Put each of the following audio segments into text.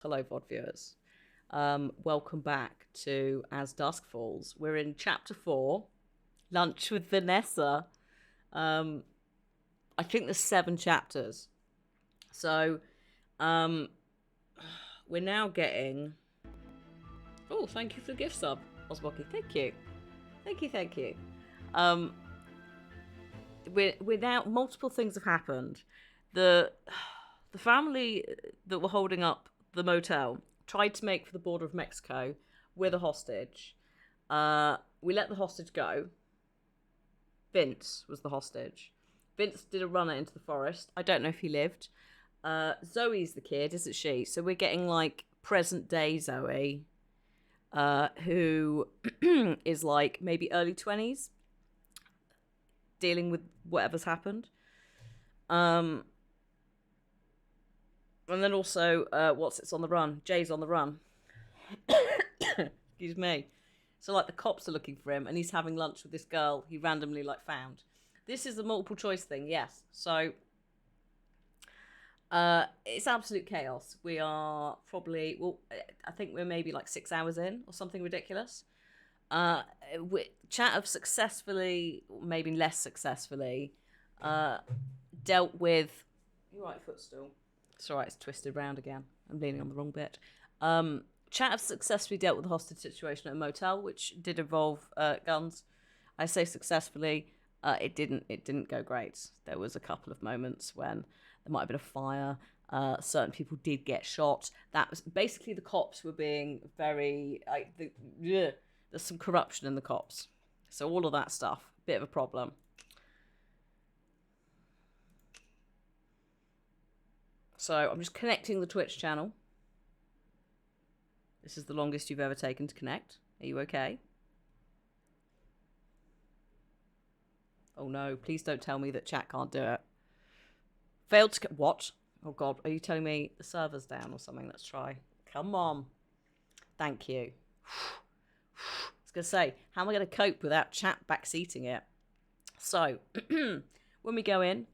Hello, VOD viewers. Welcome back to As Dusk Falls. We're in chapter 4, Lunch with Vanessa. I think there's 7 chapters. So, um, we're now getting... Oh, thank you for the gift sub, Osboki. Thank you. Thank you. We're now... Multiple things have happened. The family that were holding up the motel tried to make for the border of Mexico with a hostage. We let the hostage go. Vince was the hostage. Vince did a runner into the forest. I don't know if he lived. Zoe's the kid, isn't she? So we're getting like present day Zoe, who is like maybe early 20s, dealing with whatever's happened. And then also, it's on the run? Jay's on the run. Excuse me. So, like, the cops are looking for him, and he's having lunch with this girl he randomly, found. This is a multiple choice thing, yes. So, it's absolute chaos. We are probably, I think we're maybe 6 hours in, or something ridiculous. Chat have successfully, maybe less successfully, dealt with... You're right, footstool. It's alright, it's twisted round again. I'm leaning on the wrong bit. Chat have successfully dealt with the hostage situation at a motel, which did involve guns. I say successfully. It didn't go great. There was a couple of moments when there might have been a fire. Certain people did get shot. That was basically the cops were being very there's some corruption in the cops. So all of that stuff, bit of a problem. So I'm just connecting the Twitch channel. This is the longest you've ever taken to connect. Are you okay? Oh no, please don't tell me that chat can't do it. Failed to... What? Oh god, are you telling me the server's down or something? Let's try. Come on. Thank you. I was going to say, how am I going to cope without chat backseating it? So, when we go in,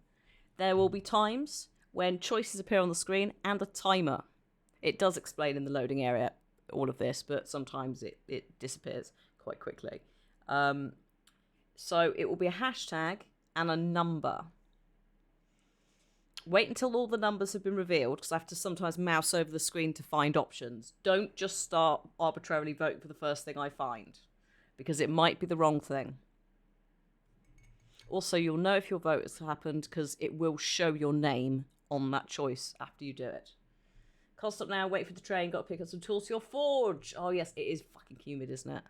there will be times when choices appear on the screen and a timer. It does explain in the loading area all of this, but sometimes it disappears quite quickly. So it will be a hashtag and a number. Wait until all the numbers have been revealed, because I have to sometimes mouse over the screen to find options. Don't just start arbitrarily voting for the first thing I find, because it might be the wrong thing. Also, you'll know if your vote has happened because it will show your name on that choice after you do it. Can't stop now, wait for the train, got to pick up some tools for your forge. Oh yes, it is fucking humid, isn't it?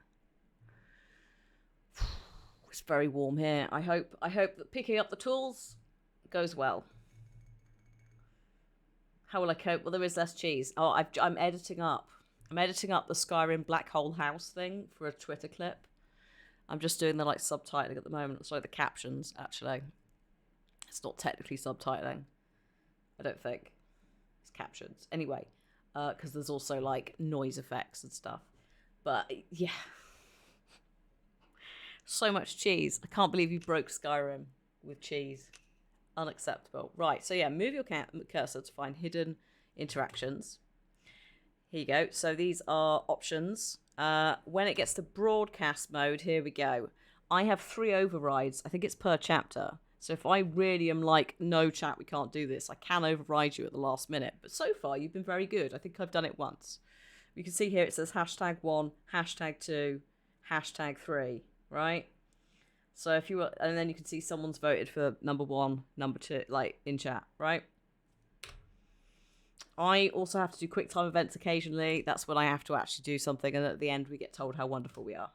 It's very warm here. I hope that picking up the tools goes well. How will I cope? Well, there is less cheese. Oh, I'm editing up. I'm editing up the Skyrim Black Hole House thing for a Twitter clip. I'm just doing the subtitling at the moment. Sorry, the captions, actually. It's not technically subtitling. I don't think. It's captions. Anyway, because there's also noise effects and stuff. But yeah. So much cheese. I can't believe you broke Skyrim with cheese. Unacceptable. Right, so yeah, move your cursor to find hidden interactions. Here you go. So these are options. When it gets to broadcast mode, here we go. I have 3 overrides. I think it's per chapter. So if I really am no chat, we can't do this, I can override you at the last minute. But so far, you've been very good. I think I've done it once. You can see here it says hashtag 1, hashtag 2, hashtag 3, right? So if you were, and then you can see someone's voted for number 1, number 2, in chat, right? I also have to do quick time events occasionally. That's when I have to actually do something, and at the end we get told how wonderful we are.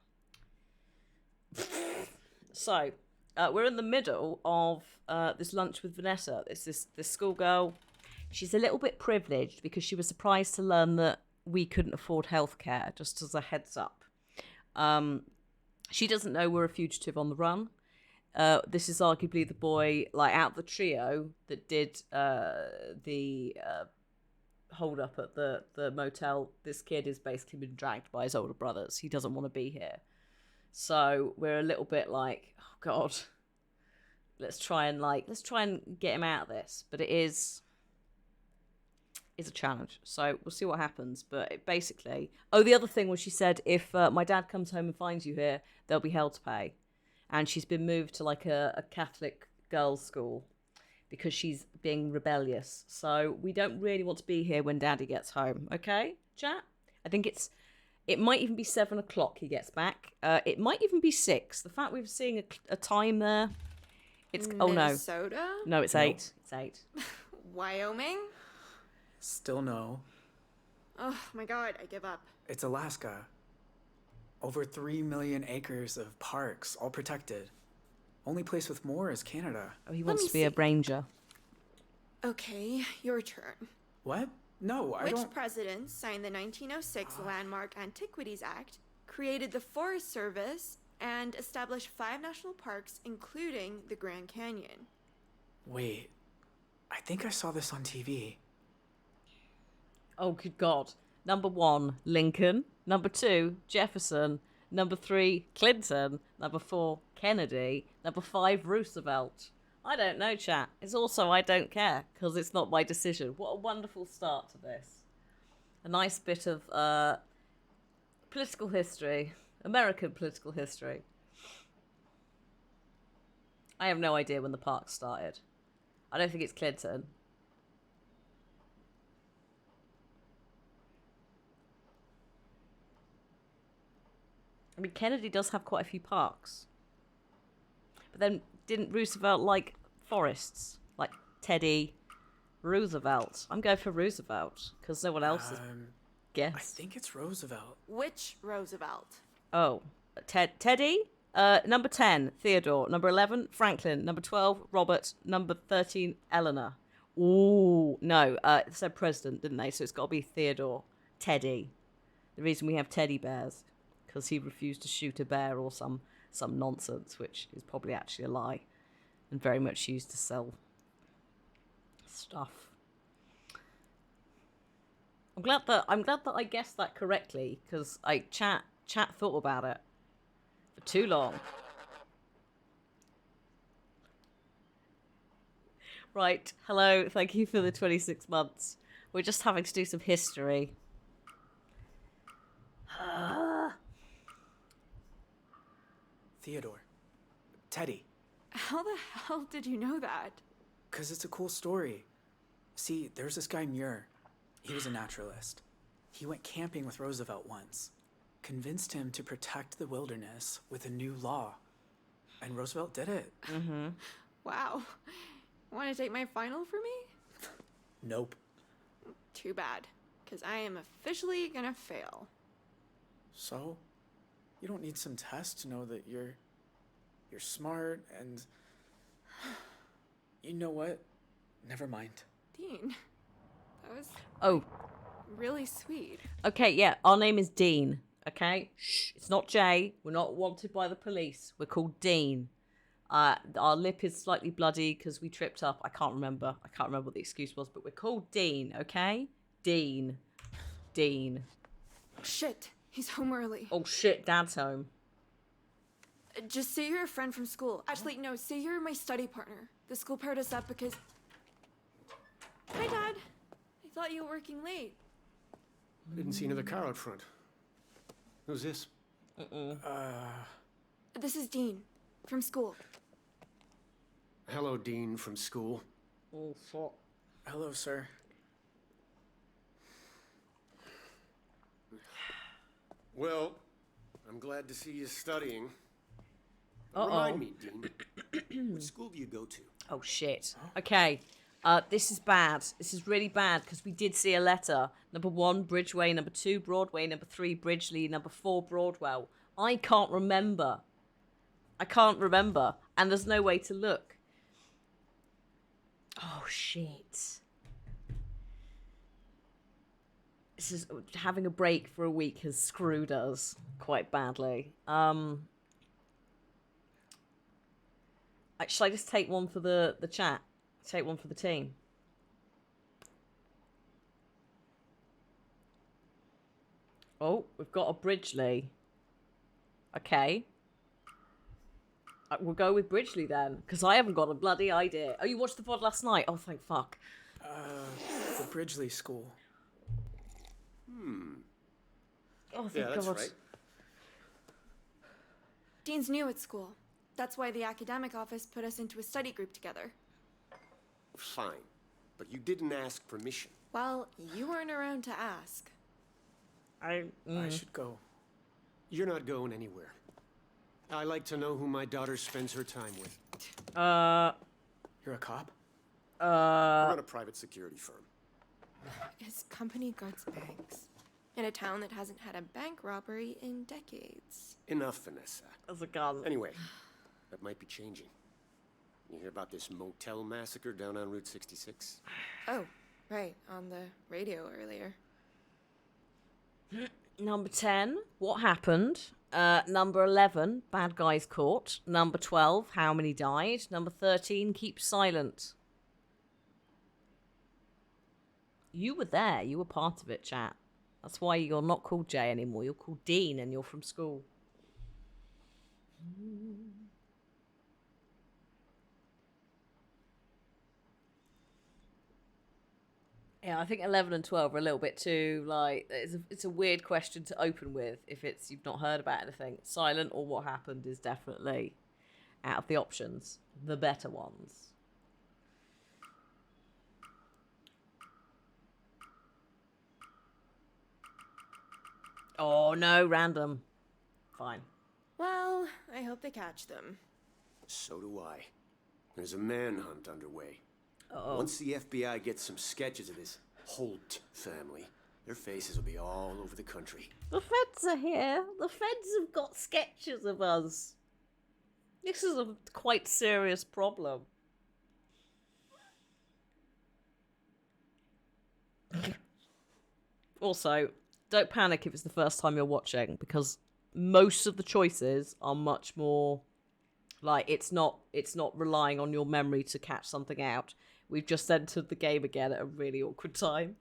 So, we're in the middle of this lunch with Vanessa. It's this schoolgirl. She's a little bit privileged because she was surprised to learn that we couldn't afford healthcare, just as a heads up. She doesn't know we're a fugitive on the run. This is arguably the boy, out of the trio that did the hold up at the motel. This kid has basically been dragged by his older brothers. He doesn't want to be here. So we're a little bit oh God, let's try and get him out of this. But it is is a challenge. So we'll see what happens. But basically, the other thing was she said if my dad comes home and finds you here, there'll be hell to pay. And she's been moved to like a Catholic girls' school because she's being rebellious. So we don't really want to be here when Daddy gets home. Okay, chat? I think it might even be 7 o'clock he gets back. It might even be 6. The fact we're seeing a time there, it's Minnesota? No, it's 8. It's 8. Wyoming? Still no. Oh my god, I give up. It's Alaska. Over 3 million acres of parks, all protected. Only place with more is Canada. Oh, he wants to be a ranger. Okay, your turn. What? No, I Which don't... president signed the 1906 Landmark Antiquities Act, created the Forest Service, and established 5 national parks, including the Grand Canyon? Wait. I think I saw this on TV. Oh, good God. Number 1, Lincoln. Number 2, Jefferson. Number 3, Clinton. Number 4, Kennedy. Number 5, Roosevelt. I don't know, chat. It's also I don't care, because it's not my decision. What a wonderful start to this. A nice bit of political history. American political history. I have no idea when the park started. I don't think it's Clinton. I mean, Kennedy does have quite a few parks. But then, didn't Roosevelt like forests? Like Teddy Roosevelt. I'm going for Roosevelt, because no one else has guessed. I think it's Roosevelt. Which Roosevelt? Oh, Teddy? Number 10, Theodore. Number 11, Franklin. Number 12, Robert. Number 13, Eleanor. Ooh, no. It said president, didn't they? So it's got to be Theodore. Teddy. The reason we have teddy bears, because he refused to shoot a bear or some nonsense, which is probably actually a lie, and very much used to sell stuff. I'm glad that I guessed that correctly, because chat thought about it for too long. Right, hello, thank you for the 26 months. We're just having to do some history. Theodore. Teddy. How the hell did you know that? 'Cause it's a cool story. See, there's this guy Muir. He was a naturalist. He went camping with Roosevelt once. Convinced him to protect the wilderness with a new law. And Roosevelt did it. Mm-hmm. Wow. Want to take my final for me? Nope. Too bad, because I am officially gonna fail. So, you don't need some test to know that you're smart and... You know what? Never mind. Dean, that was really sweet. Okay, yeah, our name is Dean, okay? Shh, it's not Jay. We're not wanted by the police. We're called Dean. Our lip is slightly bloody because we tripped up. I can't remember what the excuse was, but we're called Dean, okay? Dean. Shit, he's home early. Oh shit, Dad's home. Just say you're a friend from school. Actually, no, say you're my study partner. The school paired us up because... Hi, Dad. I thought you were working late. I didn't see another car out front. Who's this? This is Dean, from school. Hello, Dean from school. Oh, fuck. Hello, sir. Well, I'm glad to see you studying. Uh-oh. Remind me, Dean, which school do you go to? Oh, shit. Okay. This is bad. This is really bad because we did see a letter. Number 1, Bridgeway. Number 2, Broadway. Number 3, Bridgeley. Number 4, Broadwell. I can't remember. And there's no way to look. Oh, shit. This is... Having a break for a week has screwed us quite badly. Should I just take one for the chat? Take one for the team. Oh, we've got a Bridgeley. Okay. We'll go with Bridgeley then, because I haven't got a bloody idea. Oh, you watched the VOD last night? Oh, thank fuck. The Bridgeley School. Oh, thank Yeah, that's God. right. Dean's new at school. That's why the academic office put us into a study group together. Fine. But you didn't ask permission. Well, you weren't around to ask. I should go. You're not going anywhere. I like to know who my daughter spends her time with. You're a cop? I run a private security firm. His company guards banks. In a town that hasn't had a bank robbery in decades. Enough, Vanessa. As a gun. Anyway, that might be changing. You hear about this motel massacre down on Route 66? Oh, right, on the radio earlier. Number 10, what happened? Number 11, bad guys caught. Number 12, how many died? Number 13, keep silent. You were there. You were part of it, chat. That's why you're not called Jay anymore. You're called Dean and you're from school. Yeah, I think 11 and 12 are a little bit too, like, it's a weird question to open with if it's you've not heard about anything. Silent or what happened is definitely, out of the options, the better ones. Oh, no, random. Fine. Well, I hope they catch them. So do I. There's a manhunt underway. Uh-oh. Once the FBI gets some sketches of this Holt family, their faces will be all over the country. The feds are here. The feds have got sketches of us. This is a quite serious problem. Also, don't panic if it's the first time you're watching, because most of the choices are much more like it's not relying on your memory to catch something out. We've just entered the game again at a really awkward time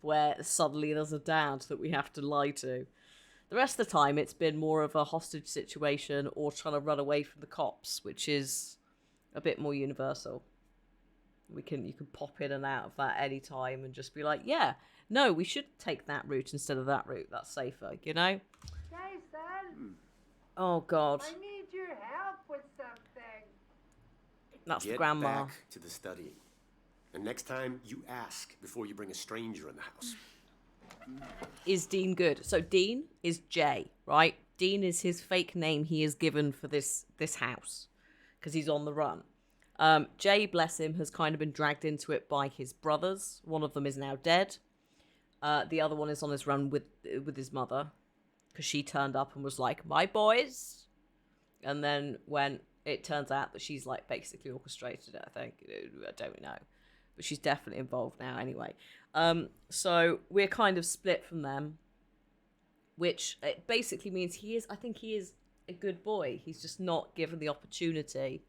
where suddenly there's a dad that we have to lie to. The rest of the time it's been more of a hostage situation or trying to run away from the cops, which is a bit more universal. You can pop in and out of that any time and just be like, yeah, no, we should take that route instead of that route. That's safer, you know? Jason, Oh, God. I need your help with something. That's the Get grandma. back to the study. And next time, you ask before you bring a stranger in the house. Is Dean good? So Dean is Jay, right? Dean is his fake name he is given for this house because he's on the run. Jay, bless him, has kind of been dragged into it by his brothers. One of them is now dead. The other one is on his run with his mother because she turned up and was like, "My boys," and then when it turns out that she's like basically orchestrated it, I think, I don't know, but she's definitely involved now anyway. So we're kind of split from them, which it basically means I think he is a good boy. He's just not given the opportunity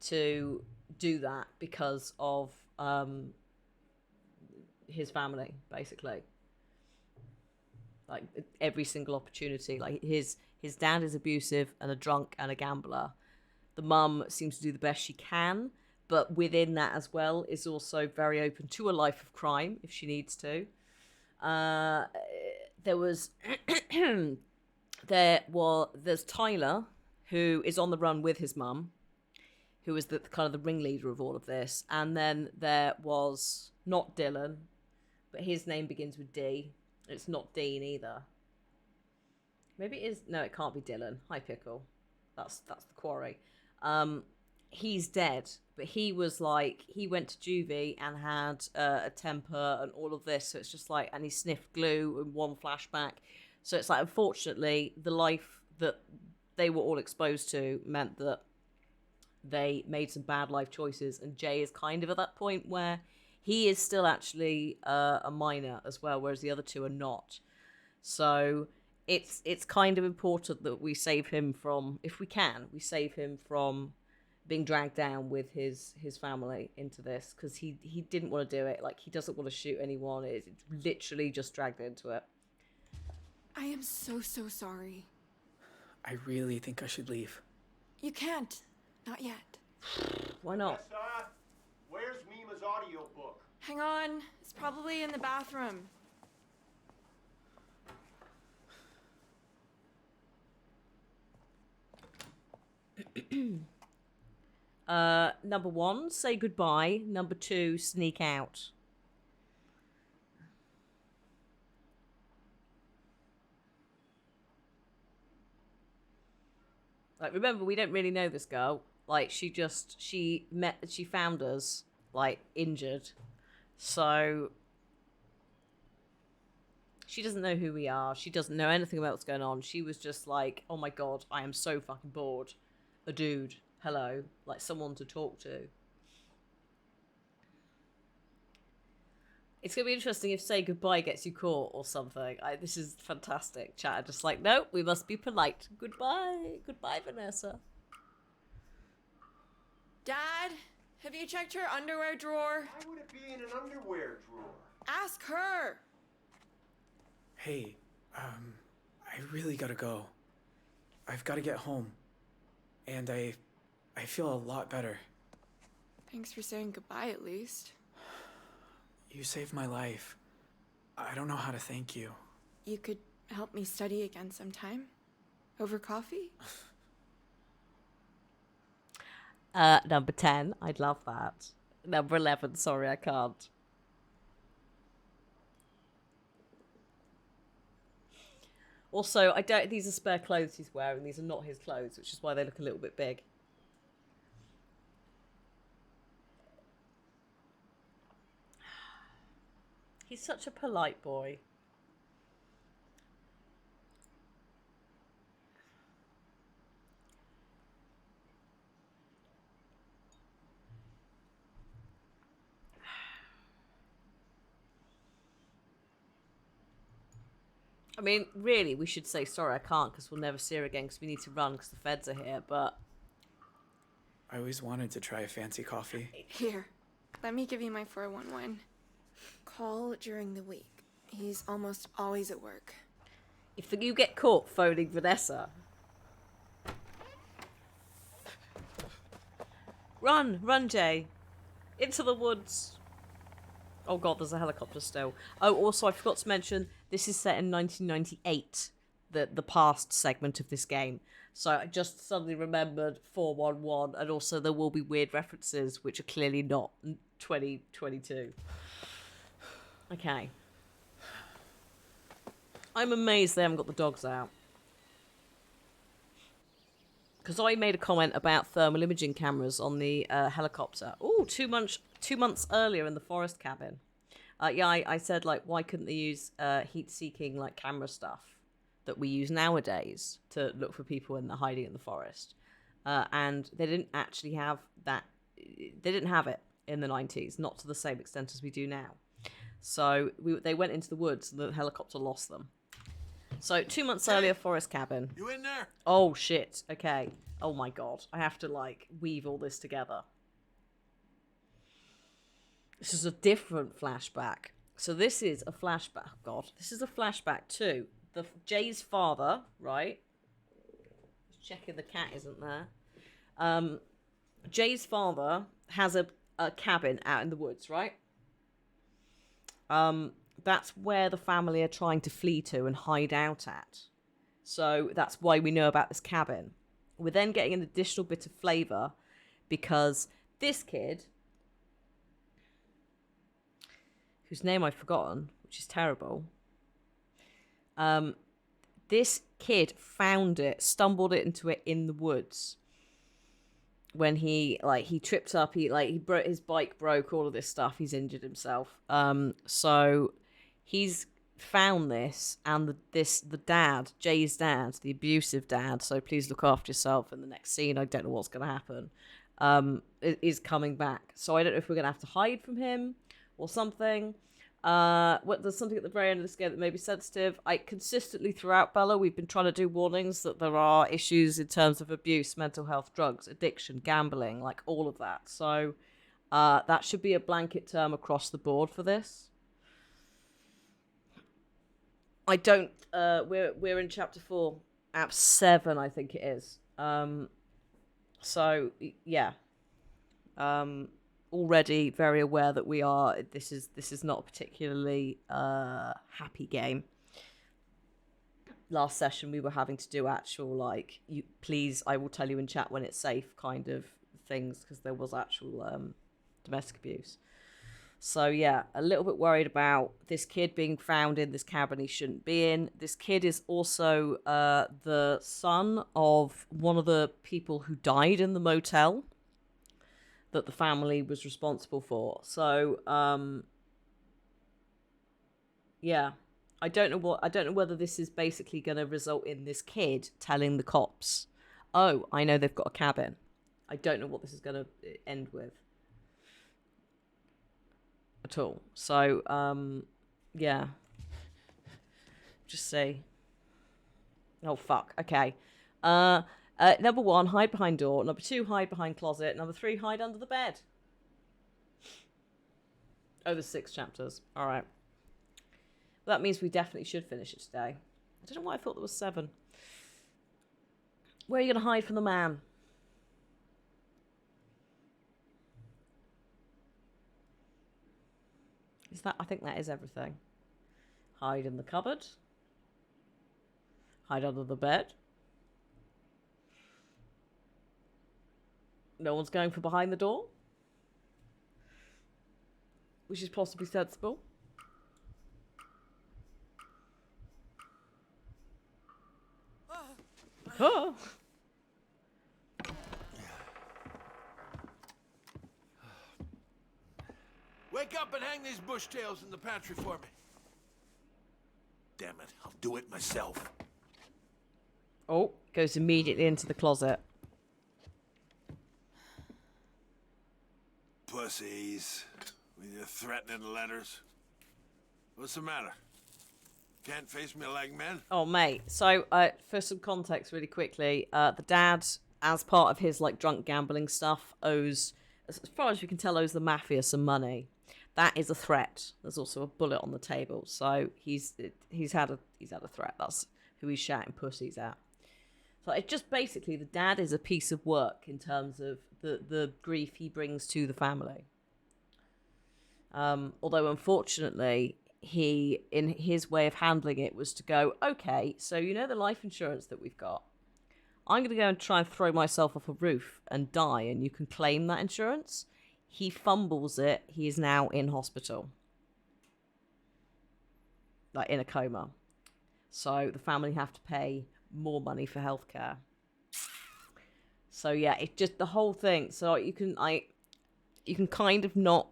to do that because of his family, basically. Like every single opportunity. Like his dad is abusive and a drunk and a gambler. The mum seems to do the best she can, but within that as well is also very open to a life of crime if she needs to. There's Tyler, who is on the run with his mum, who is the kind of the ringleader of all of this. And then there was not Dylan, but his name begins with D. It's not Dean either. Maybe it is. No, it can't be Dylan. Hi, Pickle. That's the quarry. He's dead, but he was like, he went to juvie and had a temper and all of this. So it's just like, and he sniffed glue in one flashback. So it's like, unfortunately, the life that they were all exposed to meant that they made some bad life choices. And Jay is kind of at that point where he is still actually a minor as well, whereas the other two are not. So it's kind of important that we save him from, if we can, we save him from being dragged down with his family into this, because he didn't want to do it. Like, he doesn't want to shoot anyone. It's literally just dragged into it. I am so sorry. I really think I should leave. You can't. Not yet. Why not? Where's Mima's audiobook? Hang on. It's probably in the bathroom. Number 1, say goodbye. Number 2, sneak out. Like, remember, we don't really know this girl. Like, she found us, like, injured. So, she doesn't know who we are. She doesn't know anything about what's going on. She was just like, oh my god, I am so fucking bored. A dude, hello. Like, someone to talk to. It's going to be interesting if say goodbye gets you caught or something. This is fantastic. Chat are just like, no, we must be polite. Goodbye. Goodbye, Vanessa. Dad, have you checked her underwear drawer? Why would it be in an underwear drawer? Ask her. Hey, I really gotta go. I've gotta get home. And I feel a lot better. Thanks for saying goodbye at least. You saved my life. I don't know how to thank you. You could help me study again sometime? Over coffee? Number 10, I'd love that. Number 11, sorry, I can't. Also, I don't. These are spare clothes he's wearing. These are not his clothes, which is why they look a little bit big. He's such a polite boy. I mean, really, we should say sorry, I can't, because we'll never see her again, because we need to run, because the feds are here, but... I always wanted to try a fancy coffee. Here, let me give you my 411. Call during the week. He's almost always at work. If you get caught phoning Vanessa... Run, Jay. Into the woods. Oh god, there's a helicopter still. Oh, also, I forgot to mention, this is set in 1998, the past segment of this game. So I just suddenly remembered 411, and also there will be weird references, which are clearly not 2022. Okay. I'm amazed they haven't got the dogs out. Because I made a comment about thermal imaging cameras on the helicopter. Oh, 2 months earlier in the forest cabin. Yeah, I said, like, why couldn't they use heat-seeking, like, camera stuff that we use nowadays to look for people in the hiding in the forest? And they didn't actually have that. They didn't have it in the 90s, not to the same extent as we do now. So they went into the woods and the helicopter lost them. So 2 months earlier, forest cabin. You in there? Oh, shit. Okay. Oh, my God. I have to, like, weave all this together. This is a different flashback. So this is a flashback. Oh, God. This is a flashback to Jay's father, right? Just checking the cat isn't there. Jay's father has a cabin out in the woods, right? That's where the family are trying to flee to and hide out at. So that's why we know about this cabin. We're then getting an additional bit of flavour because this kid, whose name I've forgotten, which is terrible, this kid found it, stumbled into it in the woods. When he tripped up, he broke his bike, broke all of this stuff. He's injured himself. So he's found this, and the dad, Jay's dad, the abusive dad. So please look after yourself in the next scene. I don't know what's going to happen. Is coming back. So I don't know if we're going to have to hide from him or something. There's something at the very end of this game that may be sensitive. Consistently throughout, Bella, we've been trying to do warnings that there are issues in terms of abuse, mental health, drugs, addiction, gambling, like all of that. So that should be a blanket term across the board for this. I don't. We're in chapter 4, app 7, I think it is. So yeah. already very aware that this is not a particularly happy game. Last session we were having to do actual like, you please, I will tell you in chat when it's safe kind of things, because there was actual domestic abuse. So yeah, a little bit worried about this kid being found in this cabin he shouldn't be in. This kid is also the son of one of the people who died in the motel that the family was responsible for. So yeah, I don't know whether this is basically going to result in this kid telling the cops, "Oh, I know they've got a cabin." I don't know what this is going to end with at all. So yeah, just see. Oh fuck. Okay. Number 1, hide behind door. Number 2, hide behind closet. Number 3, hide under the bed. Oh, there's 6 chapters. All right. Well, that means we definitely should finish it today. I don't know why I thought there was 7. Where are you going to hide from the man? Is that? I think that is everything. Hide in the cupboard. Hide under the bed. No one's going for behind the door, which is possibly sensible. Oh. Wake up and hang these bushtails in the pantry for me. Damn it, I'll do it myself. Oh, goes immediately into the closet. Pussies. With your threatening letters. What's the matter? Can't face me like men? Oh, mate. So, for some context, really quickly, the dad, as part of his like drunk gambling stuff, owes, as far as we can tell, owes the mafia some money. That is a threat. There's also a bullet on the table, so he's had a threat. That's who he's shouting pussies at. So it's just basically the dad is a piece of work in terms of the grief he brings to the family. Although unfortunately, he, in his way of handling it, was to go, okay, so you know the life insurance that we've got? I'm going to go and try and throw myself off a roof and die, and you can claim that insurance. He fumbles it. He is now in hospital. Like, in a coma. So the family have to pay more money for healthcare. So yeah, it just, the whole thing. So you can kind of not,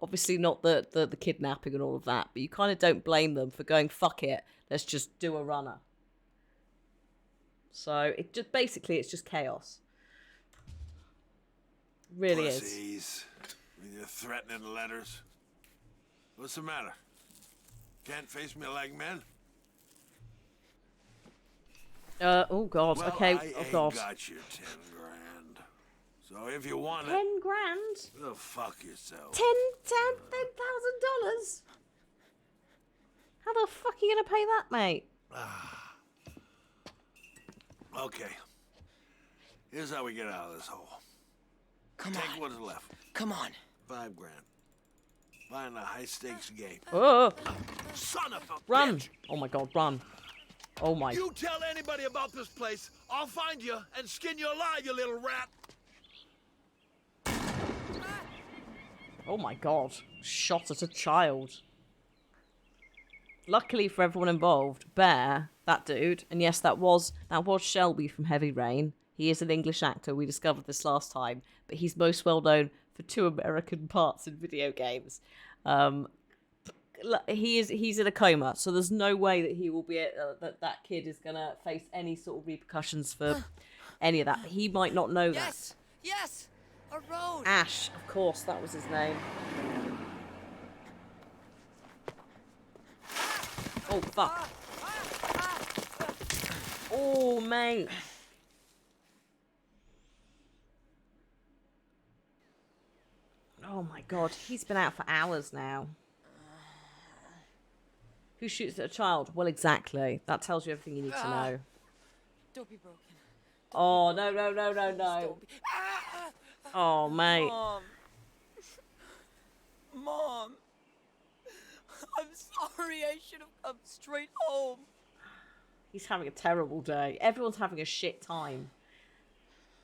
obviously not the kidnapping and all of that, but you kind of don't blame them for going, fuck it, let's just do a runner. So it just, basically it's just chaos. Really Pussies. is. With your threatening letters. What's the matter? Can't face me like men? Oh god. Well, Okay. I Oh god. got your 10 grand. So if you want it, 10 grand? go fuck yourself. $10,000? How the fuck are you gonna pay that, mate? Okay. Here's how we get out of this hole. Take what's left. Come on. 5 grand. Buying a high-stakes game. Oh, Son of a run! bitch! Oh my god, run! Oh my! You tell anybody about this place, I'll find you and skin you alive, you little rat! Oh my god! Shot at a child. Luckily for everyone involved, Bear, that dude, and yes, that was Shelby from Heavy Rain. He is an English actor. We discovered this last time, but he's most well known for 2 American parts in video games. He's in a coma, so there's no way that he will be that kid is gonna face any sort of repercussions for any of that. He might not know that. Yes, a road. Ash, of course, that was his name. Oh fuck! Oh mate. Oh my god, he's been out for hours now. Who shoots at a child? Well, exactly. That tells you everything you need to know. Don't be broken. Oh, no. Oh, mate. Mom. Mom. I'm sorry. I should have come straight home. He's having a terrible day. Everyone's having a shit time.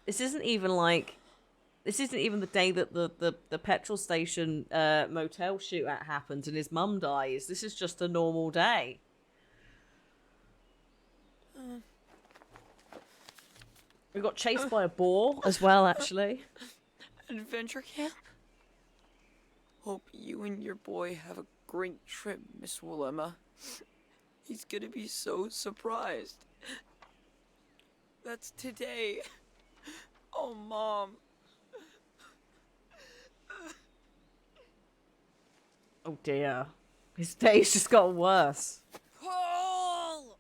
This isn't even the day that the petrol station motel shootout happened and his mum dies. This is just a normal day. We got chased by a boar as well, actually. Adventure camp? Hope you and your boy have a great trip, Miss Willema. He's gonna be so surprised. That's today. Oh, Mom. Oh dear. His day's just gotten worse. Paul!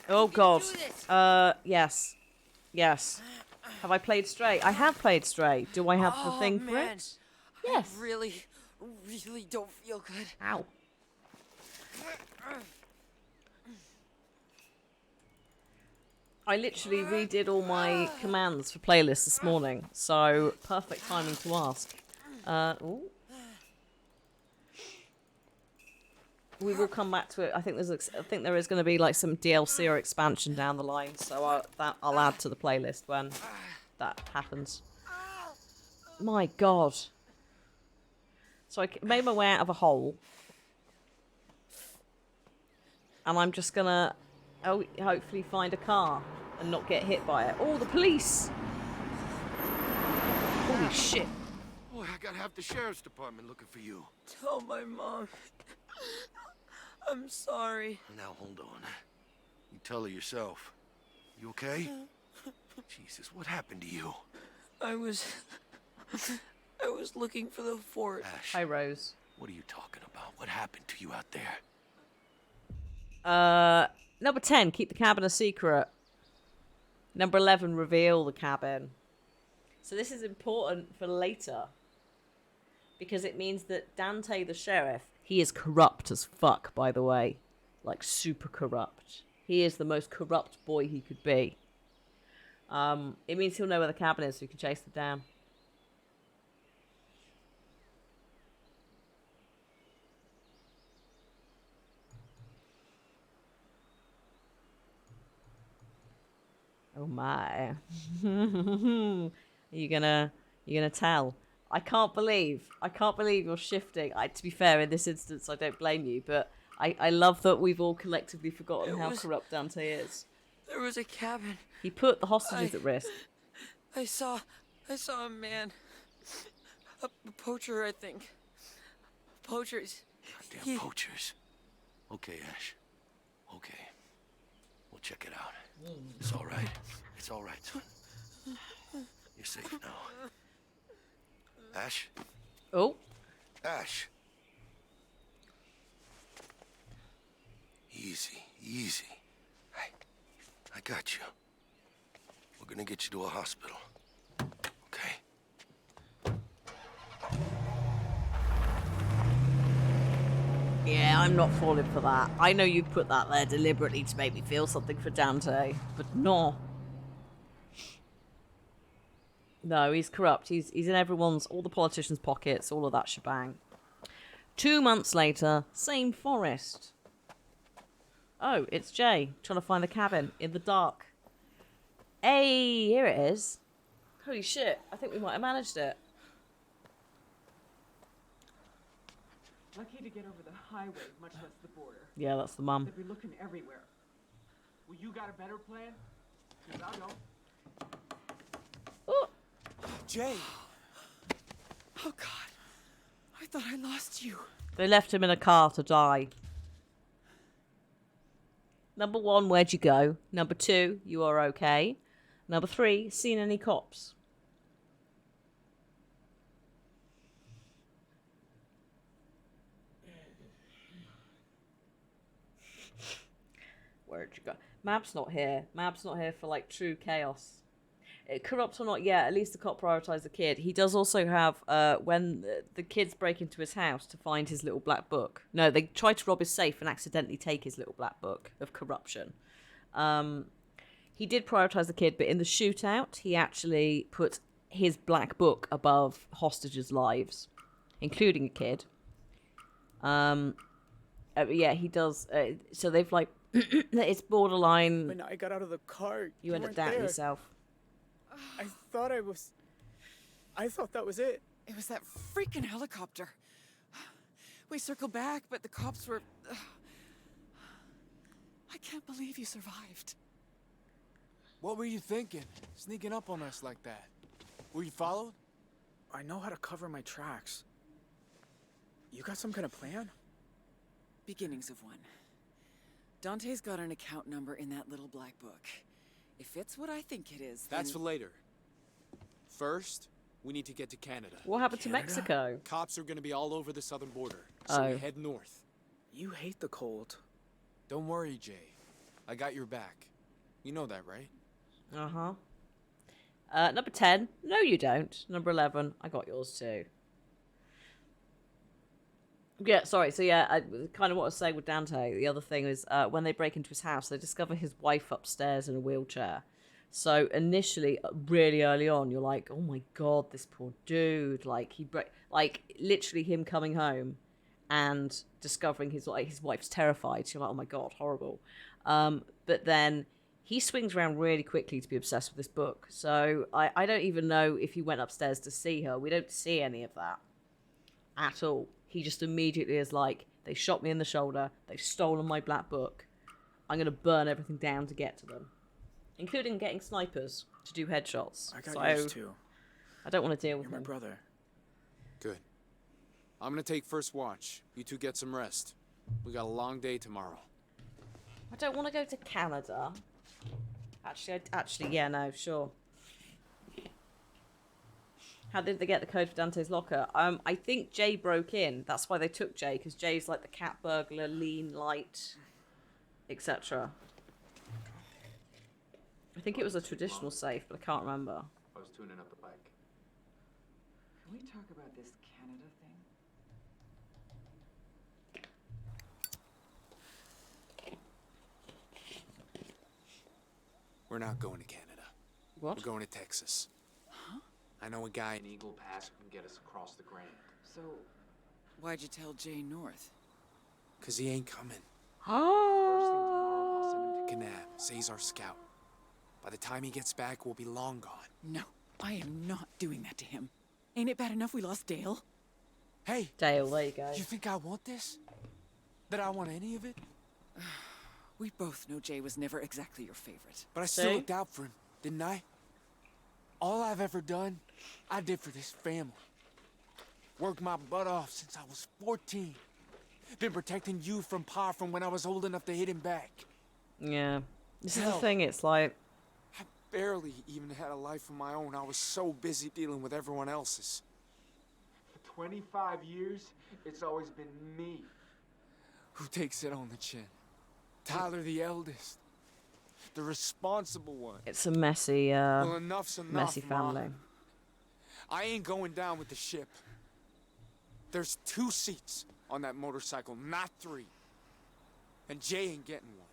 Oh You god. do this. Yes. Yes. Have I played straight? I have played straight. Do I have the thing for man. it? Yes. I really don't feel good. Ow. I literally redid all my commands for playlists this morning, so perfect timing to ask. Ooh. We will come back to it. I think there is going to be like some DLC or expansion down the line, so I'll add to the playlist when that happens. My God. So I made my way out of a hole, and I'm just gonna hopefully find a car and not get hit by it. Oh, the police! Holy shit! Boy, I gotta have the sheriff's department looking for you. Tell my mom. I'm sorry. Now, hold on. You tell her yourself. You okay? Jesus, what happened to you? I was looking for the fort. Ash, Hi, Rose. what are you talking about? What happened to you out there? Number 10, keep the cabin a secret. Number 11, reveal the cabin. So this is important for later, because it means that Dante the sheriff, he is corrupt as fuck, by the way. Like, super corrupt. He is the most corrupt boy he could be. It means he'll know where the cabin is so he can chase them down. Oh my. You're gonna tell. I can't believe you're shifting. To be fair, in this instance, I don't blame you, but I love that we've all collectively forgotten how corrupt Dante is. There was a cabin. He put the hostages at risk. I saw a man. A poacher, I think. Poachers. Goddamn poachers. Okay, Ash. Okay. We'll check it out. It's all right. It's all right, son. You're safe now. Ash? Oh, Ash! Easy, easy. I got you. We're gonna get you to a hospital. Okay? yeah, I'm not falling for that. I know you put that there deliberately to make me feel something for Dante, but no. No, he's corrupt. He's in all the politicians' pockets, all of that shebang. 2 months later, same forest. Oh, it's Jay, trying to find the cabin in the dark. Hey, here it is. Holy shit, I think we might have managed it. Lucky to get over the highway, much less the border. Yeah, that's the mum. They'd be looking everywhere. Well, you got a better plan? 'Cause I don't. Oh, Jay! Oh God. I thought I lost you. they left him in a car to die. Number 1, where'd you go? Number 2, you are okay. Number 3, seen any cops? Where'd you go? Mab's not here. Mab's not here for, like, true chaos. Corrupt or not, yeah, at least the cop prioritised the kid. He does also have, when the kids break into his house to find his little black book. No, they try to rob his safe and accidentally take his little black book of corruption. He did prioritise the kid, but in the shootout, he actually put his black book above hostages' lives. including a kid. Yeah, he does. So they've like, it's borderline. When I got out of the car, You end up weren't doubting there. yourself. I thought that was it. It was that freaking helicopter. We circled back, but the cops were... I can't believe you survived. What were you thinking? Sneaking up on us like that? Were you followed? I know how to cover my tracks. You got some kind of plan? Beginnings of one. Dante's got an account number in that little black book. If it's what I think it is, That's for then... later. First, we need to get to Canada. What happened to Mexico? Cops are gonna be all over the southern border, so we Oh. head north. You hate the cold. Don't worry, Jay. I got your back. You know that, right? Uh-huh. Number 10. No, you don't. Number 11. I got yours too. Yeah, sorry. So yeah, kind of what I was saying with Dante. The other thing is when they break into his house, they discover his wife upstairs in a wheelchair. So initially, really early on, you're like, "Oh my god, this poor dude!" Like literally him coming home and discovering his wife's terrified. So you're like, "Oh my god, horrible." But then he swings around really quickly to be obsessed with this book. So I don't even know if he went upstairs to see her. We don't see any of that at all. He just immediately is like, "They shot me in the shoulder. They've stolen my black book. I'm going to burn everything down to get to them." Including getting snipers to do headshots. I got yours too. I don't want to deal with You're my him. brother. Good. I'm gonna take first watch. You two get some rest. We got a long day tomorrow. I don't want to go to Canada. Actually, yeah, no, sure. How did they get the code for Dante's locker? I think Jay broke in. That's why they took Jay, because Jay's like the cat burglar, lean, light, etc. I think it was a traditional safe, but I can't remember. I was tuning up the bike. Can we talk about this Canada thing? We're not going to Canada. What? We're going to Texas. Huh? I know a guy An Eagle Pass can get us across the Grand. So, why'd you tell Jay North? Cause he ain't coming. First thing tomorrow, I'll send him to Canab, say he's our scout. By the time he gets back, we'll be long gone. No, I am not doing that to him. Ain't it bad enough we lost Dale? Hey, Dale, there you go. you think I want this? That I want any of it? We both know Jay was never exactly your favorite. But I still See? looked out for him, didn't I? All I've ever done, I did for this family. Worked my butt off since I was 14. Been protecting you from Pa from when I was old enough to hit him back. Yeah. This is the Hell. thing, it's like, I barely even had a life of my own. I was so busy dealing with everyone else's. For 25 years, it's always been me. Who takes it on the chin? Tyler, the eldest. The responsible one. it's a messy, Well, enough's enough, messy Ma. family. I ain't going down with the ship. There's 2 seats on that motorcycle, not 3. And Jay ain't getting one.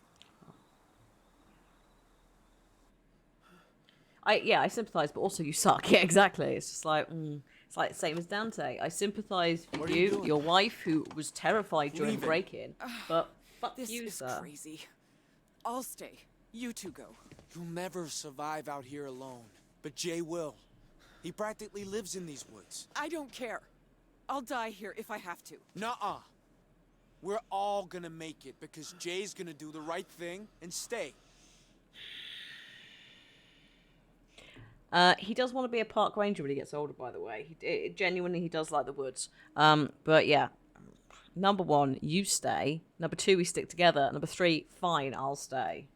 I sympathise, but also you suck. Yeah, exactly. It's just like, it's like the same as Dante. I sympathise What with are you you, doing? your wife, who was terrified during the Leaving. break-in, but fuck This you, is sir. crazy. I'll stay. You two go. You'll never survive out here alone. But Jay will. He practically lives in these woods. I don't care. I'll die here if I have to. Nuh-uh. We're all gonna make it because Jay's gonna do the right thing and stay. He does want to be a park ranger when he gets older, by the way. Genuinely, he does like the woods. But yeah, number 1, you stay. Number 2, we stick together. Number 3, fine, I'll stay.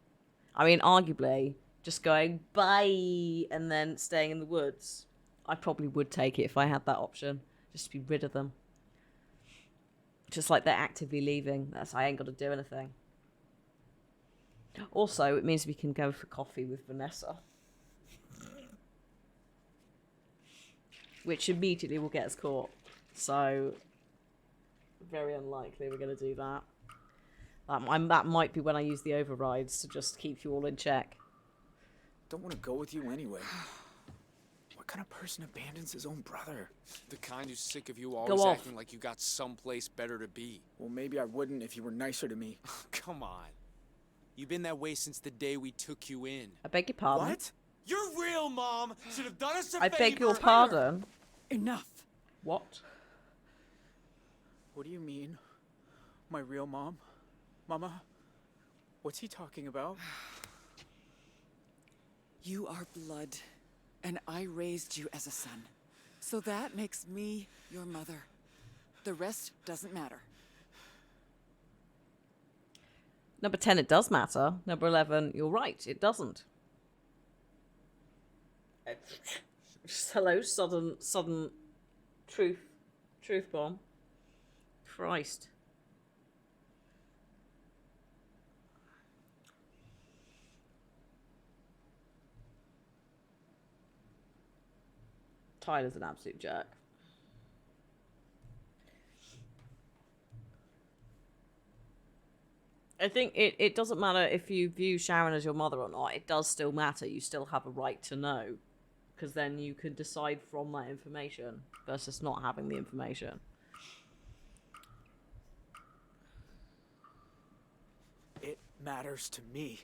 I mean, arguably, just going bye and then staying in the woods. I probably would take it if I had that option, just to be rid of them. Just like they're actively leaving. I ain't got to do anything. Also, it means we can go for coffee with Vanessa. Which immediately will get us caught. So, very unlikely we're going to do that. That might be when I use the overrides to just keep you all in check. Don't want to go with you anyway. What kind of person abandons his own brother? The kind who's sick of you always off. acting like you got someplace better to be. Well, maybe I wouldn't if you were nicer to me. Come on. You've been that way since the day we took you in. I beg your pardon. What? Your real mom should have done us a I favor. beg your pardon. Enough. What? What do you mean? My real mom? Mama? What's he talking about? You are blood, and I raised you as a son. So that makes me your mother. The rest doesn't matter. Number 10, it does matter. Number 11, you're right, it doesn't. Hello, sudden truth bomb. Christ. Tyler's an absolute jerk. I think it doesn't matter if you view Sharon as your mother or not. It does still matter. You still have a right to know. Because then you can decide from that information versus not having the information. It matters to me.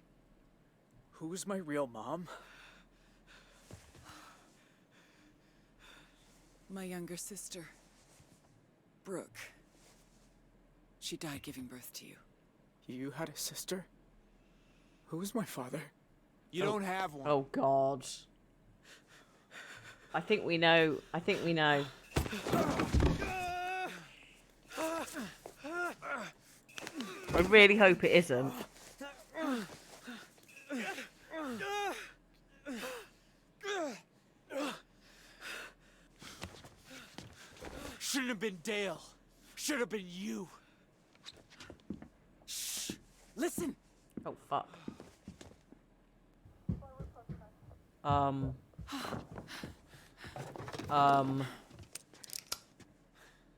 Who's my real mom? My younger sister, Brooke. She died giving birth to you. You had a sister? Who's my father? You don't have one. Oh, God. I think we know. I think we know. I really hope it isn't. Shouldn't have been Dale. Should have been you. Shh. Listen. Oh, fuck.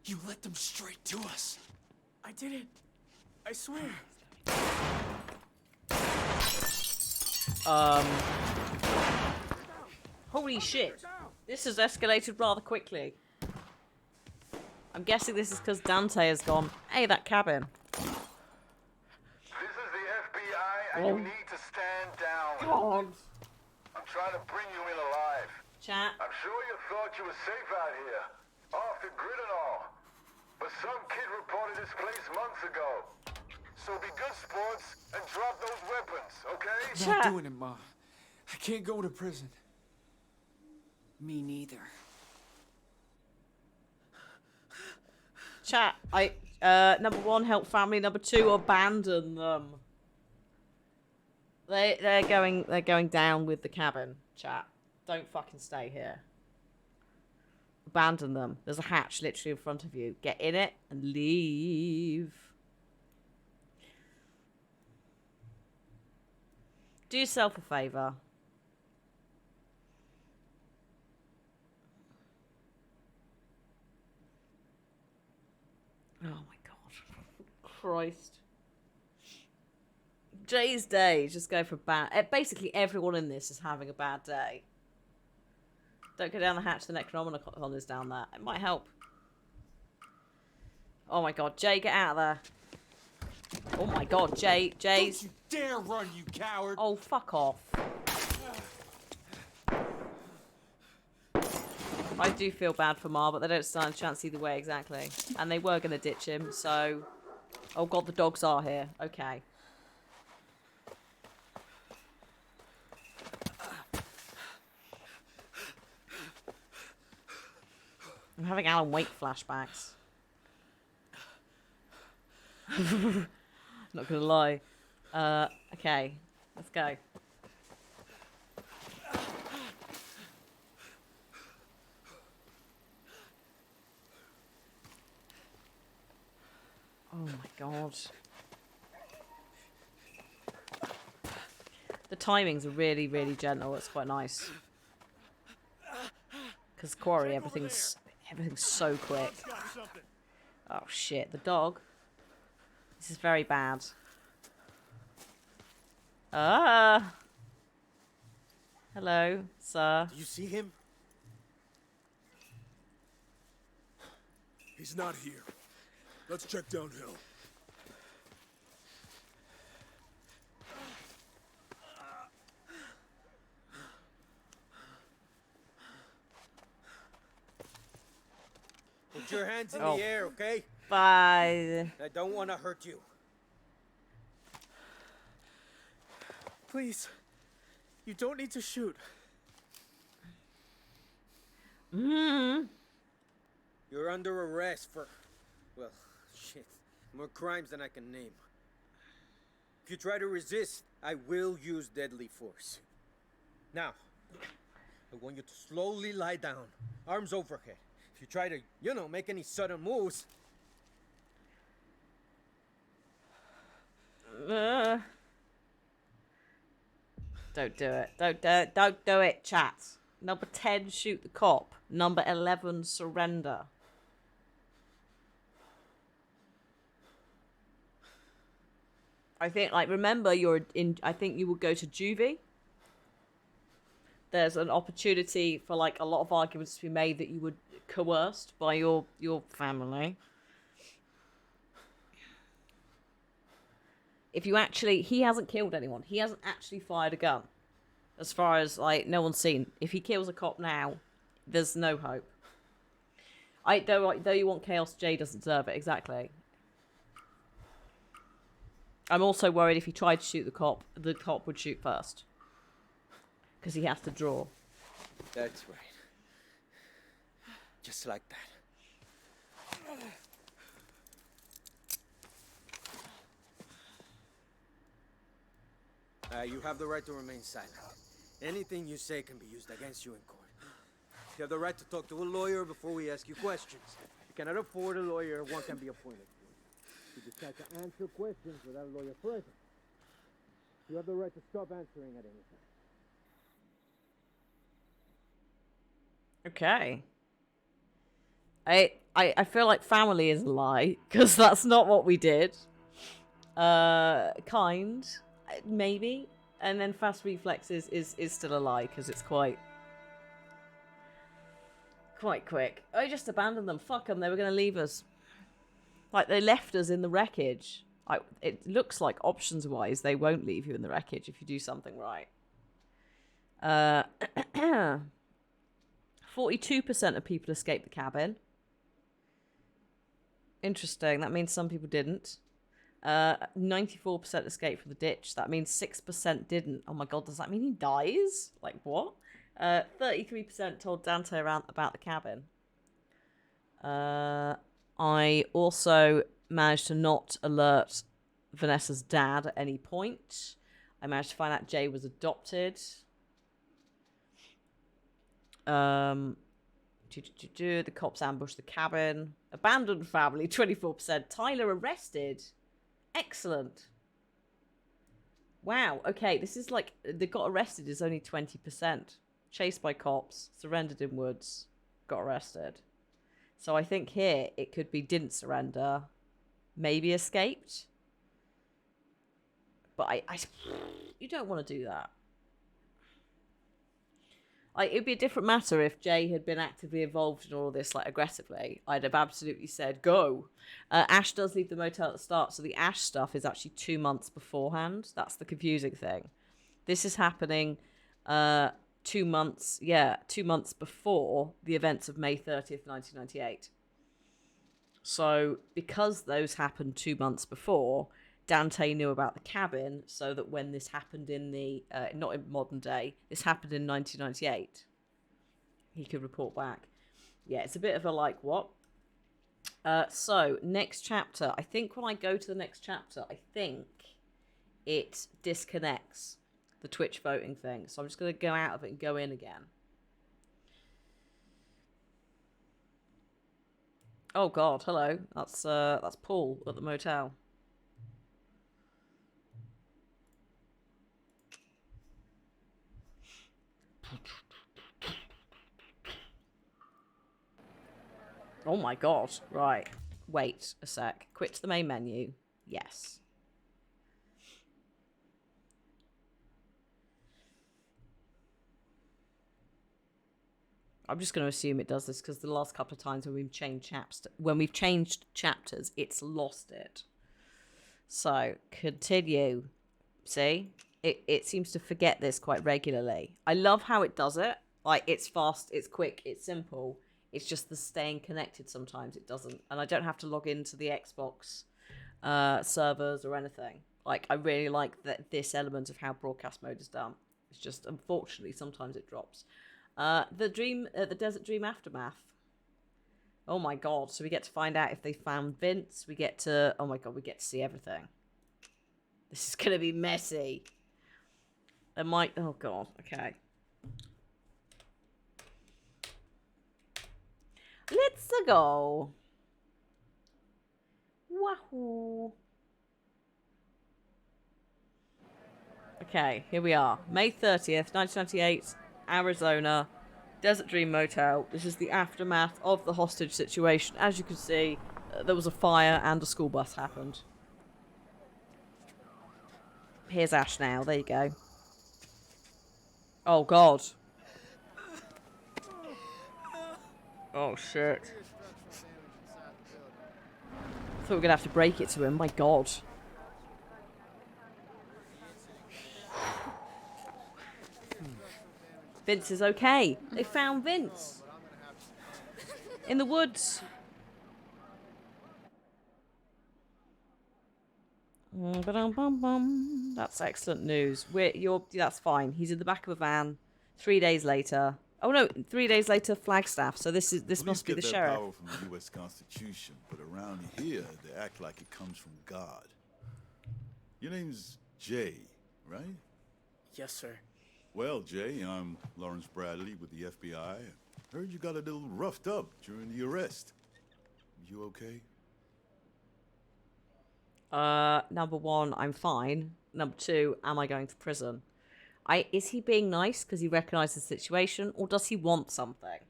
You let them straight to us. I didn't. I swear. Holy shit. This has escalated rather quickly. I'm guessing this is because Dante has gone, hey, that cabin. This is the FBI, and you need to stand down. God. I'm trying to bring you in alive. Chat. I'm sure you thought you were safe out here, off the grid and all. But some kid reported this place months ago. So be good sports and drop those weapons, okay? Not doing it, Ma. I can't go to prison. Me neither. Chat. Number 1, help family. Number 2, abandon them. They're going down with the cabin. Chat. Don't fucking stay here. Abandon them. There's a hatch literally in front of you. Get in it and leave. Do yourself a favour. Oh my god. Christ. Jay's day. Just go for bad. Basically, everyone in this is having a bad day. Don't go down the hatch. The Necronomicon is down there. It might help. Oh my god. Jay, get out of there. Oh my god. Jay's... Don't you dare run, you coward! Oh, fuck off. I do feel bad for Ma, but they don't stand a chance either way, exactly. And they were going to ditch him, so... Oh god, the dogs are here. Okay. I'm having Alan Wake flashbacks. Not gonna lie. Okay. Let's go. Oh my god. The timings are really, really gentle. It's quite nice. Because Quarry, everything's so quick. Oh shit, the dog. This is very bad. Ah. Hello, sir. Do you see him? He's not here. Let's check downhill. Put your hands in Oh. the air, okay? Bye. I don't want to hurt you. Please. You don't need to shoot. Mm. You're under arrest for, well, shit, more crimes than I can name. If you try to resist, I will use deadly force. Now, I want you to slowly lie down, arms overhead. If you try to, make any sudden moves... Don't do it. Don't do it, chat. Number 10, shoot the cop. Number 11, surrender. I think, remember, I think you will go to juvie. There's an opportunity for, a lot of arguments to be made that you were coerced by your family. If you actually... He hasn't killed anyone. He hasn't actually fired a gun. As far as, no one's seen. If he kills a cop now, there's no hope. Though you want chaos, Jay doesn't deserve it. Exactly. I'm also worried if he tried to shoot the cop would shoot first. Because he has to draw. That's right. Just like that. You have the right to remain silent. Anything you say can be used against you in court. You have the right to talk to a lawyer before we ask you questions. If you cannot afford a lawyer, one can be appointed. You decide to answer questions without a lawyer present. You have the right to stop answering at any time. Okay. I feel like family is a lie, because that's not what we did. Kind. Maybe. And then fast reflexes is still a lie, because it's quite quick. I just abandoned them. Fuck them. They were going to leave us. They left us in the wreckage. It looks like options-wise, they won't leave you in the wreckage if you do something right. 42% of people escaped the cabin. Interesting. That means some people didn't. 94% escaped from the ditch. That means 6% didn't. Oh my god, does that mean he dies? What? 33% told Dante about the cabin. I also managed to not alert Vanessa's dad at any point. I managed to find out Jay was adopted. The cops ambushed the cabin. Abandoned family, 24%. Tyler arrested. Excellent. Wow, okay, this is they got arrested is only 20%. Chased by cops, surrendered in woods, got arrested. So I think here it could be didn't surrender, maybe escaped. But you don't want to do that. It'd be a different matter if Jay had been actively involved in all of this, aggressively. I'd have absolutely said, go. Ash does leave the motel at the start, so the Ash stuff is actually 2 months beforehand. That's the confusing thing. This is happening 2 months before the events of May 30th, 1998. So, because those happened 2 months before, Dante knew about the cabin, so that when this happened in the, not in modern day, this happened in 1998, he could report back. Yeah, it's a bit of a what? So, next chapter. I think when I go to the next chapter, I think it disconnects the Twitch voting thing. So I'm just going to go out of it and go in again. Oh god, hello. That's Paul at the motel. Oh my god. Right. Wait a sec. Quit to the main menu. Yes. I'm just going to assume it does this because the last couple of times when we've changed chapters, it's lost it. So continue. See, it seems to forget this quite regularly. I love how it does it. Like, it's fast, it's quick, it's simple. It's just the staying connected sometimes it doesn't, and I don't have to log into the Xbox servers or anything. Like, I really like this element of how broadcast mode is done. It's just, unfortunately, sometimes it drops. The Desert Dream Aftermath. Oh my god, so we get to find out if they found Vince. We get to, oh my god, we get to see everything. This is gonna be messy. It might, oh god, okay. Let's go. Wahoo. Okay, here we are. May 30th, 1998, Arizona, Desert Dream Motel. This is the aftermath of the hostage situation. As you can see, there was a fire and a school bus happened. Here's Ash now. There you go. Oh, God. Oh, shit. I thought we were going to have to break it to him. My God. Vince is okay. They found Vince. In the woods. That's excellent news. That's fine. He's in the back of a van. 3 days later. Oh no, 3 days later, Flagstaff. So this must be the sheriff. Power from the U.S. Constitution, but around here they act like it comes from God. Your name's Jay, right? Yes, sir. Well, Jay, I'm Lawrence Bradley with the FBI. Heard you got a little roughed up during the arrest. You okay? Number one, I'm fine. Number two, am I going to prison? Is he being nice because he recognises the situation, or does he want something?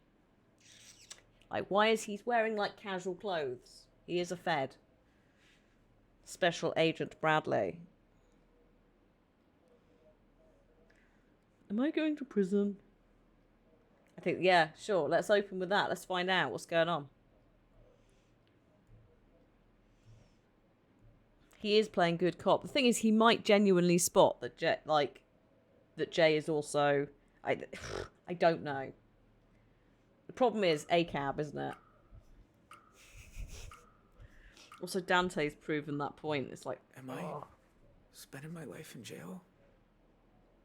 Like, why is he wearing, like, casual clothes? He is a Fed. Special Agent Bradley. Am I going to prison? I think, yeah, sure. Let's open with that. Let's find out what's going on. He is playing good cop. The thing is, he might genuinely spot that Jay is also... I don't know. The problem is ACAB, isn't it? Also, Dante's proven that point. It's like... Am I spending my life in jail?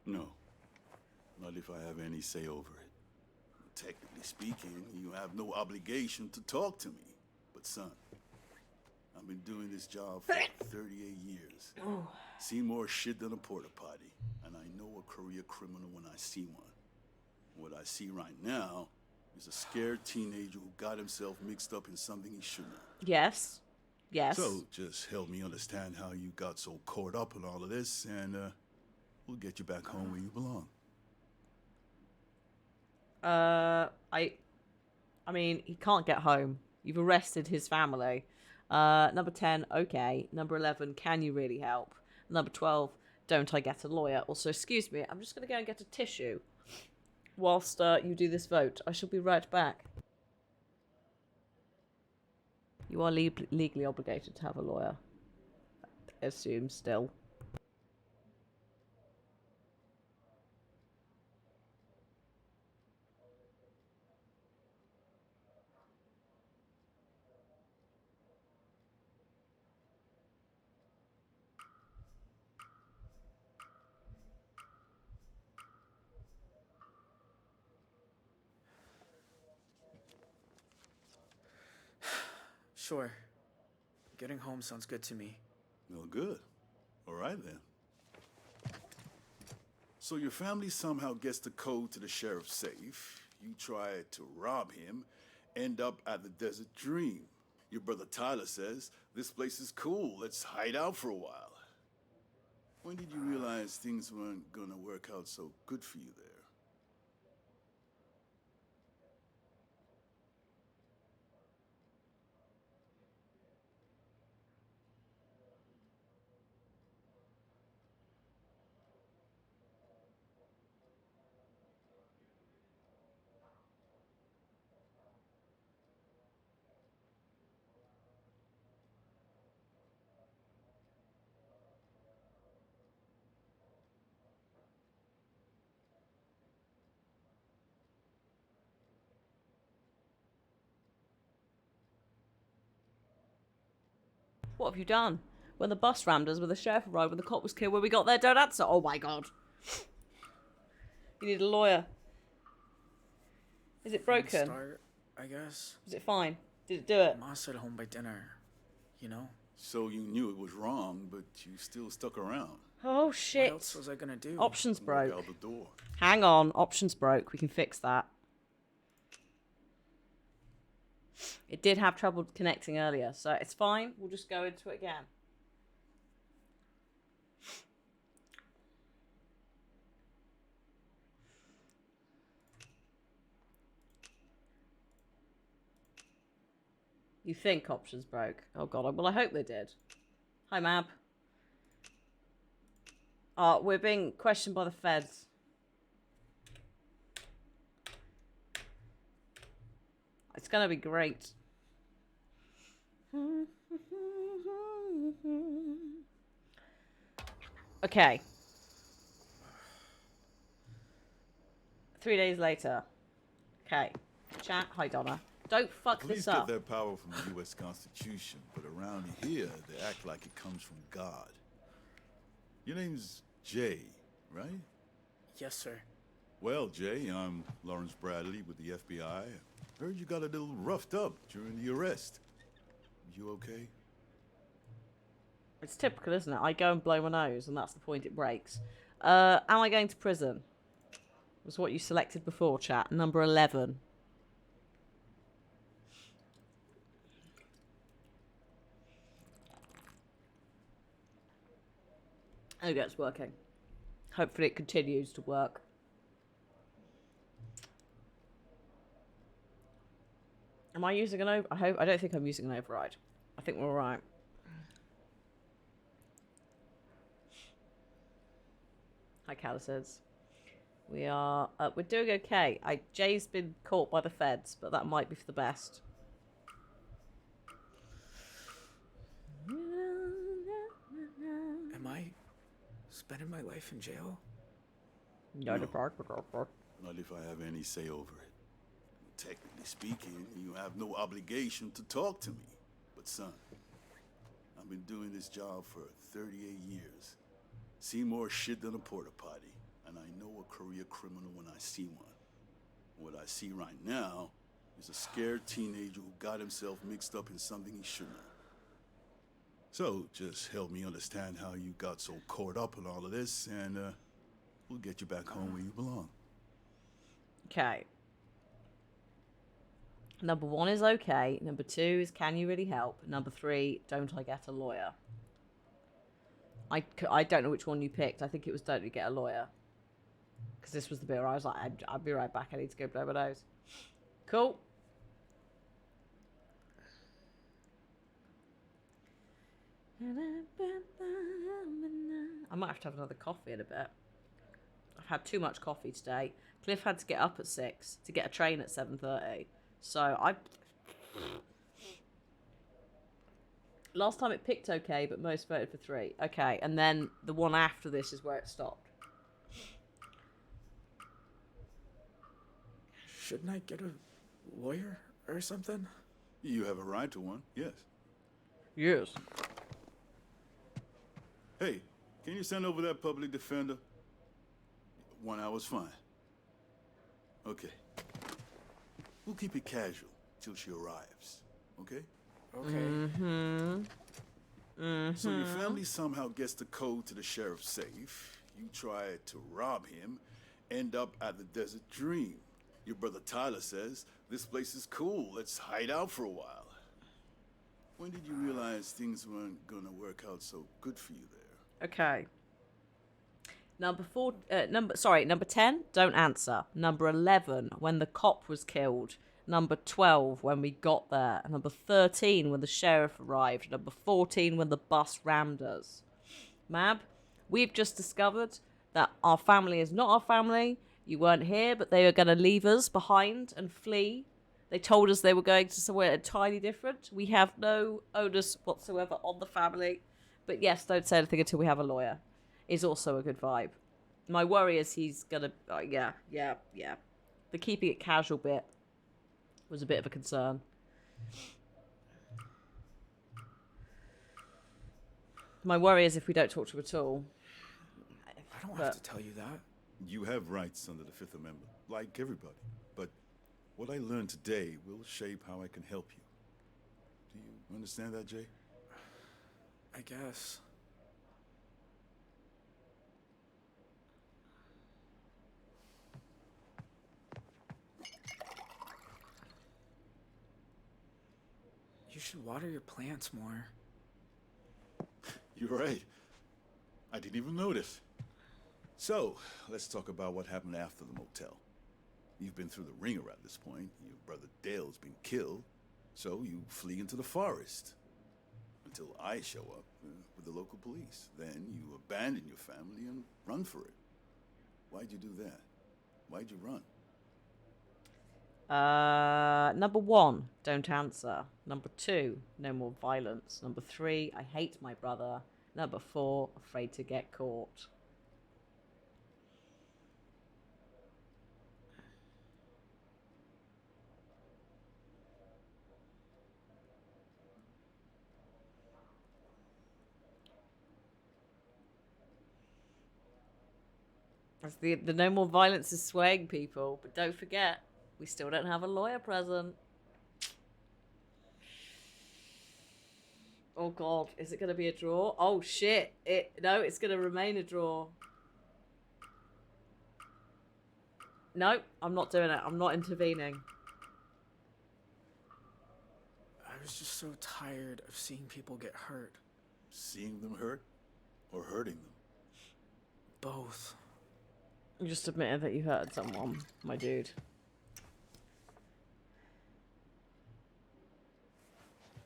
No. Not if I have any say over it. Technically speaking, you have no obligation to talk to me. But son, I've been doing this job for 38 years. Seen more shit than a porta potty. And I know a career criminal when I see one. What I see right now is a scared teenager who got himself mixed up in something he shouldn't have. Yes. Yes. So, just help me understand how you got so caught up in all of this, and we'll get you back home where you belong. I mean, he can't get home. You've arrested his family. Number 10, okay. Number 11, can you really help? Number 12, don't I get a lawyer? Also, excuse me, I'm just going to go and get a tissue whilst you do this vote. I shall be right back. You are legally obligated to have a lawyer. I assume still. Sure. Getting home sounds good to me. Well, good. All right, then. So your family somehow gets the code to the sheriff's safe. You try to rob him, end up at the Desert Dream. Your brother Tyler says, this place is cool, let's hide out for a while. When did you realize things weren't gonna work out so good for you there? What have you done? When the bus rammed us, when the sheriff arrived, when the cop was killed, when we got there, don't answer. Oh my god. You need a lawyer. Is it broken? Start, I guess. Is it fine? Did it do it? Ma said home by dinner, you know? So you knew it was wrong, but you still stuck around. Oh shit. What else was I gonna do? Options broke. Walk out the door. Hang on, options broke. We can fix that. It did have trouble connecting earlier, so it's fine. We'll just go into it again. You think options broke? Oh god, well I hope they did. Hi Mab. We're being questioned by the feds. It's gonna be great. Okay. 3 days later. Okay. Chat. Hi Donna. Don't fuck Police this up. get their power from the U.S. Constitution, but around here, they act like it comes from God. Your name's Jay, right? Yes, sir. Well, Jay, I'm Lawrence Bradley with the FBI. Heard you got a little roughed up during the arrest. You okay? It's typical, isn't it? I go and blow my nose, and that's the point it breaks. Am I going to prison? Was what you selected before, chat. Number 11. Okay, it's working. Hopefully it continues to work. Am I using an over? I don't think I'm using an override. I think we're all right. Hi, Callisids. We're doing okay. Jay's been caught by the feds, but that might be for the best. Am I spending my life in jail? No. Not if I have any say over it. Technically speaking, you have no obligation to talk to me. But son, I've been doing this job for 38 years. Seen more shit than a porta potty, and I know a career criminal when I see one. What I see right now is a scared teenager who got himself mixed up in something he shouldn't have. So, just help me understand how you got so caught up in all of this, and we'll get you back home where you belong. Okay. Number 1 is okay. Number 2 is can you really help? Number 3, don't I get a lawyer? I don't know which one you picked. I think it was don't you get a lawyer. Because this was the bit where I was like, I'll be right back. I need to go blow my nose. Cool. I might have to have another coffee in a bit. I've had too much coffee today. Cliff had to get up at 6 to get a train at 7:30. So last time it picked okay, but most voted for 3. Okay, and then the one after this is where it stopped. Shouldn't I get a lawyer or something? You have a right to one, yes. Yes. Hey, can you send over that public defender? 1 hour's fine. Okay. We'll keep it casual till she arrives, okay? Okay. So your family somehow gets the code to the sheriff's safe. You try to rob him, end up at the Desert Dream. Your brother Tyler says, this place is cool, let's hide out for a while. When did you realize things weren't gonna work out so good for you there? Okay. Number 10, don't answer. Number 11, when the cop was killed. Number 12, when we got there. Number 13, when the sheriff arrived. Number 14, when the bus rammed us. Mab, we've just discovered that our family is not our family. You weren't here, but they were going to leave us behind and flee. They told us they were going to somewhere entirely different. We have no onus whatsoever on the family. But yes, don't say anything until we have a lawyer. Is also a good vibe. My worry is he's gonna... yeah. The keeping it casual bit was a bit of a concern. My worry is if we don't talk to him at all. I don't have to tell you that. You have rights under the Fifth Amendment, like everybody. But what I learned today will shape how I can help you. Do you understand that, Jay? I guess. You should water your plants more. You're right. I didn't even notice. So, let's talk about what happened after the motel. You've been through the ringer at this point. Your brother Dale's been killed, so you flee into the forest. Until I show up with the local police. Then you abandon your family and run for it. Why'd you do that? Why'd you run? Number 1, don't answer. Number 2, no more violence. Number 3, I hate my brother. Number 4, afraid to get caught. That's the no more violence is swaying people, but don't forget, we still don't have a lawyer present. Oh god, is it going to be a draw? Oh shit! No, it's going to remain a draw. No, I'm not doing it. I'm not intervening. I was just so tired of seeing people get hurt. Seeing them hurt? Or hurting them? Both. You just admitted that you hurt someone, my dude.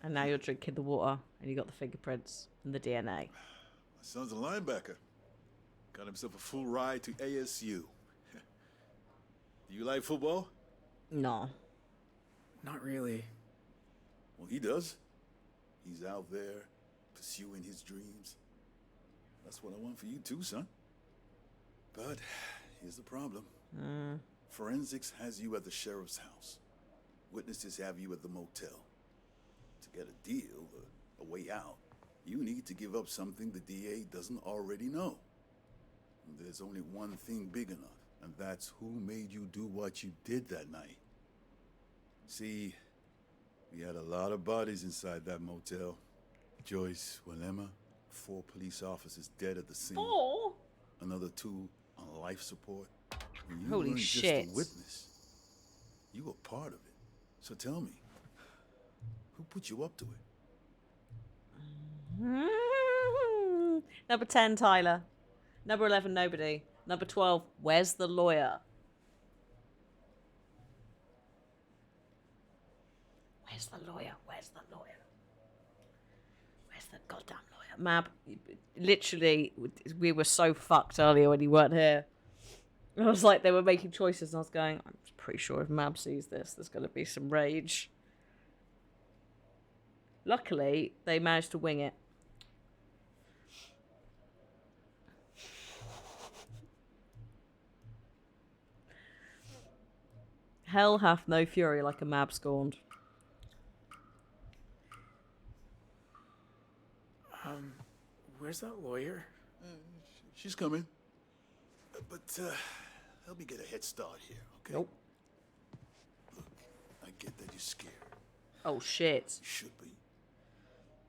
And now you're drinking the water, and you got the fingerprints and the DNA. My son's a linebacker. Got himself a full ride to ASU. Do you like football? No. Not really. Well, he does. He's out there, pursuing his dreams. That's what I want for you too, son. But here's the problem. Forensics has you at the sheriff's house. Witnesses have you at the motel. To get a deal, a way out, you need to give up something the DA doesn't already know. And there's only one thing big enough, and that's who made you do what you did that night. See, we had a lot of bodies inside that motel. Joyce, Willema, 4 police officers dead at the scene. 4? Another 2 on life support. And you Holy weren't shit. just a witness. You were part of it. So tell me, who put you up to it? Number 10, Tyler. Number 11, nobody. Number 12, where's the lawyer? Where's the lawyer? Where's the lawyer? Where's the goddamn lawyer? Mab, literally, we were so fucked earlier when you weren't here. I was like, they were making choices, and I was going, I'm pretty sure if Mab sees this, there's going to be some rage. Luckily, they managed to wing it. Hell hath no fury like a Mab scorned. Where's that lawyer? She's coming. But help me get a head start here, okay? Nope. Look, I get that you're scared. Oh, shit. You should be.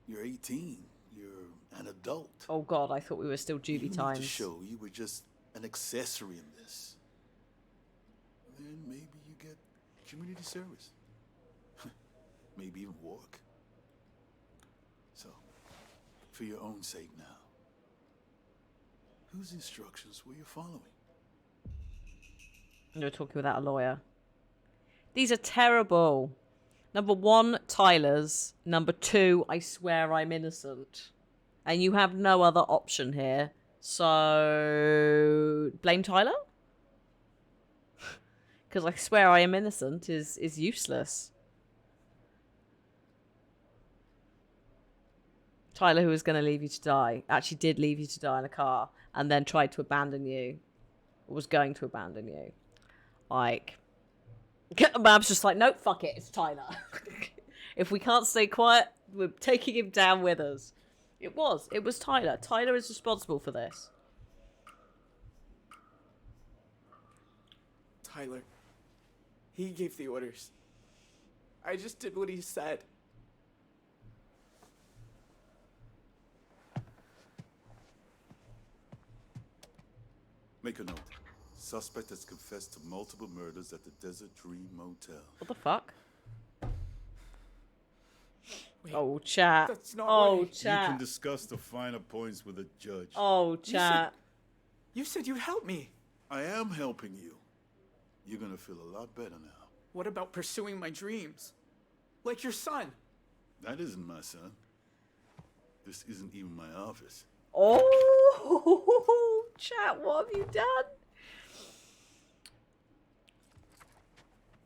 You're 18. You're an adult. Oh, God, I thought we were still juvie You need times. to show you were just an accessory in this. Then maybe you get community service. Maybe even work. So, for your own sake now, whose instructions were you following? You're talking without a lawyer. These are terrible. Number 1, Tyler's. Number 2, I swear I'm innocent. And you have no other option here. So, blame Tyler? Because I swear I am innocent is useless. Tyler, who was going to leave you to die, actually did leave you to die in a car and then tried to abandon you. Was going to abandon you. Like, Mab's just like, nope, fuck it, it's Tyler. If we can't stay quiet, we're taking him down with us. It was. It was Tyler. Tyler is responsible for this. Tyler. He gave the orders. I just did what he said. Make a note. Suspect has confessed to multiple murders at the Desert Dream Motel. What the fuck? Wait, Oh, chat. that's not Oh, right. You can chat. discuss the finer points with a judge. Oh, chat. You said you'd help me. I am helping you. You're gonna feel a lot better now. What about pursuing my dreams? Like your son. That isn't my son. This isn't even my office. Oh, chat, what have you done?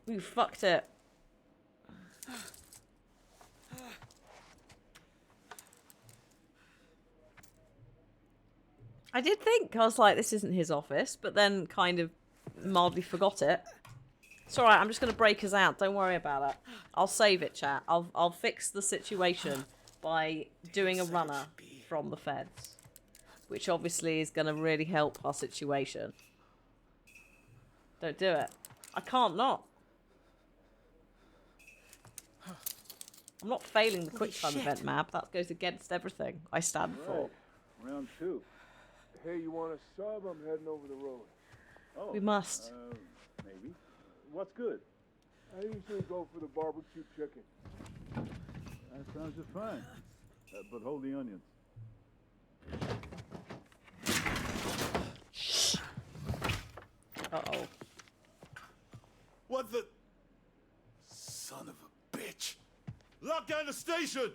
You fucked it. I did think, I was like, this isn't his office, but then kind of mildly forgot it. It's alright, I'm just going to break us out. Don't worry about it. I'll save it, chat. I'll fix the situation by doing a runner from the feds. Which obviously is going to really help our situation. Don't do it. I can't not. I'm not failing the quick time event map. That goes against everything I stand for. Round two. Hey, you want a sub? I'm heading over the road. Oh, We must. Maybe. What's good? I usually go for the barbecue chicken. That sounds just fine. But hold the onions. Uh-oh. What the... Son of a bitch! Lock down the station!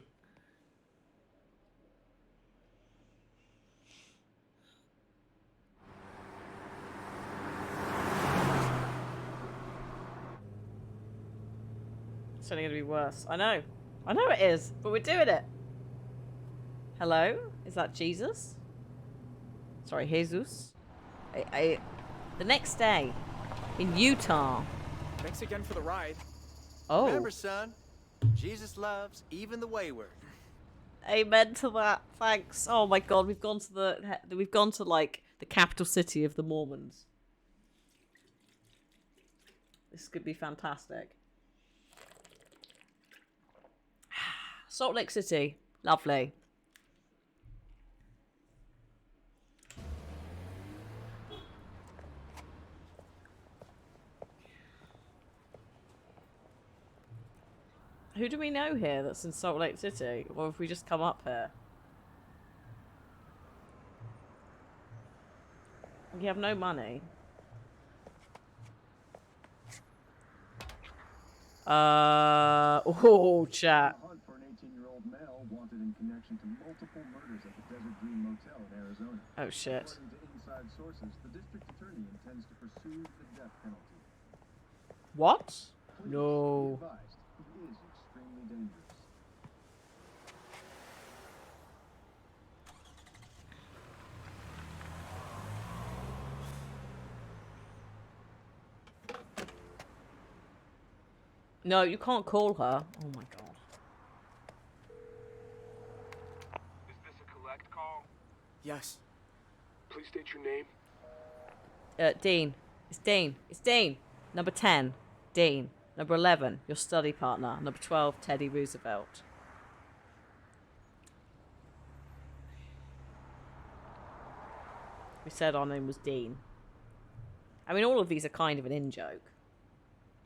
It's only going to be worse. I know. I know it is, but we're doing it. Hello? Is that Jesus? Sorry, Jesus. The next day, in Utah. Thanks again for the ride. Oh. Remember, son, Jesus loves even the wayward. Amen to that. Thanks. Oh my God, we've gone to like the capital city of the Mormons. This could be fantastic. Salt Lake City, lovely. Who do we know here that's in Salt Lake City? Or have we just come up here? We have no money. Oh, chat. Hunt for an 18-year-old male wanted in connection to multiple murders at the Desert Dream Motel in Arizona. Oh, shit. According to inside sources, the district attorney intends to pursue the death penalty. What? Please No. be advised, he is extremely dangerous. No, you can't call her. Oh my God. Is this a collect call? Yes. Please state your name. Dean. It's Dean. It's Dean. Number 10, Dean. Number 11, your study partner. Number 12, Teddy Roosevelt. We said our name was Dean. I mean, all of these are kind of an in-joke,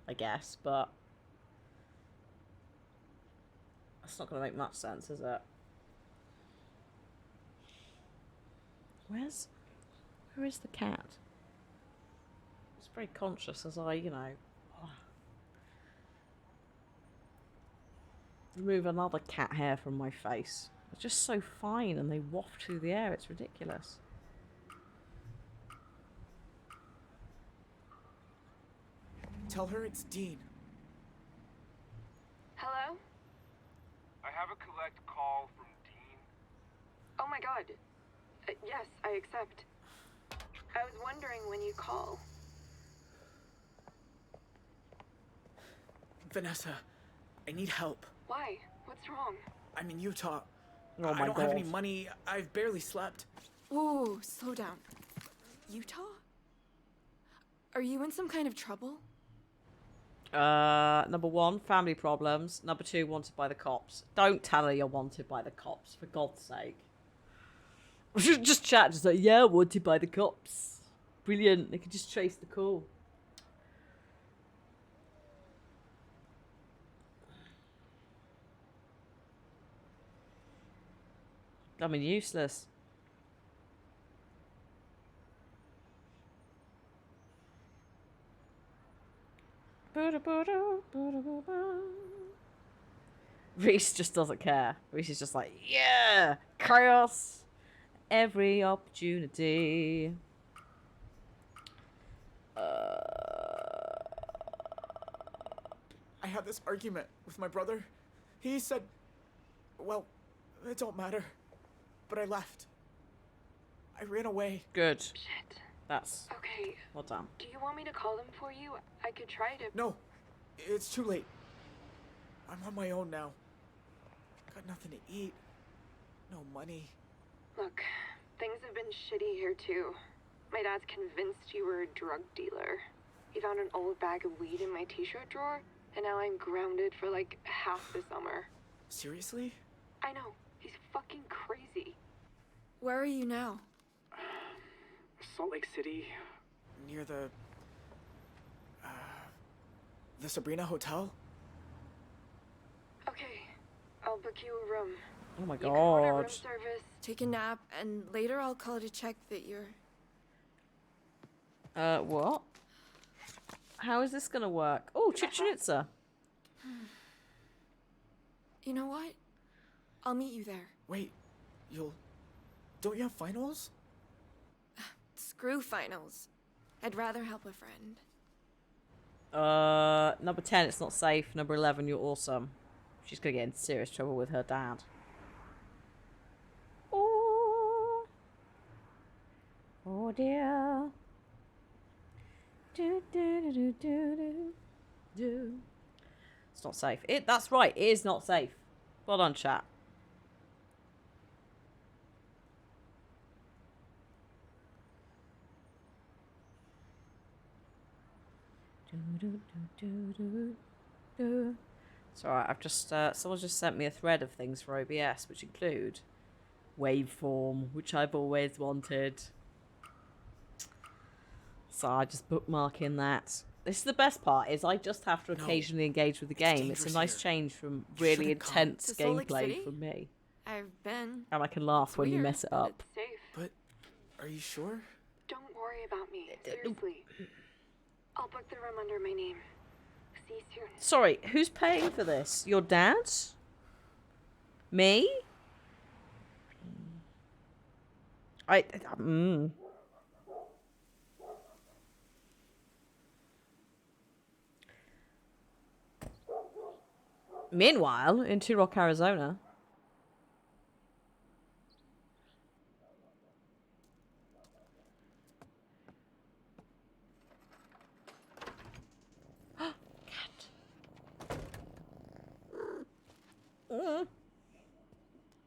I guess, but that's not going to make much sense, is it? Where is the cat? It's very conscious as I, you know, remove another cat hair from my face. They're just so fine and they waft through the air. It's ridiculous. Tell her it's Dean. Hello? I have a collect call from Dean. Oh my god. Yes, I accept. I was wondering when you call. Vanessa, I need help. Why? What's wrong? I'm in Utah. Oh my I don't have any God. money. I've barely slept. Ooh, slow down. Utah? Are you in some kind of trouble? Number 1, family problems. Number 2, wanted by the cops. Don't tell her you're wanted by the cops, for God's sake. Just chat, just like, yeah, wanted by the cops. Brilliant. They can just trace the call. I mean, useless. Reese just doesn't care. Reese is just like, yeah, chaos, every opportunity. I had this argument with my brother. He said, well, it don't matter. But I left. I ran away. Good. Shit. That's Okay. well done. Do you want me to call them for you? I could try to. No, it's too late. I'm on my own now. Got nothing to eat. No money. Look, things have been shitty here too. My dad's convinced you were a drug dealer. He found an old bag of weed in my t-shirt drawer, and now I'm grounded for like half the summer. Seriously? I know. He's fucking crazy. Where are you now? Salt Lake City. Near the Sabrina Hotel? Okay, I'll book you a room. Oh my You can order room God. service, take a nap, and later I'll call to check that you're... What? How is this gonna work? Oh, Chichen Itza. You know what? I'll meet you there. Wait, don't you have finals? Screw finals. I'd rather help a friend. Number 10, it's not safe. Number 11, you're awesome. She's gonna get in serious trouble with her dad. Oh, oh dear. Do, do, do, do, do, do, do. It's not safe. That's right, it is not safe. Well done, chat. It's alright, I've just, someone just sent me a thread of things for OBS, which include waveform, which I've always wanted. So I just bookmarking that. This is the best part, is I just have to occasionally engage with the game. It's a nice change from really intense To Salt Lake gameplay City? from me. I've been. And I can laugh It's when you weird, mess it but up. it's safe. But are you sure? Don't worry about me. Seriously. I'll book the room under my name. See you soon. Sorry, who's paying for this? Your dad? Me? Meanwhile, in Two Rock, Arizona.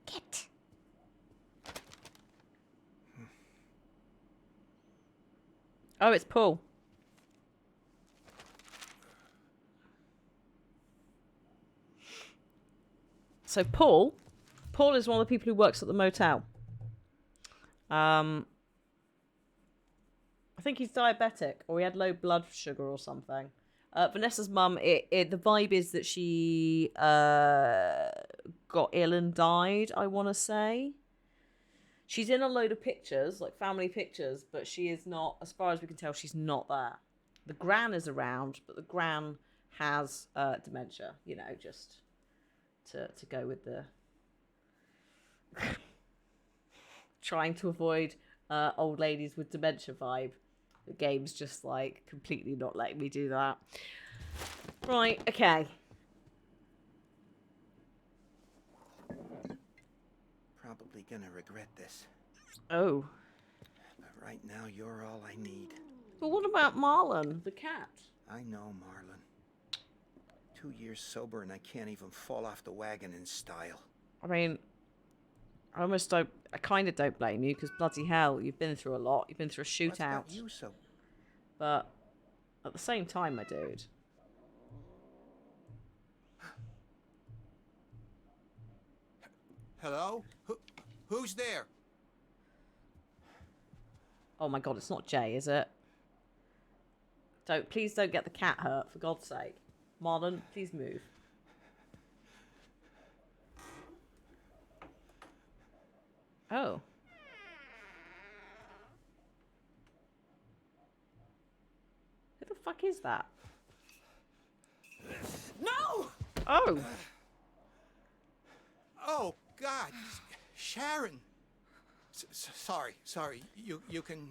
Cat. Oh, it's Paul. So Paul is one of the people who works at the motel. I think he's diabetic, or he had low blood sugar or something. Vanessa's mum, the vibe is that she got ill and died, I want to say. She's in a load of pictures, like family pictures, but she is not, as far as we can tell, she's not there. The gran is around, but the gran has dementia, you know, just to go with the... trying to avoid old ladies with dementia vibe. The game's just like completely not letting me do that. Right, okay. Probably gonna regret this. Oh. But right now, you're all I need. But what about Marlon, the cat? I know, Marlon. 2 years sober and I can't even fall off the wagon in style. I mean, I kind of don't blame you because bloody hell, you've been through a lot. You've been through a shootout. You so. But at the same time, my dude. Hello? Who's there? Oh my god, it's not Jay, is it? Please don't get the cat hurt, for God's sake. Marlon, please move. Oh. Who the fuck is that? No! Oh. Oh, God. Sharon. Sorry. You can...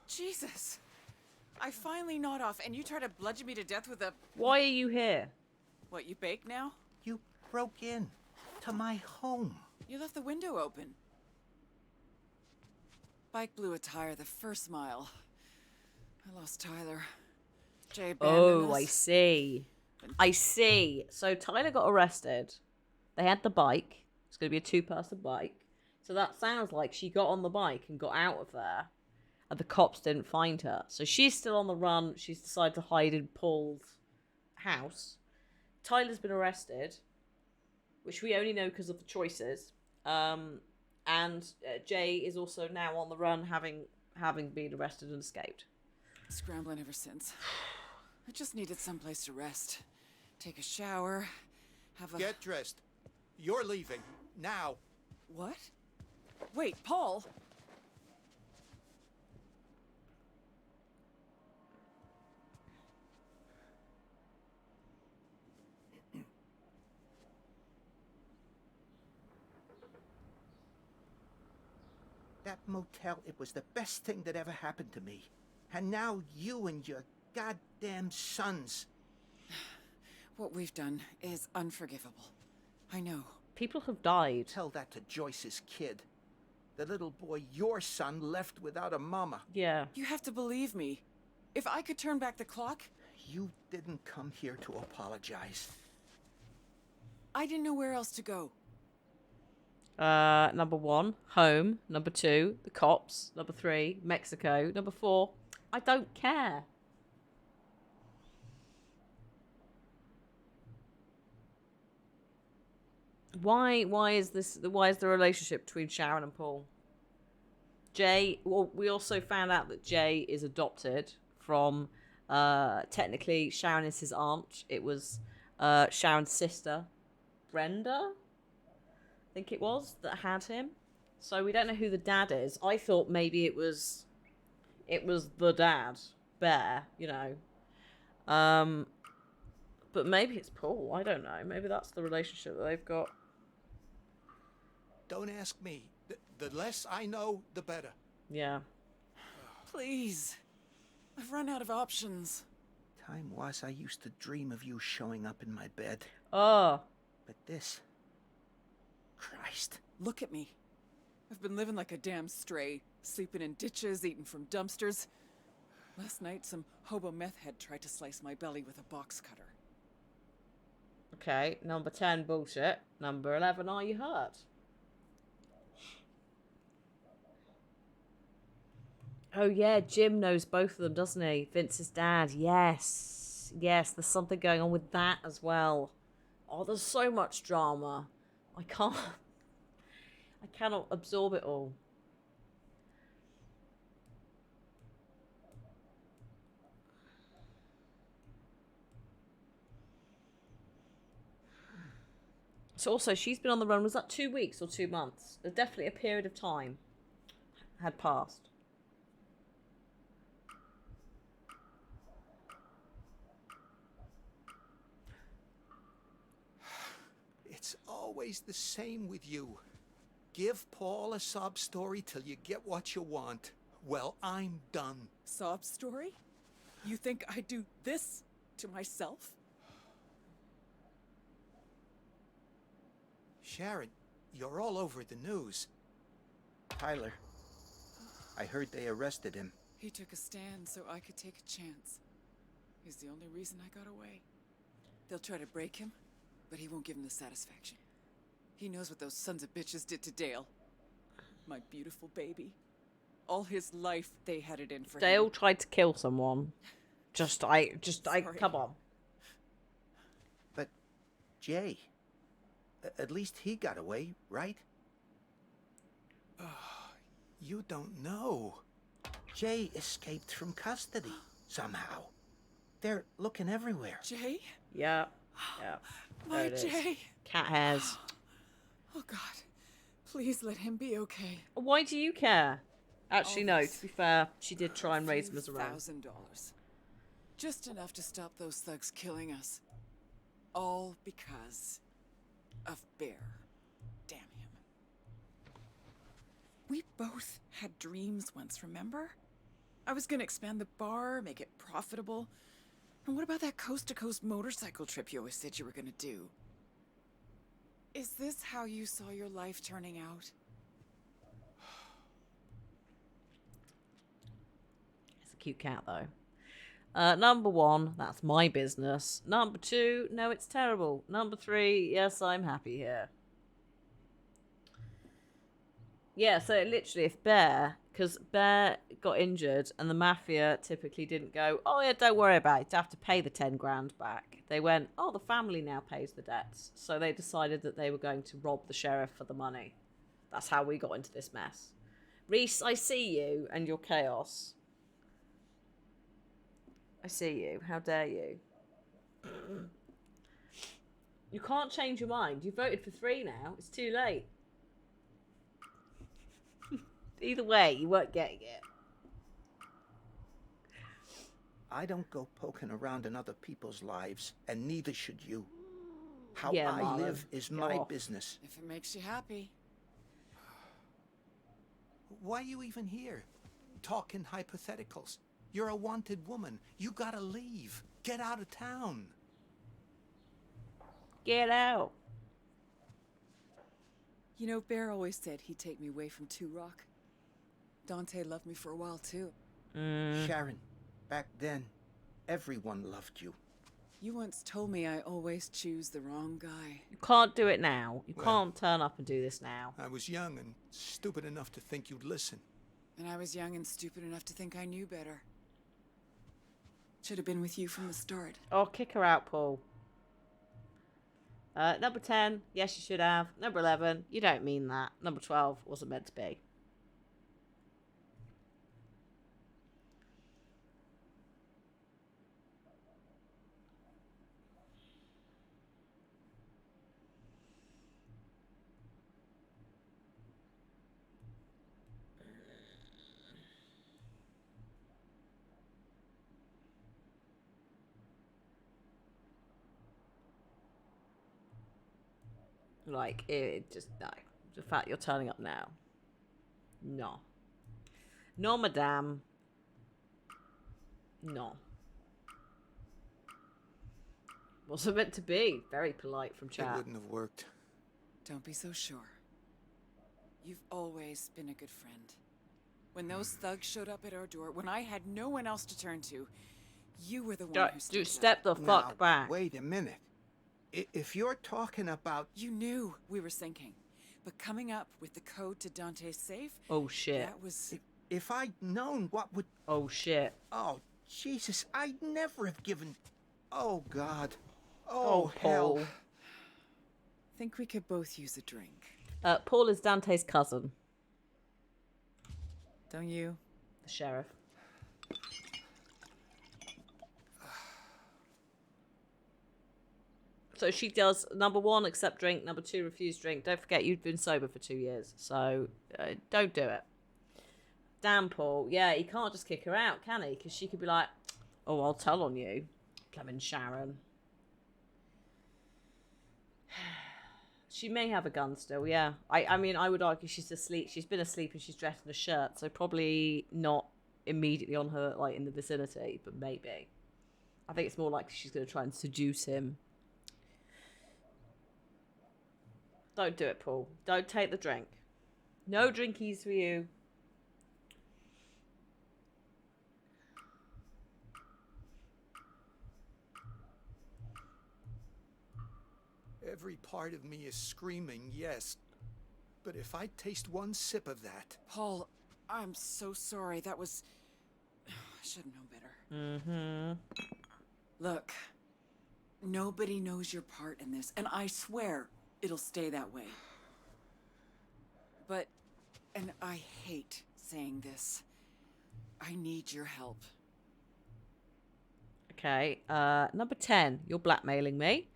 Jesus. I finally gnawed off, and you try to bludgeon me to death with a... Why are you here? What, you bake now? You broke in to my home. You left the window open. Bike blew a tire the first mile. I lost Tyler. Jay abandoned us. I see. I see. So Tyler got arrested. They had the bike. It's going to be a two-person bike. So that sounds like she got on the bike and got out of there. And the cops didn't find her. So she's still on the run. She's decided to hide in Paul's house. Tyler's been arrested, which we only know because of the choices. And Jay is also now on the run, having been arrested and escaped. Scrambling ever since. I just needed someplace to rest. Take a shower. Get dressed. You're leaving. Now. What? Wait, Paul? That motel, it was the best thing that ever happened to me. And now you and your goddamn sons. What we've done is unforgivable. I know. People have died. Tell that to Joyce's kid. The little boy your son left without a mama. Yeah. You have to believe me. If I could turn back the clock... You didn't come here to apologize. I didn't know where else to go. Number 1, home. Number 2, the cops. Number 3, Mexico. Number 4, I don't care. Why is the relationship between Sharon and Paul? Jay, well, we also found out that Jay is adopted from, technically Sharon is his aunt. It was Sharon's sister, Brenda, I think it was, that had him. So we don't know who the dad is. I thought maybe it was the dad, Bear, you know. But maybe it's Paul. I don't know. Maybe that's the relationship that they've got. Don't ask me. The less I know, the better. Yeah. Please. I've run out of options. Time was I used to dream of you showing up in my bed. Oh. But this... Christ. Look at me. I've been living like a damn stray, sleeping in ditches, eating from dumpsters. Last night, some hobo meth head tried to slice my belly with a box cutter. Okay, number 10, bullshit. Number 11, are you hurt? Oh yeah, Jim knows both of them, doesn't he? Vince's dad, yes. Yes, there's something going on with that as well. Oh, there's so much drama. I cannot absorb it all. So also, she's been on the run. Was that 2 weeks or 2 months? There's definitely a period of time had passed. It's always the same with you. Give Paul a sob story till you get what you want. Well, I'm done. Sob story? You think I do this to myself? Sharon, you're all over the news. Tyler, I heard they arrested him. He took a stand so I could take a chance. He's the only reason I got away. They'll try to break him, but he won't give them the satisfaction. He knows what those sons of bitches did to Dale. My beautiful baby. All his life, they had it in for Dale him. tried to kill someone. Come on. But, Jay, at least he got away, right? You don't know. Jay escaped from custody, somehow. They're looking everywhere. Jay? Yeah. Yeah. My There it is. Jay. Cat hairs. Oh, God. Please let him be okay. Why do you care? Actually, All no, this to be fair, she did try and raise him as a own. $1,000. Just enough to stop those thugs killing us. All because of Bear. Damn him. We both had dreams once, remember? I was gonna expand the bar, make it profitable. And what about that coast-to-coast motorcycle trip you always said you were gonna do? Is this how you saw your life turning out? It's a cute cat, though. Number 1, that's my business. Number 2, no, it's terrible. Number 3, yes, I'm happy here. Yeah, so literally, if Bear, because Bear got injured and the Mafia typically didn't go, oh yeah, don't worry about it, you have to pay the 10 grand back. They went, oh, the family now pays the debts. So they decided that they were going to rob the sheriff for the money. That's how we got into this mess. Reese, I see you and your chaos. I see you. How dare you? You can't change your mind. You voted for 3 now. It's too late. Either way, you weren't getting it. I don't go poking around in other people's lives, and neither should you. How Yeah, I Marlon, live is go my off. business. If it makes you happy. Why are you even here? Talking hypotheticals. You're a wanted woman. You gotta leave. Get out of town. Get out. You know, Bear always said he'd take me away from Two Rock. Dante loved me for a while, too. Sharon, back then, everyone loved you. You once told me I always choose the wrong guy. You can't do it now. You Well- can't turn up and do this now. I was young and stupid enough to think you'd listen. And I was young and stupid enough to think I knew better. Should have been with you from the start. Oh, kick her out, Paul. Number 10, yes, you should have. Number 11, you don't mean that. Number 12, wasn't meant to be. Like, it just, no. The fact you're turning up now. No. No, madame. No. Wasn't meant to be. Very polite from It chat. wouldn't have worked. Don't be so sure. You've always been a good friend. When those thugs showed up at our door, when I had no one else to turn to, you were the one who Dude, stood step the fuck Now, back. Wait a minute. If you're talking about... You knew we were sinking. But coming up with the code to Dante's safe, Oh, shit. that was... If I'd known what would... Oh, shit. Oh, Jesus, I'd never have given... Oh, God. Oh, hell. Paul. Think we could both use a drink. Paul is Dante's cousin. Don't you? The sheriff. So she does number 1, accept drink. Number 2, refuse drink. Don't forget you've been sober for 2 years, so don't do it. Damn, Paul. Yeah, he can't just kick her out, can he? Because she could be like, "Oh, I'll tell on you, Clement Sharon." She may have a gun still. Yeah, I mean, I would argue she's asleep. She's been asleep and she's dressed in a shirt, so probably not immediately on her, like in the vicinity, but maybe. I think it's more likely she's going to try and seduce him. Don't do it, Paul. Don't take the drink. No drinkies for you. Every part of me is screaming yes. But if I taste one sip of that... Paul, I'm so sorry. That was... I should have known better. Mm-hmm. Look, nobody knows your part in this, and I swear it'll stay that way. But, and I hate saying this, I need your help. Okay, number 10, you're blackmailing me.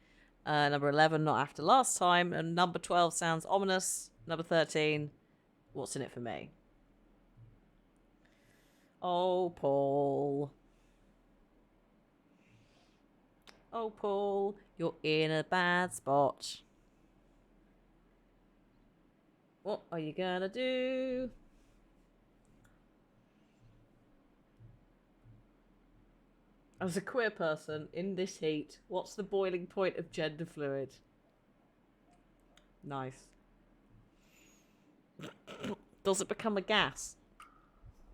Number 11, not after last time. And number 12 sounds ominous. Number 13, what's in it for me? Oh, Paul. Oh, Paul, you're in a bad spot. What are you gonna do? As a queer person in this heat, what's the boiling point of gender fluid? Nice. Does it become a gas?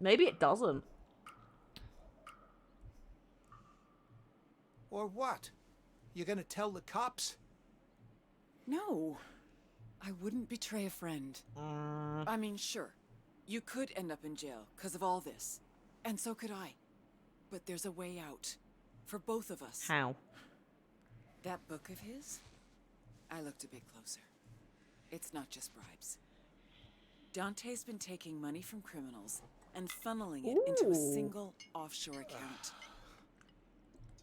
Maybe it doesn't. Or what? You gonna tell the cops? No. I wouldn't betray a friend. I mean, sure, you could end up in jail because of all this. And so could I. But there's a way out. For both of us. How? That book of his? I looked a bit closer. It's not just bribes. Dante's been taking money from criminals and funneling it into a single offshore account.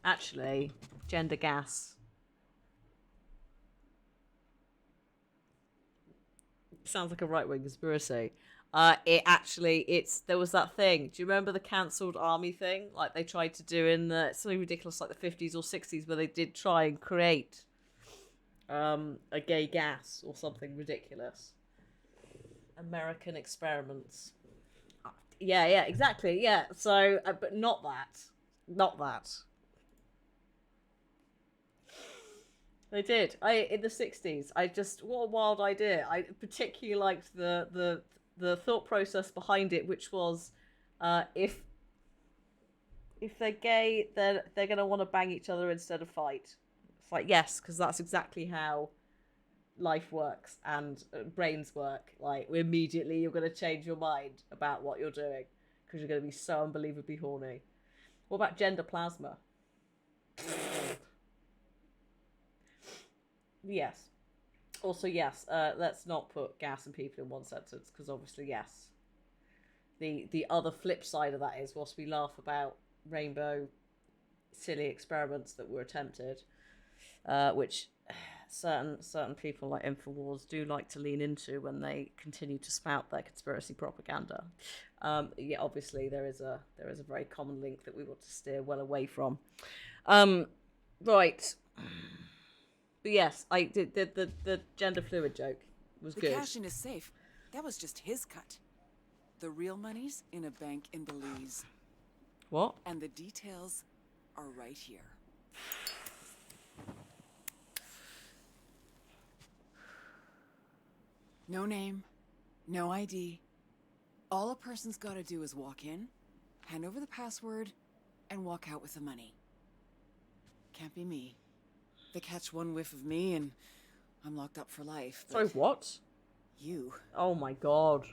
Actually, gender gas. Sounds like a right-wing conspiracy. There was that thing. Do you remember the cancelled army thing? Like they tried to do in something ridiculous like the 50s or 60s where they did try and create a gay gas or something ridiculous. American experiments. Yeah, exactly. Yeah. So, but not that. Not that. They did. In the 60s. What a wild idea. I particularly liked the thought process behind it, which was, if they're gay, then they're gonna want to bang each other instead of fight. It's like, yes, because that's exactly how life works and brains work. Like, immediately you're gonna change your mind about what you're doing because you're gonna be so unbelievably horny. What about gender plasma? Yes. Also, yes, let's not put gas and people in one sentence, because obviously, yes. The other flip side of that is, whilst we laugh about rainbow silly experiments that were attempted, which certain people like InfoWars do like to lean into when they continue to spout their conspiracy propaganda. Yeah, obviously there is a very common link that we want to steer well away from. Right. But yes, I did the gender fluid joke was good. The cash in his safe, that was just his cut. The real money's in a bank in Belize. What? And the details are right here. No name, no ID. All a person's got to do is walk in, hand over the password, and walk out with the money. Can't be me. They catch one whiff of me and I'm locked up for life. Sorry, what? You. Oh my god.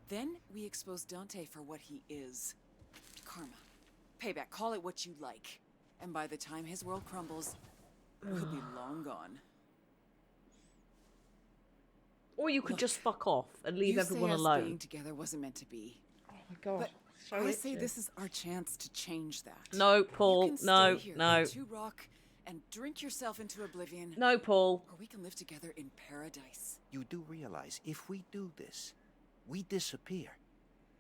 Then we expose Dante for what he is. Karma. Payback. Call it what you like. And by the time his world crumbles, we'll be long gone. Or you could just fuck off and leave everyone you say us alone. Being together wasn't meant to be. Oh my god. But so I itchy. say this is our chance to change that. No, Paul. You can No, stay here, no. eat to rock, and drink yourself into oblivion. No, Paul. Or we can live together in paradise. You do realize if we do this, we disappear.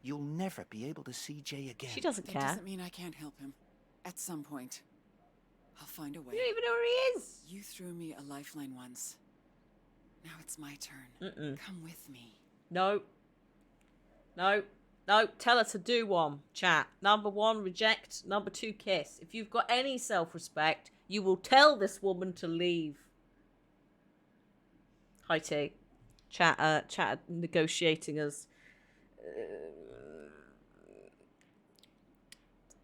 You'll never be able to see Jay again. She doesn't That care. doesn't mean I can't help him. At some point, I'll find a way. You don't even know where he is. You threw me a lifeline once. Now it's my turn. Come with me. No. No. No. Tell her to do one, chat. Number 1, reject. Number 2, kiss. If you've got any self-respect, you will tell this woman to leave. Hi, T. Chat negotiating us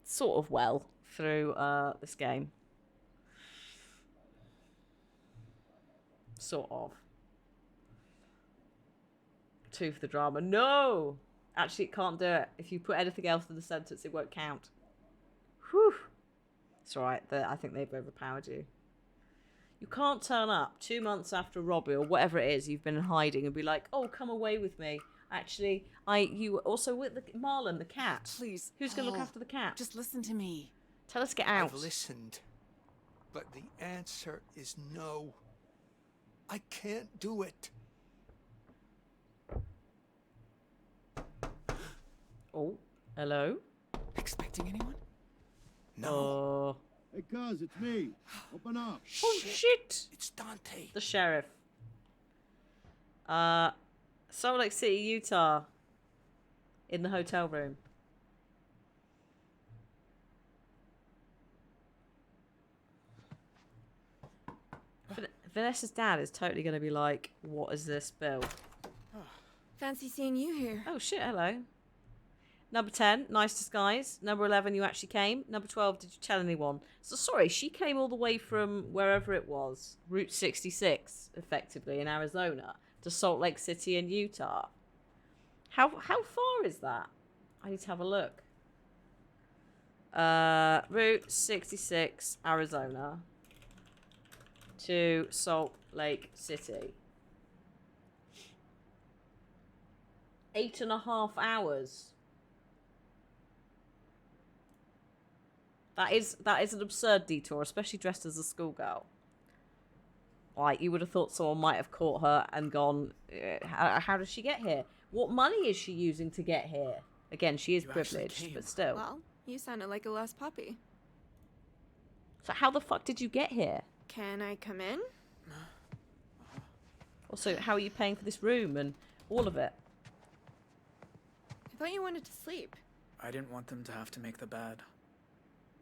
sort of well through this game. Sort of. 2 for the drama. No! Actually, it can't do it. If you put anything else in the sentence, it won't count. Whew. It's alright. I think they've overpowered you. You can't turn up 2 months after a robbery or whatever it is you've been in hiding and be like, oh, come away with me. Actually, you were also with Marlon, the cat. Please. Who's going to look after the cat? Just listen to me. Tell us to get out. I've listened, but the answer is no. I can't do it. Oh, hello? Expecting anyone? No. Hey, cuz, it's me. Open up. Oh, shit! It's Dante. The sheriff. Salt Lake City, Utah. In the hotel room. Vanessa's dad is totally going to be like, what is this bill? Fancy seeing you here. Oh, shit, hello. Number 10, nice disguise. Number 11, you actually came. Number 12, did you tell anyone? So, sorry, she came all the way from wherever it was, Route 66, effectively, in Arizona, to Salt Lake City in Utah. How far is that? I need to have a look. Route 66, Arizona, to Salt Lake City. 8.5 hours. That is an absurd detour, especially dressed as a schoolgirl. Like, you would have thought someone might have caught her and gone, how does she get here? What money is she using to get here? Again, she is privileged, but still. Well, you sounded like a lost puppy. So how the fuck did you get here? Can I come in? Also, how are you paying for this room and all of it? I thought you wanted to sleep. I didn't want them to have to make the bed.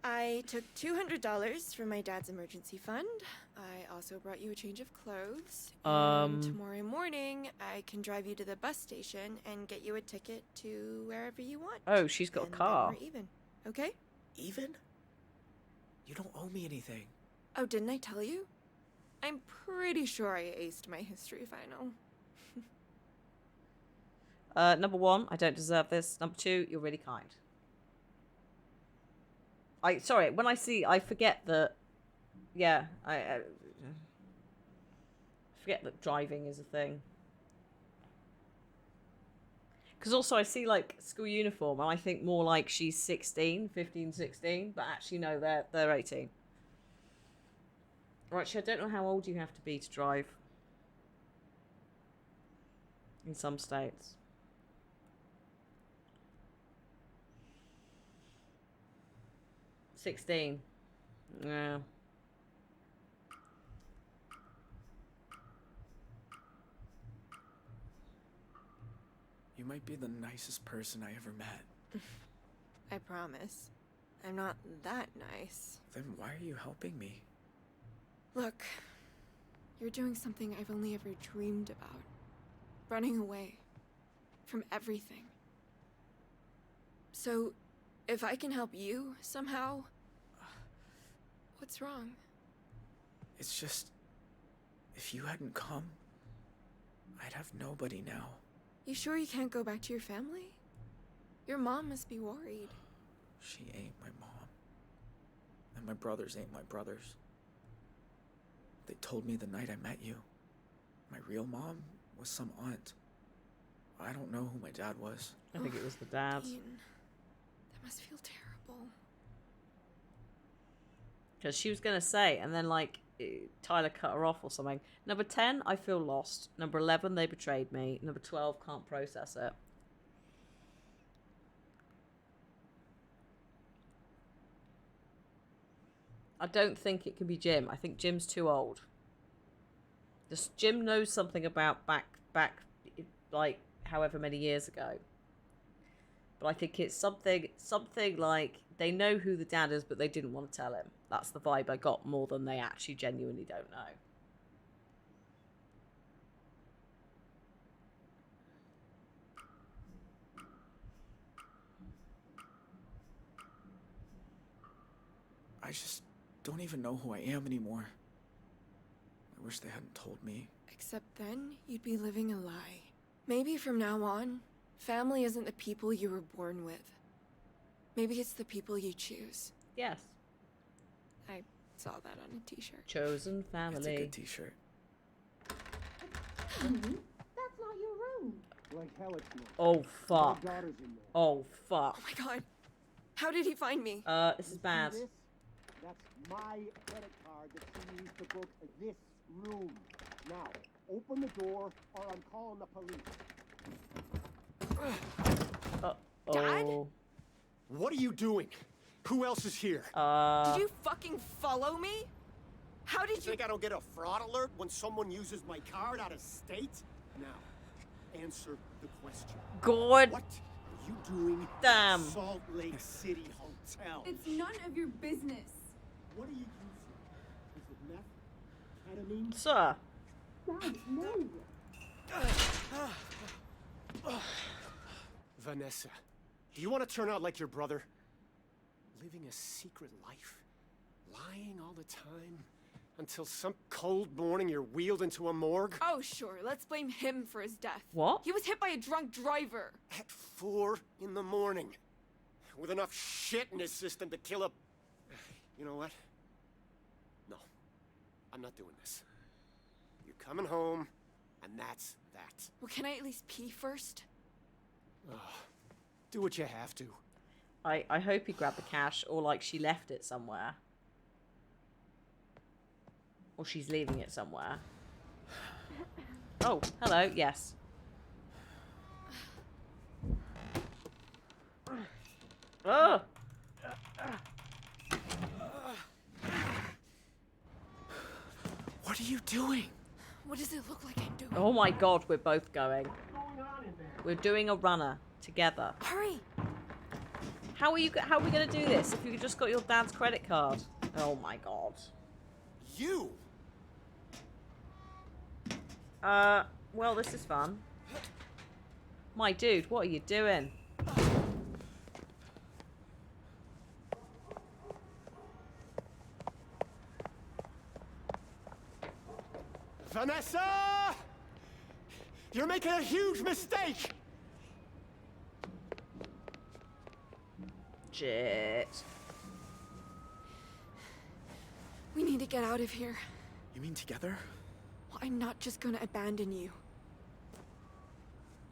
I took $200 from my dad's emergency fund. I also brought you a change of clothes. And tomorrow morning, I can drive you to the bus station and get you a ticket to wherever you want. Oh, she's got a car. We're even, okay? Even? You don't owe me anything. Oh, didn't I tell you? I'm pretty sure I aced my history final. Number 1, I don't deserve this. Number 2, you're really kind. Sorry, when I forget that, yeah, I forget that driving is a thing. Because also I see, like, school uniform, and I think more like she's 15, 16, but actually, no, they're 18. Right, actually, I don't know how old you have to be to drive. In some states. $16. Yeah. You might be the nicest person I ever met. I promise. I'm not that nice. Then why are you helping me? Look, you're doing something I've only ever dreamed about. Running away. From everything. So, if I can help you somehow, what's wrong? It's just, if you hadn't come, I'd have nobody now. You sure you can't go back to your family? Your mom must be worried. She ain't my mom. And my brothers ain't my brothers. They told me the night I met you. My real mom was some aunt. I don't know who my dad was. I think it was the dad. Dean, that must feel terrible. Because she was going to say, and then, like, Tyler cut her off or something. Number 10, I feel lost. Number 11, they betrayed me. Number 12, can't process it. I don't think it can be Jim. I think Jim's too old. This Jim knows something about back, like, however many years ago. But I think it's something like they know who the dad is, but they didn't want to tell him. That's the vibe I got more than they actually genuinely don't know. I just don't even know who I am anymore. I wish they hadn't told me. Except then, you'd be living a lie. Maybe from now on, family isn't the people you were born with. Maybe it's the people you choose. Yes. I saw that on a t-shirt. Chosen family. It's a good t-shirt. That's not your room. Like hell it's not. Oh, fuck. My daughter's in there. Oh, fuck. Oh my god. How did he find me? This is bad. See this? That's my credit card that she used to book this room. Now, open the door or I'm calling the police. Dad? What are you doing? Who else is here? Did you fucking follow me? How did you think I don't get a fraud alert when someone uses my card out of state? Now, answer the question. God. What are you doing Damn. at Salt Lake City Hotel? It's none of your business. What are you using? Is it meth? Ketamine? Sir. Dad, no. Vanessa, do you want to turn out like your brother? Living a secret life? Lying all the time? Until some cold morning you're wheeled into a morgue? Oh, sure. Let's blame him for his death. What? He was hit by a drunk driver. At 4 in the morning. With enough shit in his system to kill a... You know what? No. I'm not doing this. You're coming home, and that's that. Well, can I at least pee first? Do what you have to. I hope he grabbed the cash, or like she left it somewhere. Or she's leaving it somewhere. Oh, hello, yes. Oh! What are you doing? What does it look like I'm doing? Oh my god, we're both going. We're doing a runner together. Hurry! How are we gonna do this if you just got your dad's credit card? Oh my god. You? Well, this is fun. My dude, what are you doing? Vanessa! You're making a huge mistake! Shit. We need to get out of here. You mean together? Well, I'm not just gonna abandon you.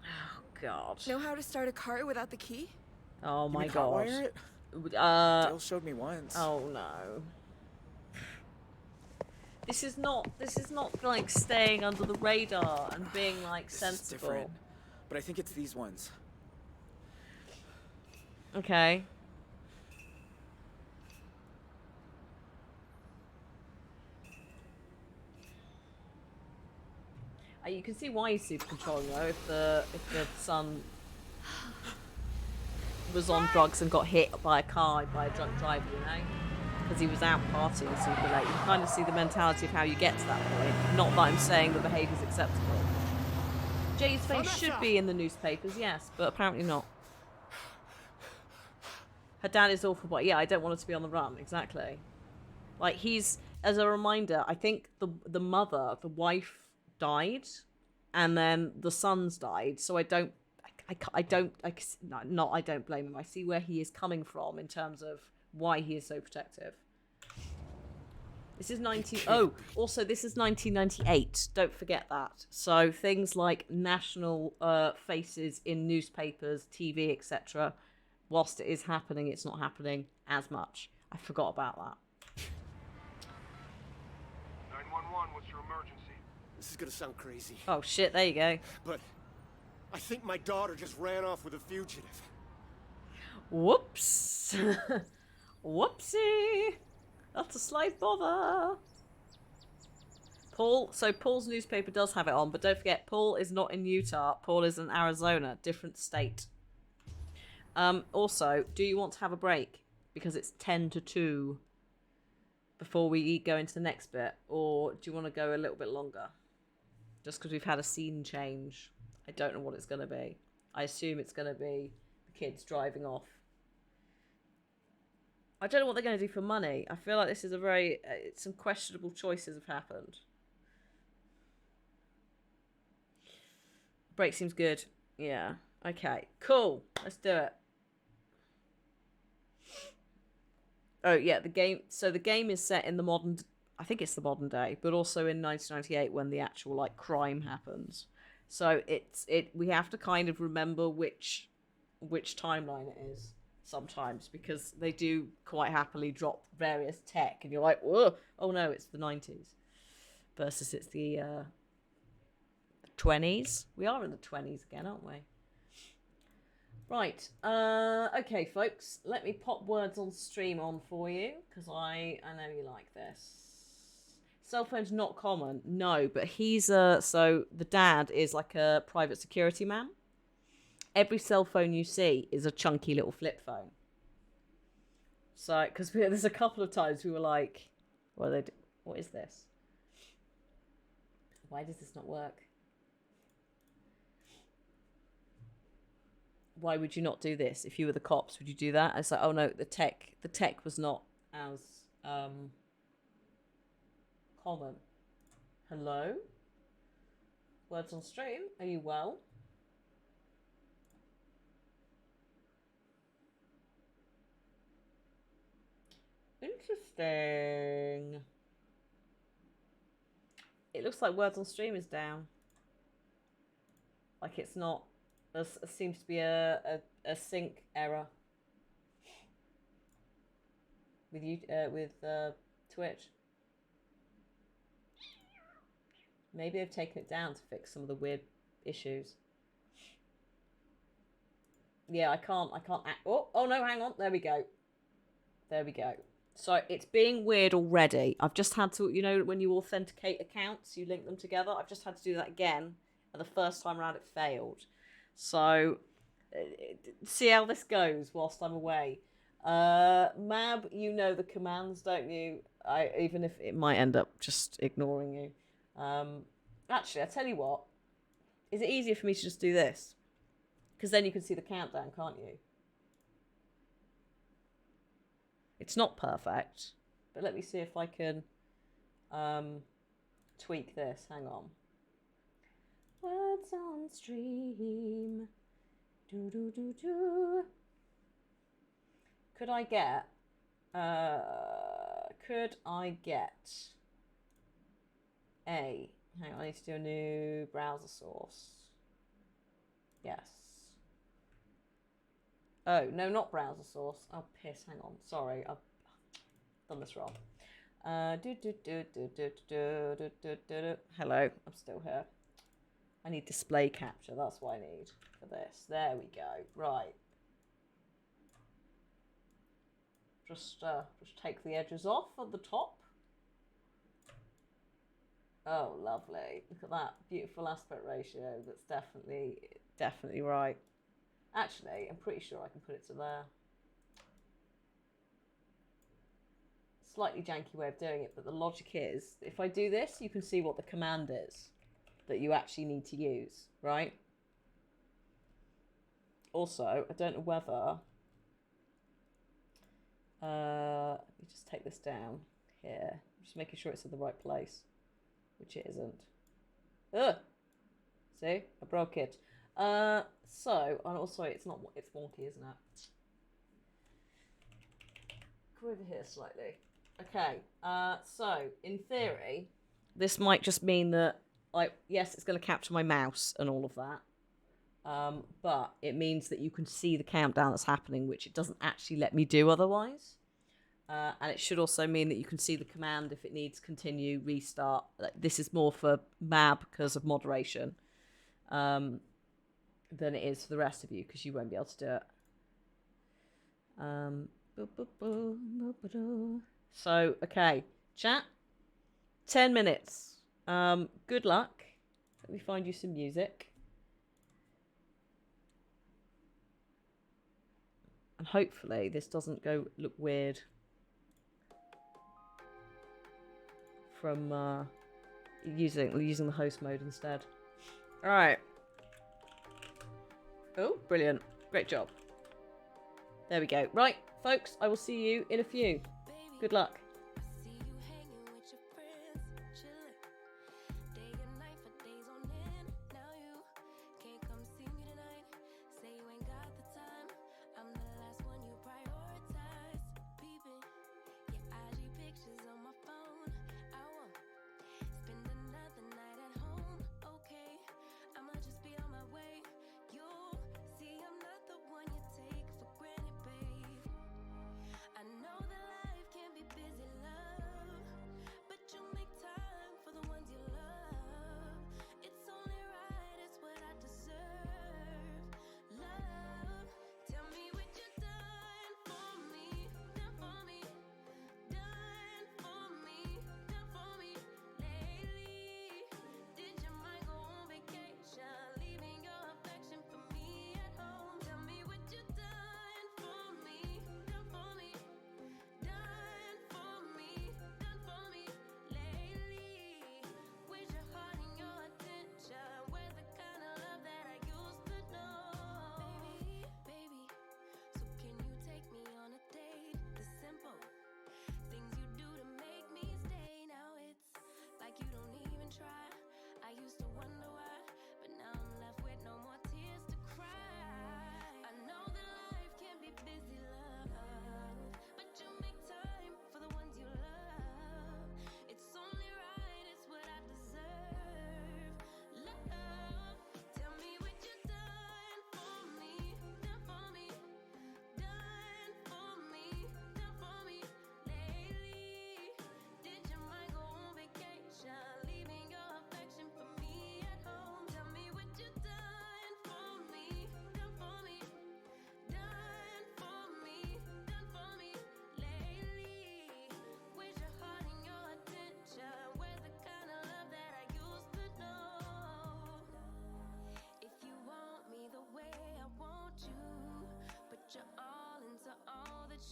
Oh god. Know how to start a car without the key? Oh my You mean god. hotwire it? Dale showed me once. Oh no. This is not like staying under the radar and being like This is sensible. different, but I think it's these ones. Okay. You can see why he's super controlling though. If the son was on drugs and got hit by a car by a drunk driver, you know, because he was out partying super late. You kind of see the mentality of how you get to that point. Not that I'm saying the behaviour's acceptable. Jay's face should be in the newspapers, yes, but apparently not. Her dad is awful, but yeah, I don't want her to be on the run. Exactly. Like he's, as a reminder, I think the mother, the wife, died, and then the sons died. So I don't blame him. I see where he is coming from in terms of why he is so protective. This is also this is 1998. Don't forget that. So things like national faces in newspapers, TV, etc. Whilst it is happening, it's not happening as much. I forgot about that. 911, what's your emergency? This is gonna sound crazy. Oh shit, there you go. But I think my daughter just ran off with a fugitive. Whoops. Whoopsie. That's a slight bother. Paul's newspaper does have it on, but don't forget, Paul is not in Utah. Paul is in Arizona, different state. Also, do you want to have a break? Because it's 10 to 2 before we go into the next bit. Or do you want to go a little bit longer? Just because we've had a scene change. I don't know what it's going to be. I assume it's going to be the kids driving off. I don't know what they're going to do for money. I feel like this is a very... some questionable choices have happened. Break seems good. Yeah. Okay. Cool. Let's do it. Oh yeah, the game. So the game is set in the modern. I think it's the modern day, but also in 1998 when the actual like crime happens. So we have to kind of remember which timeline it is sometimes, because they do quite happily drop various tech, and you're like, whoa, oh no, it's the 90s versus it's the 20s. We are in the 20s again, aren't we? Right. Okay, folks. Let me pop words on stream on for you, because I know you like this. Cell phone's not common. No, but he's so the dad is like a private security man. Every cell phone you see is a chunky little flip phone. So, because there's a couple of times we were like, what is this? Why does this not work? Why would you not do this? If you were the cops, would you do that? It's like, oh no, the tech was not as common. Hello? Words on stream, are you well? Interesting. It looks like words on stream is down. Like it's not. There seems to be a sync error with you with Twitch. Maybe they've taken it down to fix some of the weird issues. Yeah, I can't. Oh no, hang on. There we go. So it's being weird already. I've just had to, when you authenticate accounts, you link them together. I've just had to do that again, and the first time around it failed. So see how this goes whilst I'm away. Mab, you know the commands, don't you? Even if it might end up just ignoring you. Actually, I tell you what. Is it easier for me to just do this? Because then you can see the countdown, can't you? It's not perfect, but let me see if I can tweak this. Hang on. Words on stream. Do do do do. Could I get a? Hang on, I need to do a new browser source. Yes. Oh, no, not browser source. Oh, piss, hang on. Sorry, I've done this wrong. Hello, I'm still here. I need display capture, that's what I need for this. There we go, right. Just take the edges off at the top. Oh, lovely. Look at that beautiful aspect ratio. That's definitely right. Actually, I'm pretty sure I can put it to there. Slightly janky way of doing it, but the logic is, if I do this, you can see what the command is that you actually need to use, right? Also, I don't know whether... let me just take this down here. I'm just making sure it's in the right place, which it isn't. Ugh! See? I broke it. So, and also it's wonky, isn't it? Go over here slightly. Okay, so, in theory, this might just mean that, yes, it's going to capture my mouse and all of that, but it means that you can see the countdown that's happening, which it doesn't actually let me do otherwise. And it should also mean that you can see the command if it needs continue, restart. This is more for Mab because of moderation. Than it is for the rest of you, because you won't be able to do it. So, okay, chat. 10 minutes. Good luck. Let me find you some music. And hopefully this doesn't look weird from using the host mode instead. All right. Oh, brilliant. Great job. There we go. Right, folks, I will see you in a few. Good luck.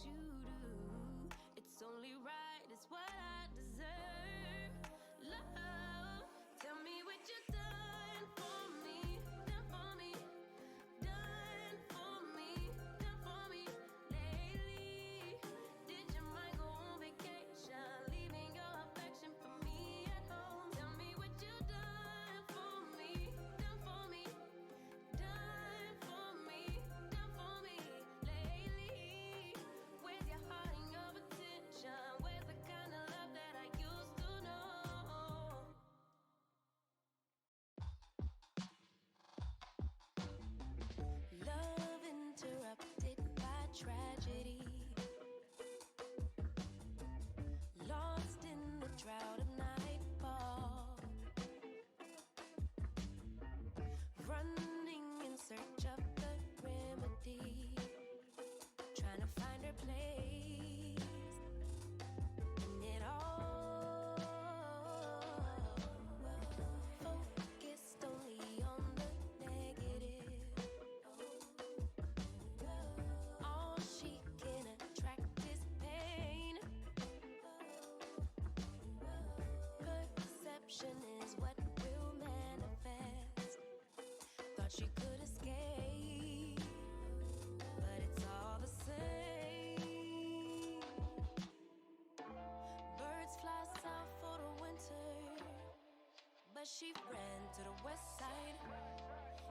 you do. It's only right, it's what I deserve. Love, tell me what you done for me, done for me, done for me, done for me lately. Did your mind go on vacation, leaving your affection for me at home? Tell me what you done for me, done for me, done for me, done for me lately. Where's your heart and your attention? Where's the kind of love that I used to know? Love interrupted by tragedy, lost in the drought of nightfall, running in search of the remedy, trying to find her place in it all. Focused only on the negative. All she can attract is pain. Perception is what will manifest. Thought she could escape, but it's all the same. Birds fly south for the winter, but she ran to the west side.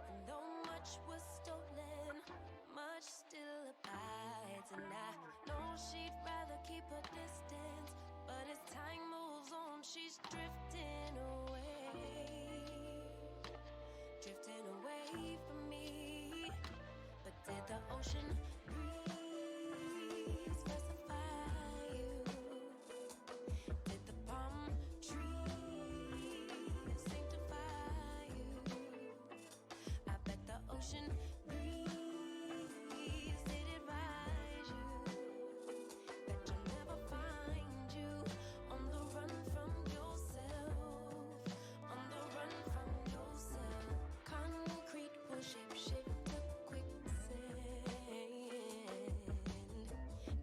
And though much was stolen, much still abides. And I know she'd rather keep her distance, but as time moves on, she's drifting away. Drifting away from me. But did the ocean breeze specify you? Did the palm trees sanctify you? I bet the ocean breeze did advise you that you'll never find you on the run from yourself, on the run from yourself. Concrete will shape to quicksand.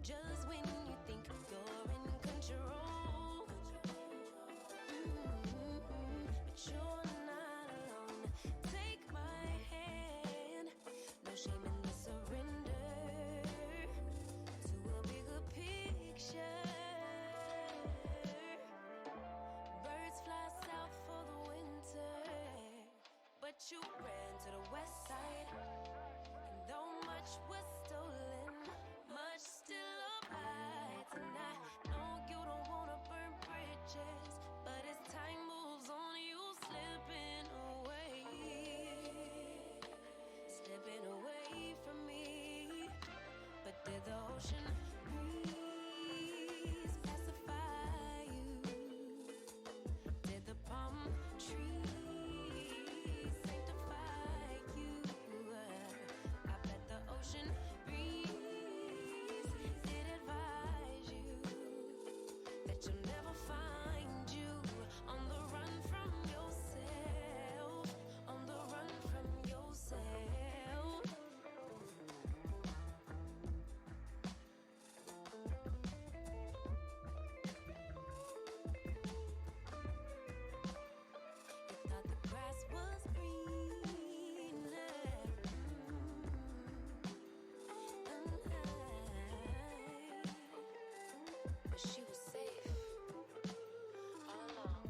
Just when you think you're in control, but you're not alone. Take my hand, no shame in the surrender to a bigger picture. Birds fly south for the winter, but you ran to the west side. And though much was stolen, much still abides. And I know you don't wanna burn bridges, but as time moves on, you slipping away from me. But did the ocean breeze pacify you? Did the palm trees sanctify you? I bet the ocean breeze did advise you that you'll never find you on the run from yourself, on the run from yourself. You thought the grass was greener, but she was safe all along.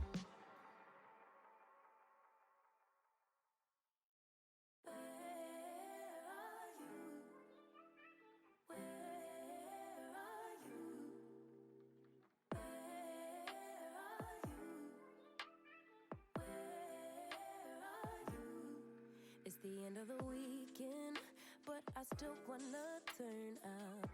Where are you? Where are you? Where are you? Where are you? It's the end of the weekend, but I still wanna turn up.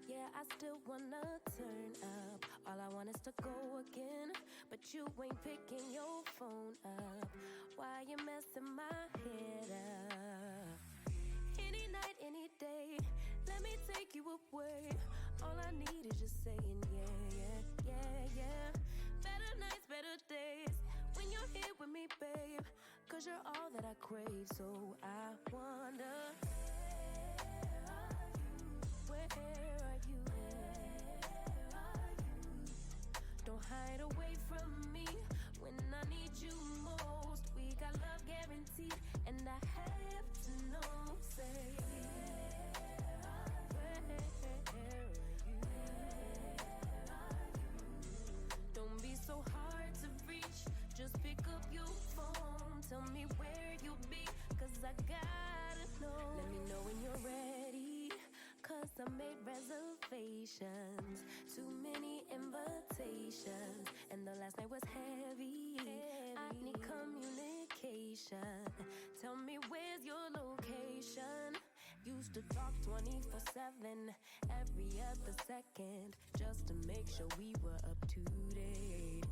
Yeah, I still wanna turn up. All I want is to go again, but you ain't picking your phone up. Why you messing my head up? Any night, any day, let me take you away. All I need is just saying yeah, yeah, yeah, yeah. Better nights, better days, when you're here with me, babe. Cause you're all that I crave, so I wonder, where are you? Where are you? I need you most. We got love guaranteed, and I have to know, say, where are you? Don't be so hard to reach, just pick up your phone. Tell me where you'll be, cause I gotta know. Let me know when you're ready, cause I made reservations. Too many invitations, and the last night was heavy. I need communication. Tell me where's your location. Used to talk 24/7, every other second, just to make sure we were up to date.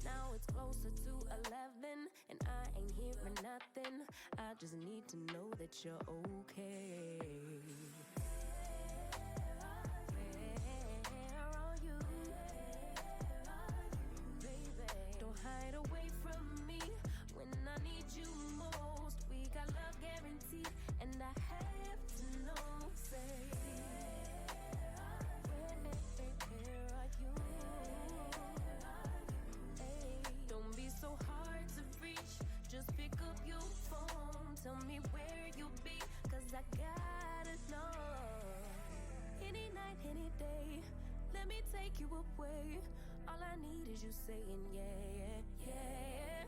Now it's closer to 11, and I ain't hearing nothing. I just need to know that you're okay. Where are you? Baby, don't hide away from me when I need you most. We got love guaranteed, and I have to know, say, where are you? Hey, don't be so hard to reach, just pick up your phone. Tell me where you'll be, cause I gotta know. Any night, any day, let me take you away. All I need is you saying yeah, yeah.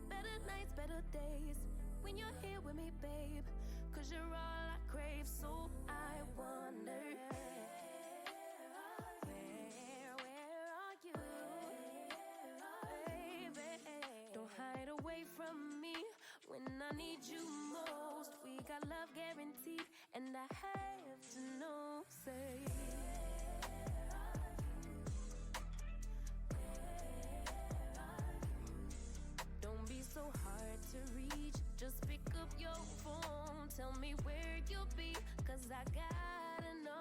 Better nights, better days, when you're here with me, babe. Cause you're all I crave, so I wonder, where are you? Baby, don't hide away from me when I need you most. We got love guaranteed, and I have to know, say, don't be so hard to reach, just pick up your phone. Tell me where you'll be, cause I gotta know.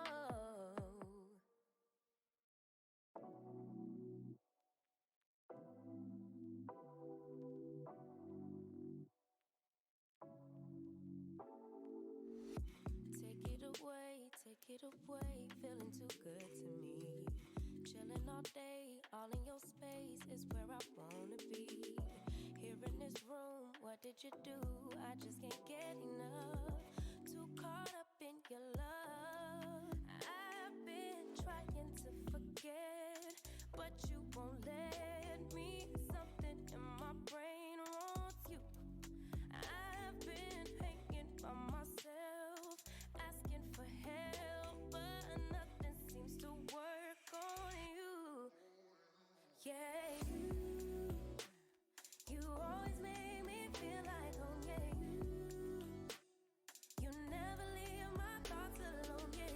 Take it away, feeling too good to me. Chilling all day, all in your space is where I wanna be. Here in this room, what did you do? I just can't get enough. Too caught up in your love. I've been trying to forget, but you won't let me. Something in my brain wants you. I've been hanging by myself, asking for help, but nothing seems to work on you. Yeah, you always make me feel like home. Yeah, you never leave my thoughts alone. Yeah,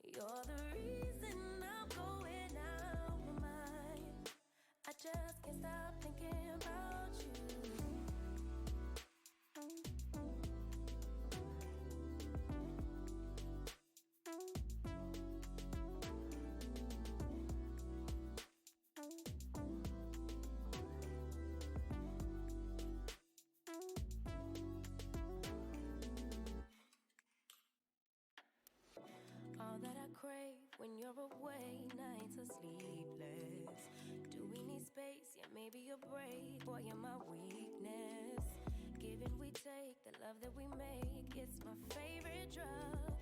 you're the reason I'm going out my mind. I just can't stop thinking about you. All that I crave when you're away, nights are sleepless. Do we need space? Yeah, maybe a break. Boy, you're my weakness. Give and we take, the love that we make, it's my favorite drug.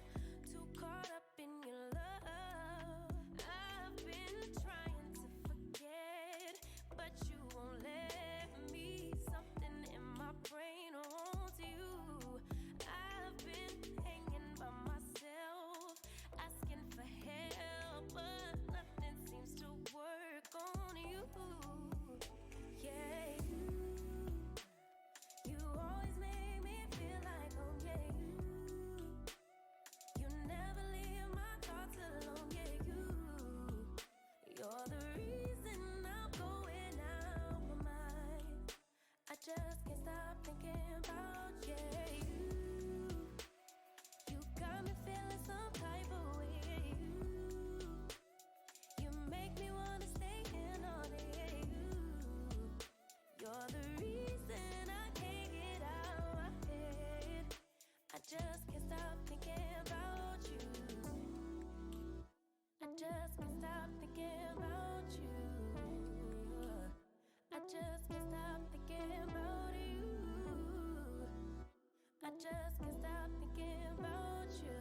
Too caught up in your love. I've been trying to forget, but you won't let me. Something in my brain wants you. I've been hanging by myself, asking for help, but nothing seems to work on you. Yeah, you always make me feel like home. Yeah, just can't stop thinking about you.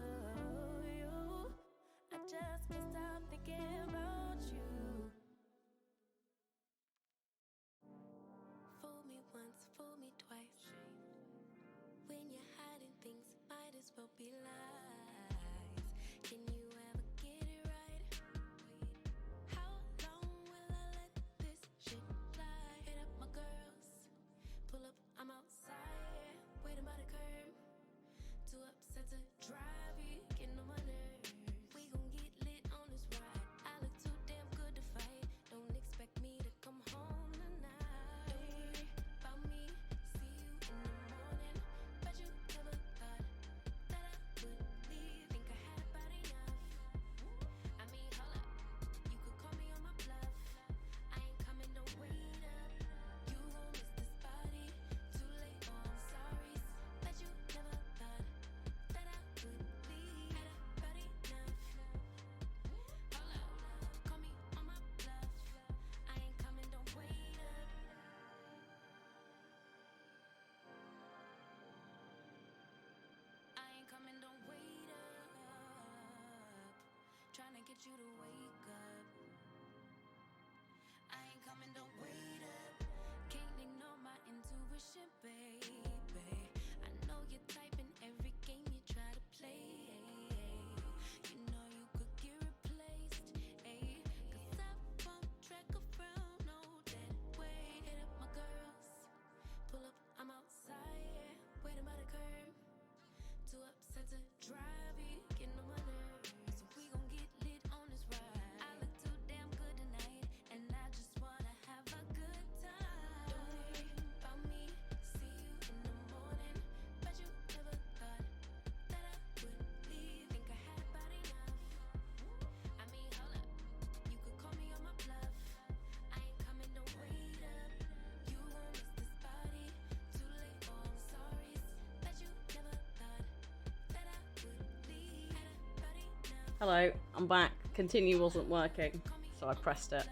I just can't stop thinking about you. Fool me once, fool me twice. When you're hiding things, might as well be lies. Can you ever get it right? How long will I let this shit fly? Hit up my girls, pull up, I'm outside, waiting by the curb. Too upset to drive, you getting on my nerves. We gon' get lit on this ride. I look too damn good to fight. Don't expect me to come home tonight. Don't worry about me, see you in the morning. Bet you never thought that I would leave. Think I had about enough. I mean, hold up, you could call me on my bluff. I ain't coming, don't wait up. You gon' miss this body. Too late, oh I'm sorry. Bet you never thought that I would leave. Had about enough. Hold up, call me on my bluff. I ain't coming, don't wait up. I ain't coming, don't wait up. Trying to get you to wake up. I ain't coming, don't wait up. Can't ignore my intuition, baby. I know you're typing every game you try to play. You know you could get replaced, ayy. 'Cause I won't track around, no dead weight. Hit up my girls, pull up, I'm outside, waiting by the curb. Too upset to drive, you getting on my nerves. So we gon' get lit on this ride. I look too damn good tonight, and I just wanna have a good time. Don't worry about me, see you in the morning. Bet you never thought that I would leave. Think I had about enough. I mean, hold up, you could call me on my bluff. I ain't coming, don't wait up. You gon' miss this body. Too late, oh I'm sorry. Bet you never thought that I would leave. Had about enough. Hello, I'm back. Continue wasn't working, so I pressed it.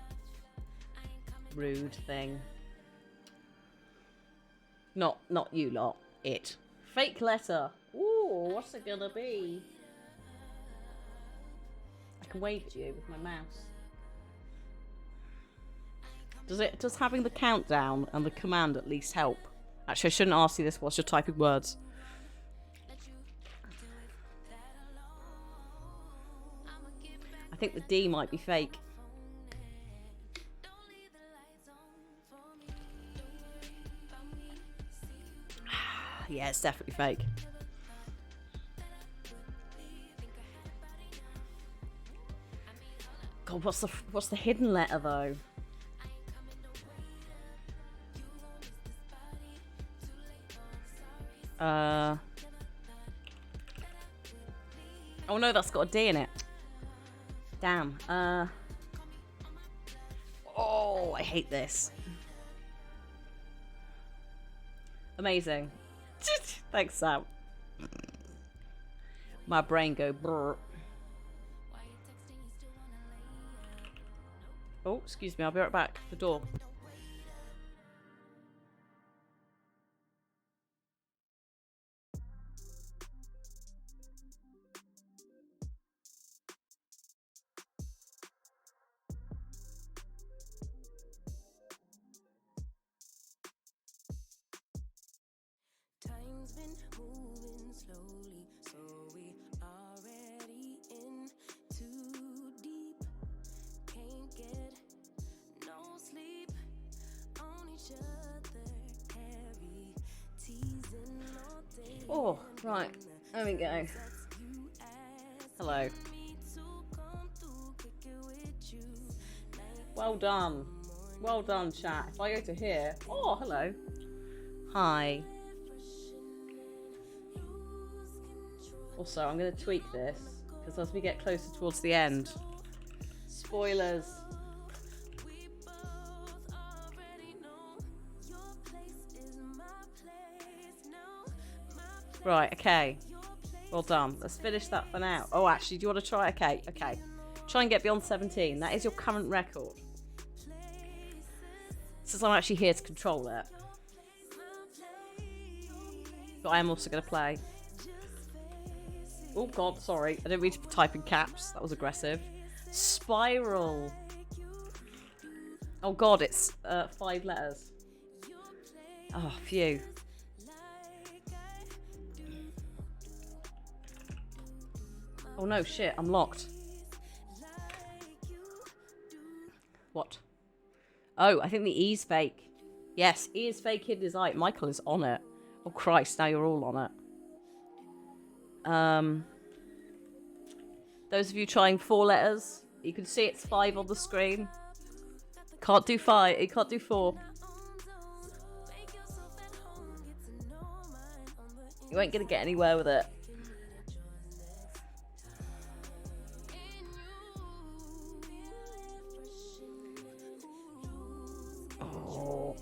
Rude thing. Not you lot. It. Fake letter. Ooh, what's it gonna be? I can wave at you with my mouse. Does having the countdown and the command at least help? Actually, I shouldn't ask you this whilst you're typing words. I think the D might be fake. Yeah, it's definitely fake. God, what's the hidden letter though? Oh no, that's got a D in it. Damn. Oh, I hate this. Amazing. Thanks, Sam. My brain go brr. Oh, excuse me, I'll be right back. The door. Time's been moving slowly, so we already in too deep. Can't get no sleep on each other. Carry teasing all day. Oh, right. There we go. Hello. Well done. Well done, chat. If I go to here. Oh, hello. Hi. Also, I'm going to tweak this because as we get closer towards the end, spoilers. Right, okay. Well done. Let's finish that for now. Oh, actually, do you want to try? Okay, okay. Try and get beyond 17. That is your current record. Since I'm actually here to control it. But I am also going to play. Oh god, sorry. I didn't mean to type in caps. That was aggressive. Spiral. Oh god, it's 5 letters. Oh, phew. Oh no, shit, I'm locked. What? Oh, I think the E's fake. Yes, E is fake, hidden is I. Michael is on it. Oh Christ, now you're all on it. Those of you trying 4 letters, you can see it's 5 on the screen. Can't do 5, you can't do 4. You ain't gonna get anywhere with it. Oh,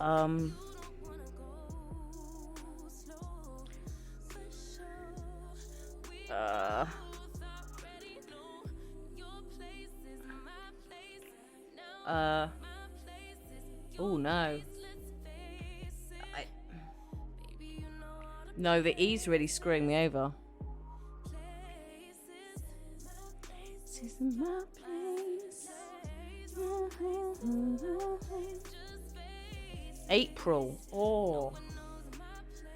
oh no. No, the E's really screwing me over. This is my place. April. Oh.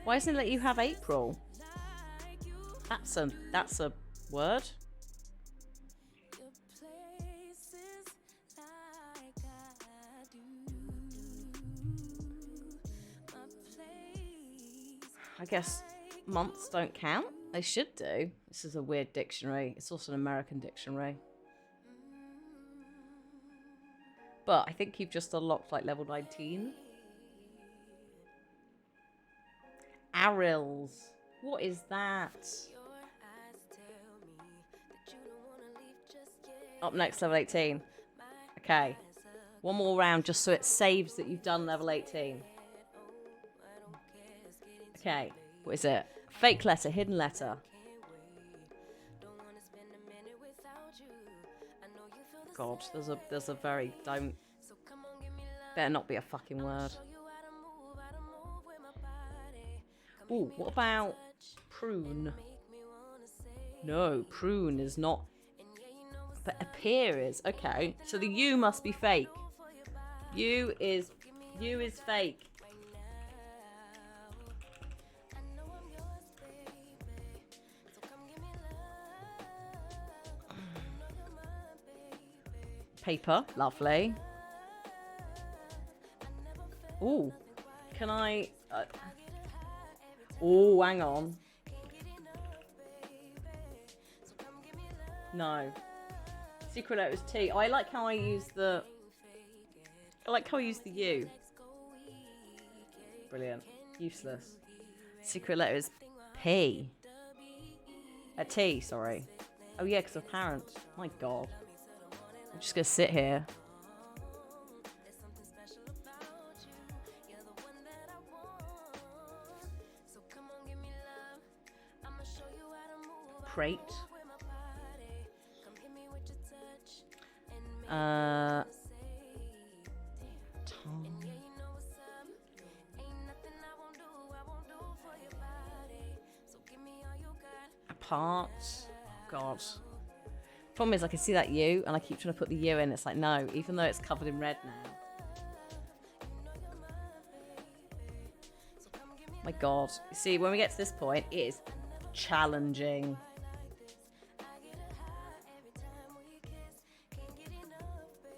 Why doesn't it let you have April? That's a word. I guess months don't count. They should do. This is a weird dictionary. It's also an American dictionary. But I think you've just unlocked like level 19. Arils. What is that? Up next, level 18. Okay. One more round just so it saves that you've done level 18. Okay. What is it? Fake letter, hidden letter. God, there's a very don't. Better not be a fucking word. Ooh, what about prune? No, prune is not. But appear is. Okay, so the U must be fake. U is fake. Paper, lovely. Ooh, can I? Oh, hang on. No. Secret letter is T. Oh, I like how I use the. I like how I use the U. Brilliant. Useless. Secret letter is P. T, sorry. Oh yeah, because of parent. My God. I'm just gonna sit here. Prate. Tom. Apart. God. Problem is I can see that U and I keep trying to put the U in. It's like, no, even though it's covered in red now. My God. You see, when we get to this point, it is challenging.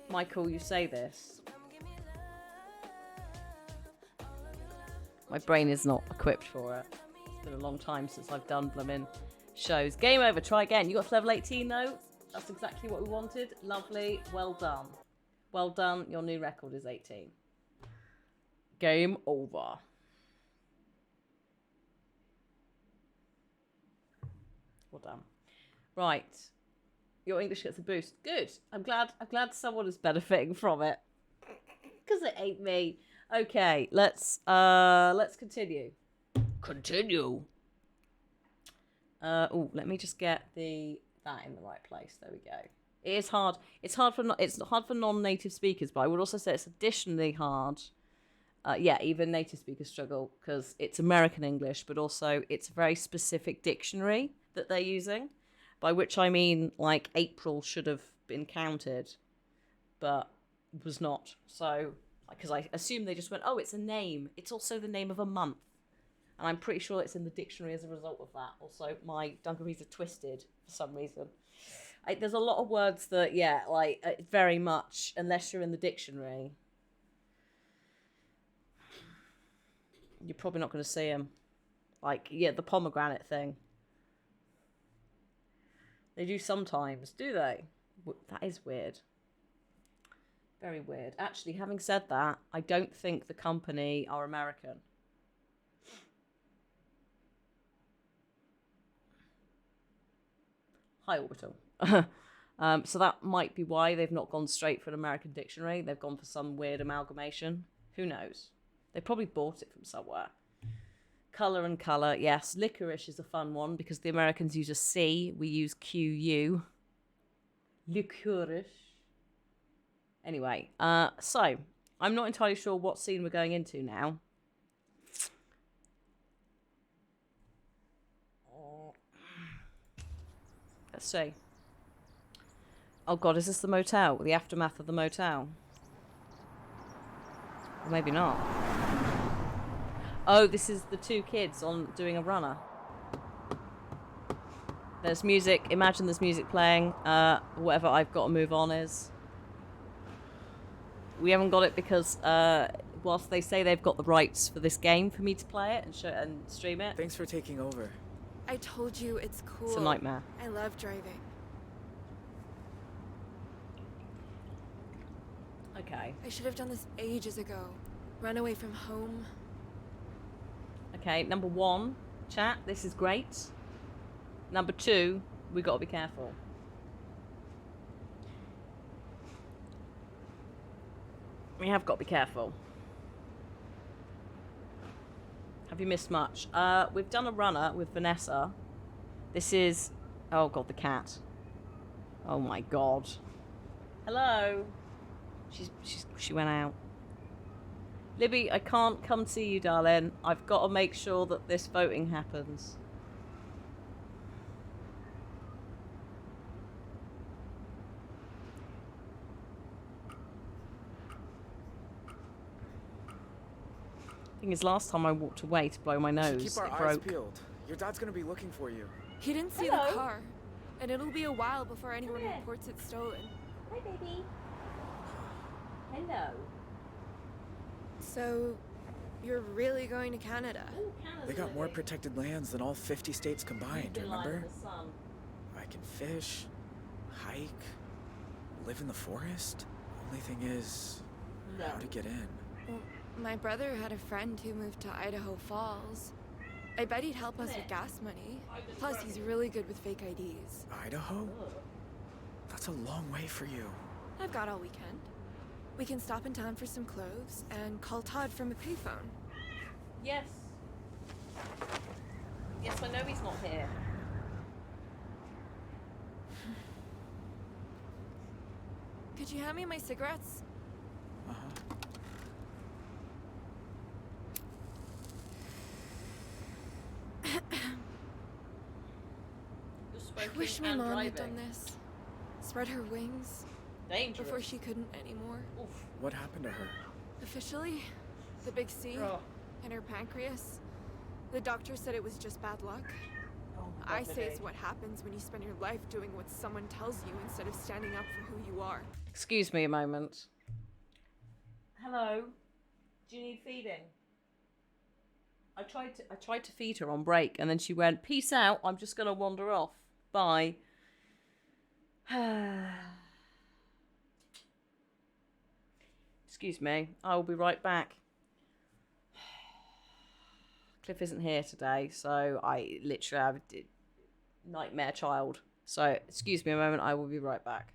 Michael, you say this. My brain is not equipped for it. It's been a long time since I've done blooming shows. Game over, try again. You got to level 18 though. That's exactly what we wanted. Lovely. Well done. Well done. Your new record is 18. Game over. Well done. Right. Your English gets a boost. Good. I'm glad someone is benefiting from it. Because it ain't me. Okay, let's continue. Continue. Oh, let me just get that in the right place. There we go. It is hard. It's hard for non-native speakers, but I would also say it's additionally hard Yeah, even native speakers struggle because it's American English, but also it's a very specific dictionary that they're using, by which I mean like April should have been counted, but was not. So, because I assume they just went, oh, it's a name. It's also the name of a month. And I'm pretty sure it's in the dictionary as a result of that. Also, my dungarees are twisted for some reason. There's a lot of words that, yeah, like, very much, unless you're in the dictionary, you're probably not going to see them. Like, yeah, the pomegranate thing. They do sometimes, do they? That is weird. Very weird. Actually, having said that, I don't think the company are American. Hi, Orbital. So that might be why they've not gone straight for an American dictionary. They've gone for some weird amalgamation. Who knows? They probably bought it from somewhere. Colour and colour, yes. Licorice is a fun one because the Americans use a C. We use QU. Licorice. Anyway, so I'm not entirely sure what scene we're going into now. Let's see. Oh god, is this the motel? The aftermath of the motel? Or maybe not. Oh, this is the two kids on doing a runner. There's music. Imagine there's music playing. Whatever I've got to move on is. We haven't got it because whilst they say they've got the rights for this game for me to play it and show and stream it. Thanks for taking over. I told you it's cool. It's a nightmare. I love driving. Okay. I should have done this ages ago. Run away from home. Okay, number one, chat, this is great. Number two, we got to be careful. We have got to be careful. Have you missed much? We've done a runner with Vanessa. This is... Oh god, the cat. Oh my god. Hello. She went out. Libby, I can't come see you, darling. I've got to make sure that this voting happens. Thing is, last time I walked away to blow my nose, Keep our it eyes broke. peeled. Your dad's gonna be looking for you. He didn't see Hello. the car, and it'll be a while before anyone reports it stolen. Hi, baby. Hello. So, you're really going to Canada? They got more protected lands than all 50 states combined, remember? I can fish, hike, live in the forest. Only thing is, how to get in. Well, my brother had a friend who moved to Idaho Falls. I bet he'd help us with gas money. Plus, he's really good with fake IDs. Idaho? That's a long way for you. I've got all weekend. We can stop in town for some clothes and call Todd from a payphone. Yes. Yes, I know he's not here. Could you hand me my cigarettes? I wish my mom had done this. Spread her wings. Dangerous. Before she couldn't anymore. Oof. What happened to her? Officially, the big C in her pancreas. The doctor said it was just bad luck. I say it's what happens when you spend your life doing what someone tells you instead of standing up for who you are. Excuse me a moment. Hello. Do you need feeding? I tried to feed her on break, and then she went, "Peace out. I'm just gonna wander off. Bye." Excuse me. I will be right back. Cliff isn't here today, so I literally have a nightmare child. So excuse me a moment. I will be right back.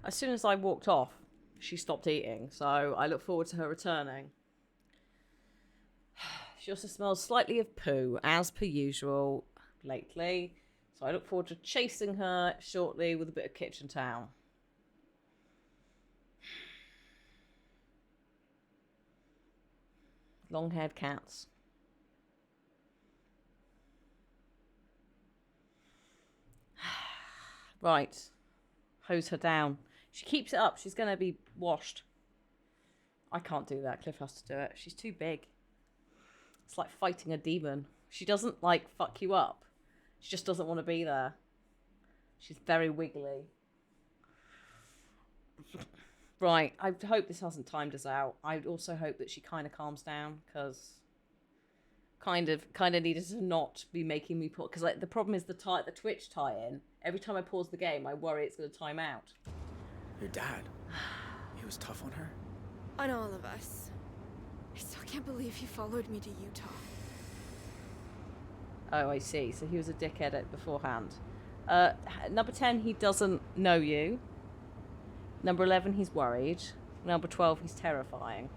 As soon as I walked off, she stopped eating, so I look forward to her returning. She also smells slightly of poo, as per usual, lately. So I look forward to chasing her shortly with a bit of kitchen towel. Long-haired cats. Right. Hose her down. She keeps it up. She's going to be washed. I can't do that. Cliff has to do it. She's too big. It's like fighting a demon. She doesn't, like, fuck you up. She just doesn't want to be there. She's very wiggly. Right. I hope this hasn't timed us out. I also hope that she kind of calms down, because kind of needed to not be making me put... Because, like, the problem is the Twitch tie-in. Every time I pause the game, I worry it's going to time out. Your dad, he was tough on her? On all of us. I still can't believe he followed me to Utah. Oh, I see. So he was a dickhead beforehand. Number 10, he doesn't know you. Number 11, he's worried. Number 12, he's terrifying.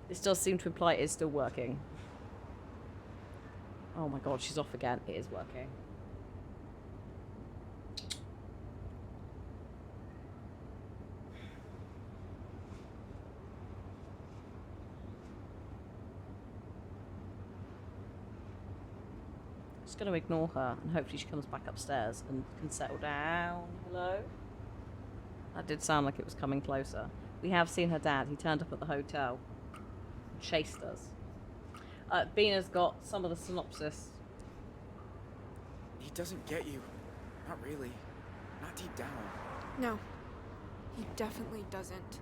This does seem to imply it is still working. Oh my god, she's off again. It is working. Just going to ignore her, and hopefully she comes back upstairs and can settle down. Hello? That did sound like it was coming closer. We have seen her dad. He turned up at the hotel and chased us. Bina's got some of the synopsis. He doesn't get you. Not really. Not deep down. No. He definitely doesn't.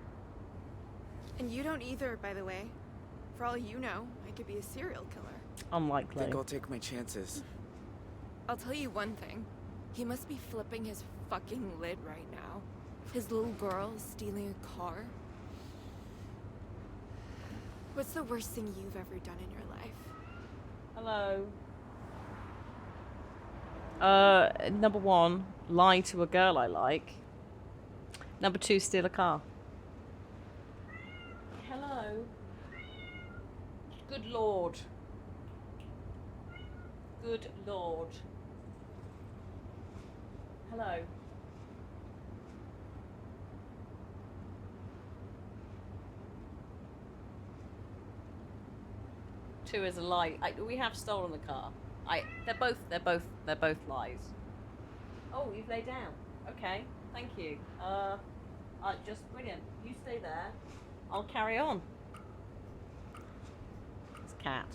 And you don't either, by the way. For all you know, I could be a serial killer. Unlikely. I think I'll take my chances. I'll tell you one thing. He must be flipping his fucking lid right now. His little girl stealing a car. What's the worst thing you've ever done in your life? Hello. Number 1, lie to a girl I like. Number 2, steal a car. Hello. Good lord. Good lord. Hello. Two is a lie. We have stolen the car. They're both lies. Oh, you've laid down. Okay, thank you. Just brilliant. You stay there. I'll carry on. It's a cat.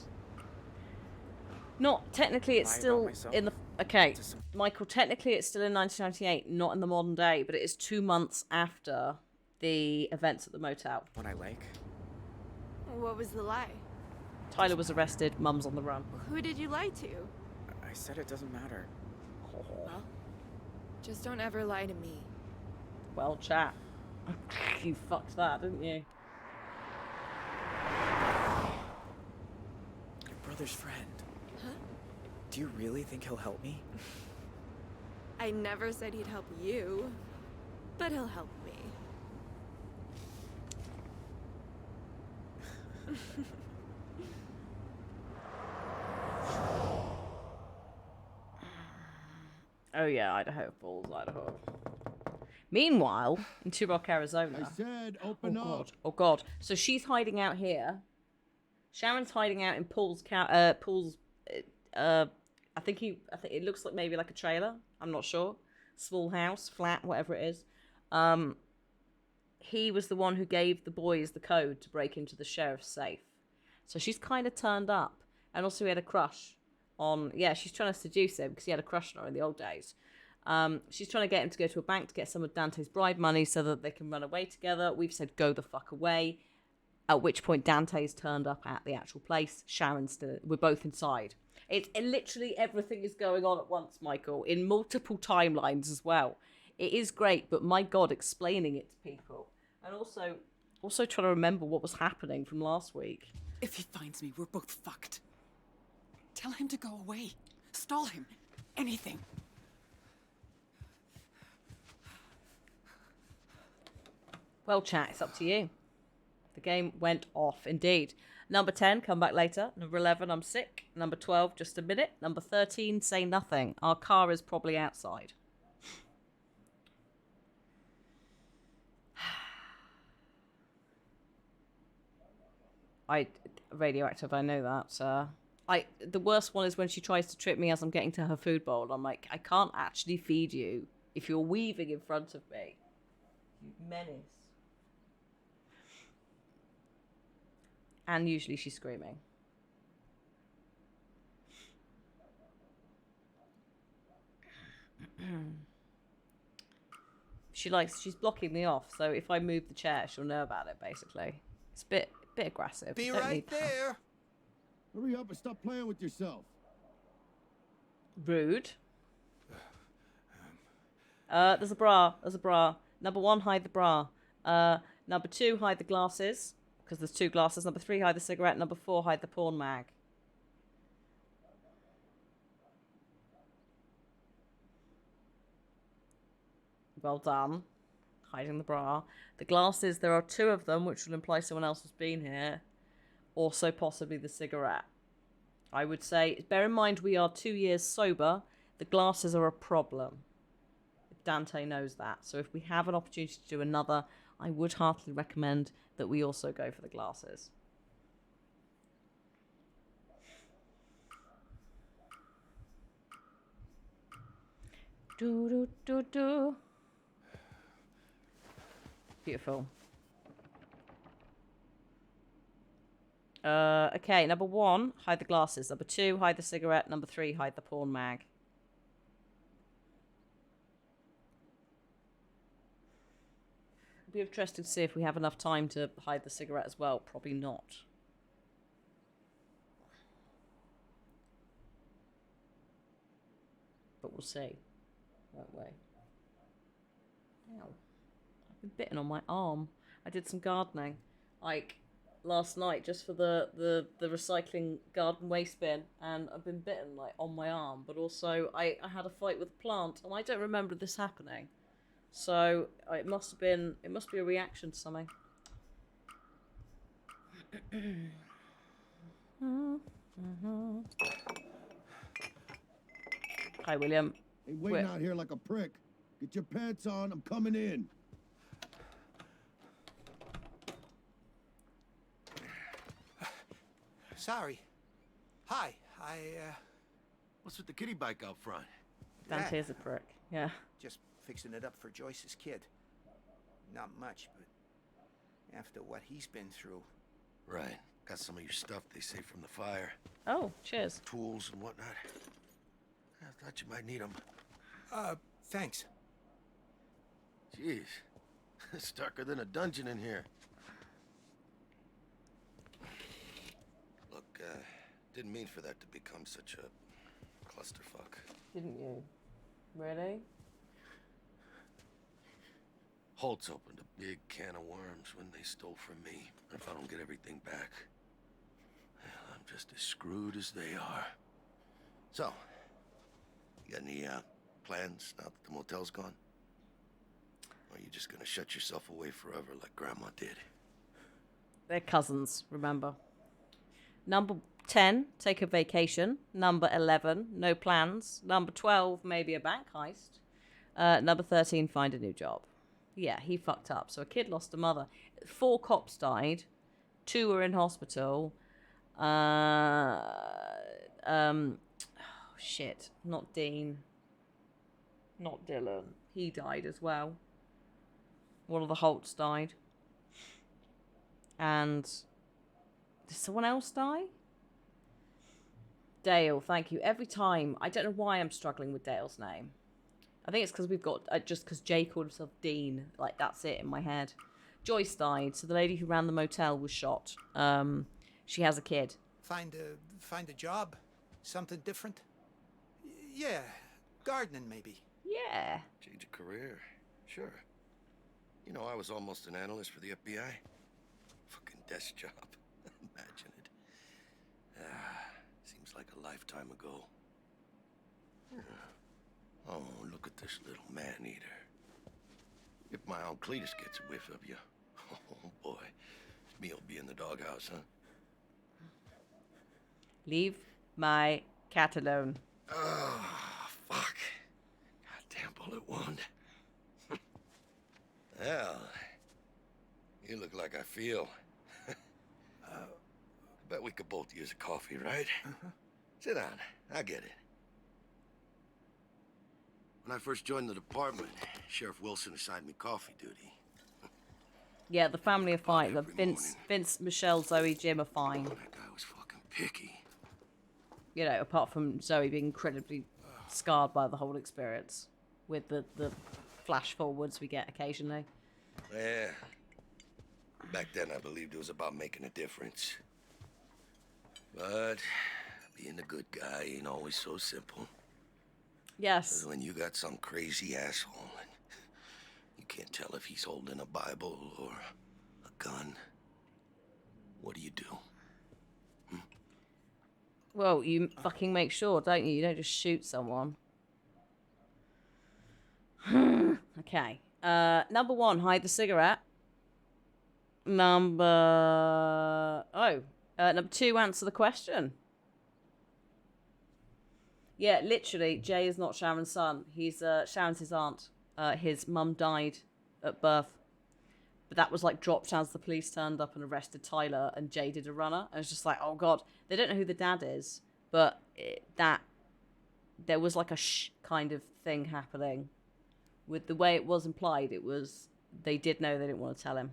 Not technically. It's still in the. Okay, Michael. Technically, it's still in 1998, not in the modern day, but it is 2 months after the events at the motel. What I like. What was the lie? Tyler was arrested. Mum's on the run. Who did you lie to? I said it doesn't matter. Well, just don't ever lie to me. Well, chat. You fucked that, didn't you? Your brother's friend. Huh? Do you really think he'll help me? I never said he'd help you, but he'll help me. Oh yeah, Idaho Falls, Idaho. Meanwhile, in Turok, Arizona. I said open up. Oh god. So she's hiding out here. Sharon's hiding out in Paul's I think it looks like maybe like a trailer. I'm not sure. Small house, flat, whatever it is. He was the one who gave the boys the code to break into the sheriff's safe. So she's kind of turned up. And also he had a crush on... Yeah, she's trying to seduce him because he had a crush on her in the old days. She's trying to get him to go to a bank to get some of Dante's bride money so that they can run away together. We've said, go the fuck away. At which point Dante's turned up at the actual place. Sharon's still... We're both inside. It's literally everything is going on at once, Michael, in multiple timelines as well. It is great, but my God, explaining it to people. And also trying to remember what was happening from last week. If he finds me, we're both fucked. Tell him to go away. Stall him. Anything. Well, chat, it's up to you. The game went off, indeed. Number 10, come back later. Number 11, I'm sick. Number 12, just a minute. Number 13, say nothing. Our car is probably outside. Radioactive, I know that. The worst one is when she tries to trick me as I'm getting to her food bowl. I'm like, I can't actually feed you if you're weaving in front of me. You menace. And usually she's screaming. She's blocking me off, so if I move the chair, she'll know about it, basically. It's a bit aggressive. Be Don't right need that. there. Hurry up and stop playing with yourself. Rude. There's a bra. Number 1, hide the bra. Number 2, hide the glasses, because there's 2 glasses. Number 3, hide the cigarette. Number 4, hide the porn mag. Well done. Hiding the bra. The glasses, there are 2 of them, which will imply someone else has been here. Also possibly the cigarette. I would say, bear in mind we are 2 years sober. The glasses are a problem. Dante knows that. So if we have an opportunity to do another, I would heartily recommend that we also go for the glasses. Do do do do. Beautiful. Okay, number 1, hide the glasses. Number 2, hide the cigarette. Number 3, hide the porn mag. It'll be interesting to see if we have enough time to hide the cigarette as well. Probably not. But we'll see. Won't we? Ow. I've been bitten on my arm. I did some gardening. Like last night just for the recycling garden waste bin, and I've been bitten like on my arm, but also I had a fight with a plant and I don't remember this happening, so it must be a reaction to something. Hi William. Hey, waiting out here like a prick. Get your pants on, I'm coming in. Sorry. Hi, What's with the kiddie bike out front? Dante is a prick. Yeah. Just fixing it up for Joyce's kid. Not much, but after what he's been through. Right. Got some of your stuff they saved from the fire. Oh, cheers. Tools and whatnot. I thought you might need them. Thanks. Jeez. It's darker than a dungeon in here. Look, didn't mean for that to become such a clusterfuck. Didn't you? Really? Holtz opened a big can of worms when they stole from me. If I don't get everything back, well, I'm just as screwed as they are. So, you got any plans now that the motel's gone? Or are you just gonna shut yourself away forever like Grandma did? They're cousins, remember. Number 10, take a vacation. Number 11, no plans. Number 12, maybe a bank heist. Number 13, find a new job. Yeah, he fucked up. So a kid lost a mother. 4 cops died. 2 were in hospital. Shit. Not Dean. Not Dylan. He died as well. One of the Holts died. And did someone else die? Dale, thank you. Every time, I don't know why I'm struggling with Dale's name. I think it's because we've got, just because Jay called himself Dean. Like, that's it in my head. Joyce died, so the lady who ran the motel was shot. She has a kid. Find a job? Something different? Yeah, gardening maybe. Yeah. Change a career. Sure. You know, I was almost an analyst for the FBI. Fucking desk job. Imagine it. Seems like a lifetime ago. Oh, look at this little man-eater. If my Uncle Cletus gets a whiff of you, Oh boy, me'll be in the doghouse, huh? Leave my cat alone. Oh, fuck. Goddamn bullet wound. Well, you look like I feel. I bet we could both use a coffee, right? Sit down. I get it. When I first joined the department, Sheriff Wilson assigned me coffee duty. Yeah, the family are fine. The Vince, Michelle, Zoe, Jim are fine. That guy was fucking picky. You know, apart from Zoe being incredibly scarred by the whole experience with the flash forwards we get occasionally. Yeah. Back then, I believed it was about making a difference. But being a good guy ain't always so simple. Yes. 'Cause when you got some crazy asshole and you can't tell if he's holding a Bible or a gun, what do you do? Well, you fucking make sure, don't you? You don't just shoot someone. Okay. Number 1, hide the cigarette. Number 2, answer the question. Yeah, literally, Jay is not Sharon's son. He's Sharon's his aunt. His mum died at birth. But that was like dropped as the police turned up and arrested Tyler, and Jay did a runner. And it's just like, oh god, they don't know who the dad is, but there was like a kind of thing happening. With the way it was implied, it was they did know, they didn't want to tell him.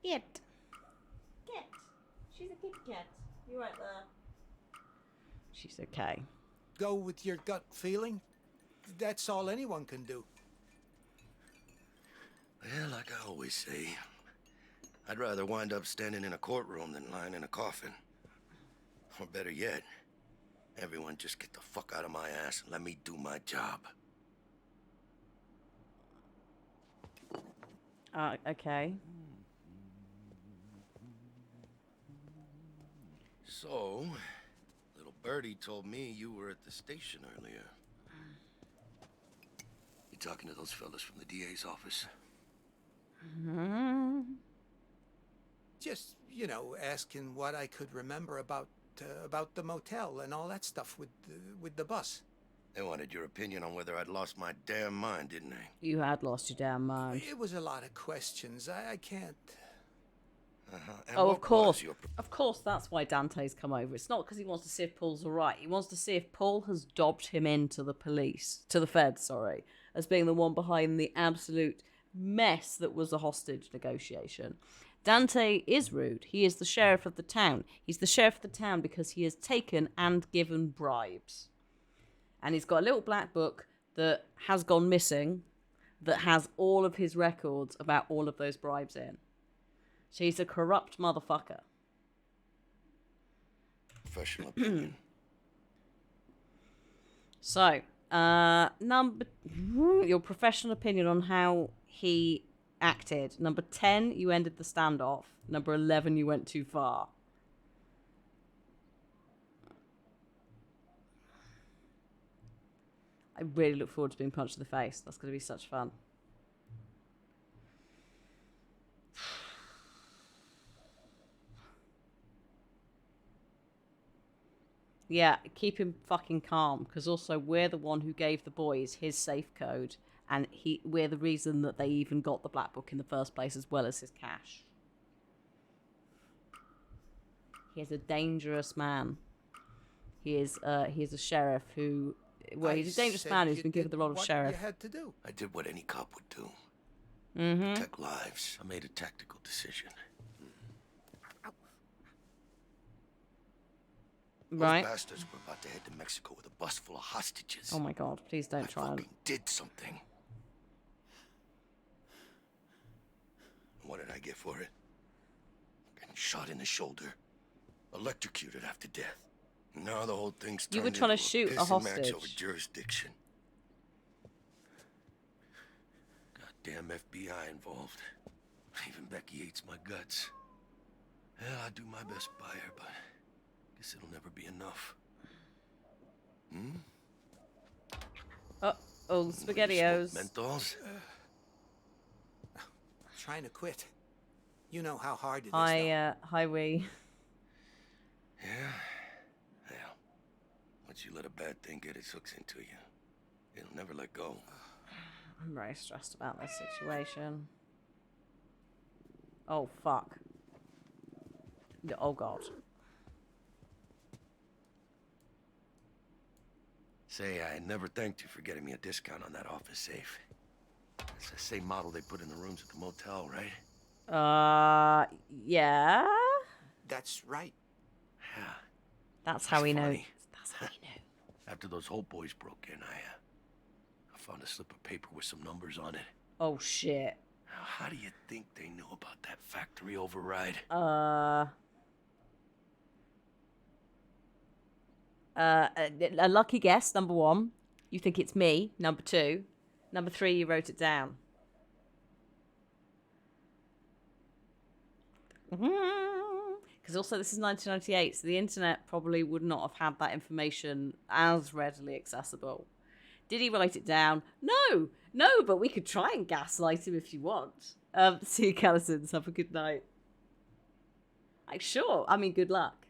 Kit. She's a kitty cat. You right there. She's okay. Go with your gut feeling. That's all anyone can do. Well, like I always say, I'd rather wind up standing in a courtroom than lying in a coffin. Or better yet, everyone just get the fuck out of my ass and let me do my job. Okay. So, little birdie told me you were at the station earlier. You talking to those fellas from the DA's office? Just, you know, asking what I could remember about the motel and all that stuff with the bus. They wanted your opinion on whether I'd lost my damn mind, didn't they? You had lost your damn mind. It was a lot of questions. I can't... Oh, of course. Of course, that's why Dante's come over. It's not because he wants to see if Paul's alright. He wants to see if Paul has dobbed him into the police, to the feds, sorry, as being the one behind the absolute mess that was a hostage negotiation. Dante is rude. He is the sheriff of the town. He's the sheriff of the town because he has taken and given bribes. And he's got a little black book that has gone missing that has all of his records about all of those bribes in. So he's a corrupt motherfucker. Professional opinion. So, your professional opinion on how he acted. Number 10, you ended the standoff. Number 11, you went too far. I really look forward to being punched in the face. That's going to be such fun. Yeah, keep him fucking calm, because also we're the one who gave the boys his safe code, and we're the reason that they even got the black book in the first place, as well as his cash. He is a dangerous man. He is a sheriff who... Well, he's a dangerous man who's been given the role of sheriff. You had to do. I did what any cop would do. Mm-hmm. Protect lives. I made a tactical decision. Right. Those bastards were about to head to Mexico with a bus full of hostages. Oh my god, please don't try and... did something. What did I get for it? Getting shot in the shoulder. Electrocuted after death. Now the whole thing's turned You were trying to into shoot a pissing match hostage. over jurisdiction. Goddamn FBI involved. Even Becky hates my guts. Hell, I do my best by her, but... guess it'll never be enough. Oh, SpaghettiOs. Menthols? trying to quit. You know how hard it is. Hi, Wee. Yeah? Yeah. Once you let a bad thing get its hooks into you, it'll never let go. I'm very stressed about this situation. Oh, fuck. Oh, God. Say, I never thanked you for getting me a discount on that office safe. It's the same model they put in the rooms at the motel, right? Yeah? That's right. Yeah. That's how he knows. Funny. That's how he knew. After those whole boys broke in, I found a slip of paper with some numbers on it. Oh, shit. Now, how do you think they knew about that factory override? A lucky guess, number 1. You think it's me, number 2. Number 3, you wrote it down. Because also this is 1998, so the internet probably would not have had that information as readily accessible. Did he write it down? No, but we could try and gaslight him if you want. See you, Callisons. Have a good night. Like, sure. I mean, good luck.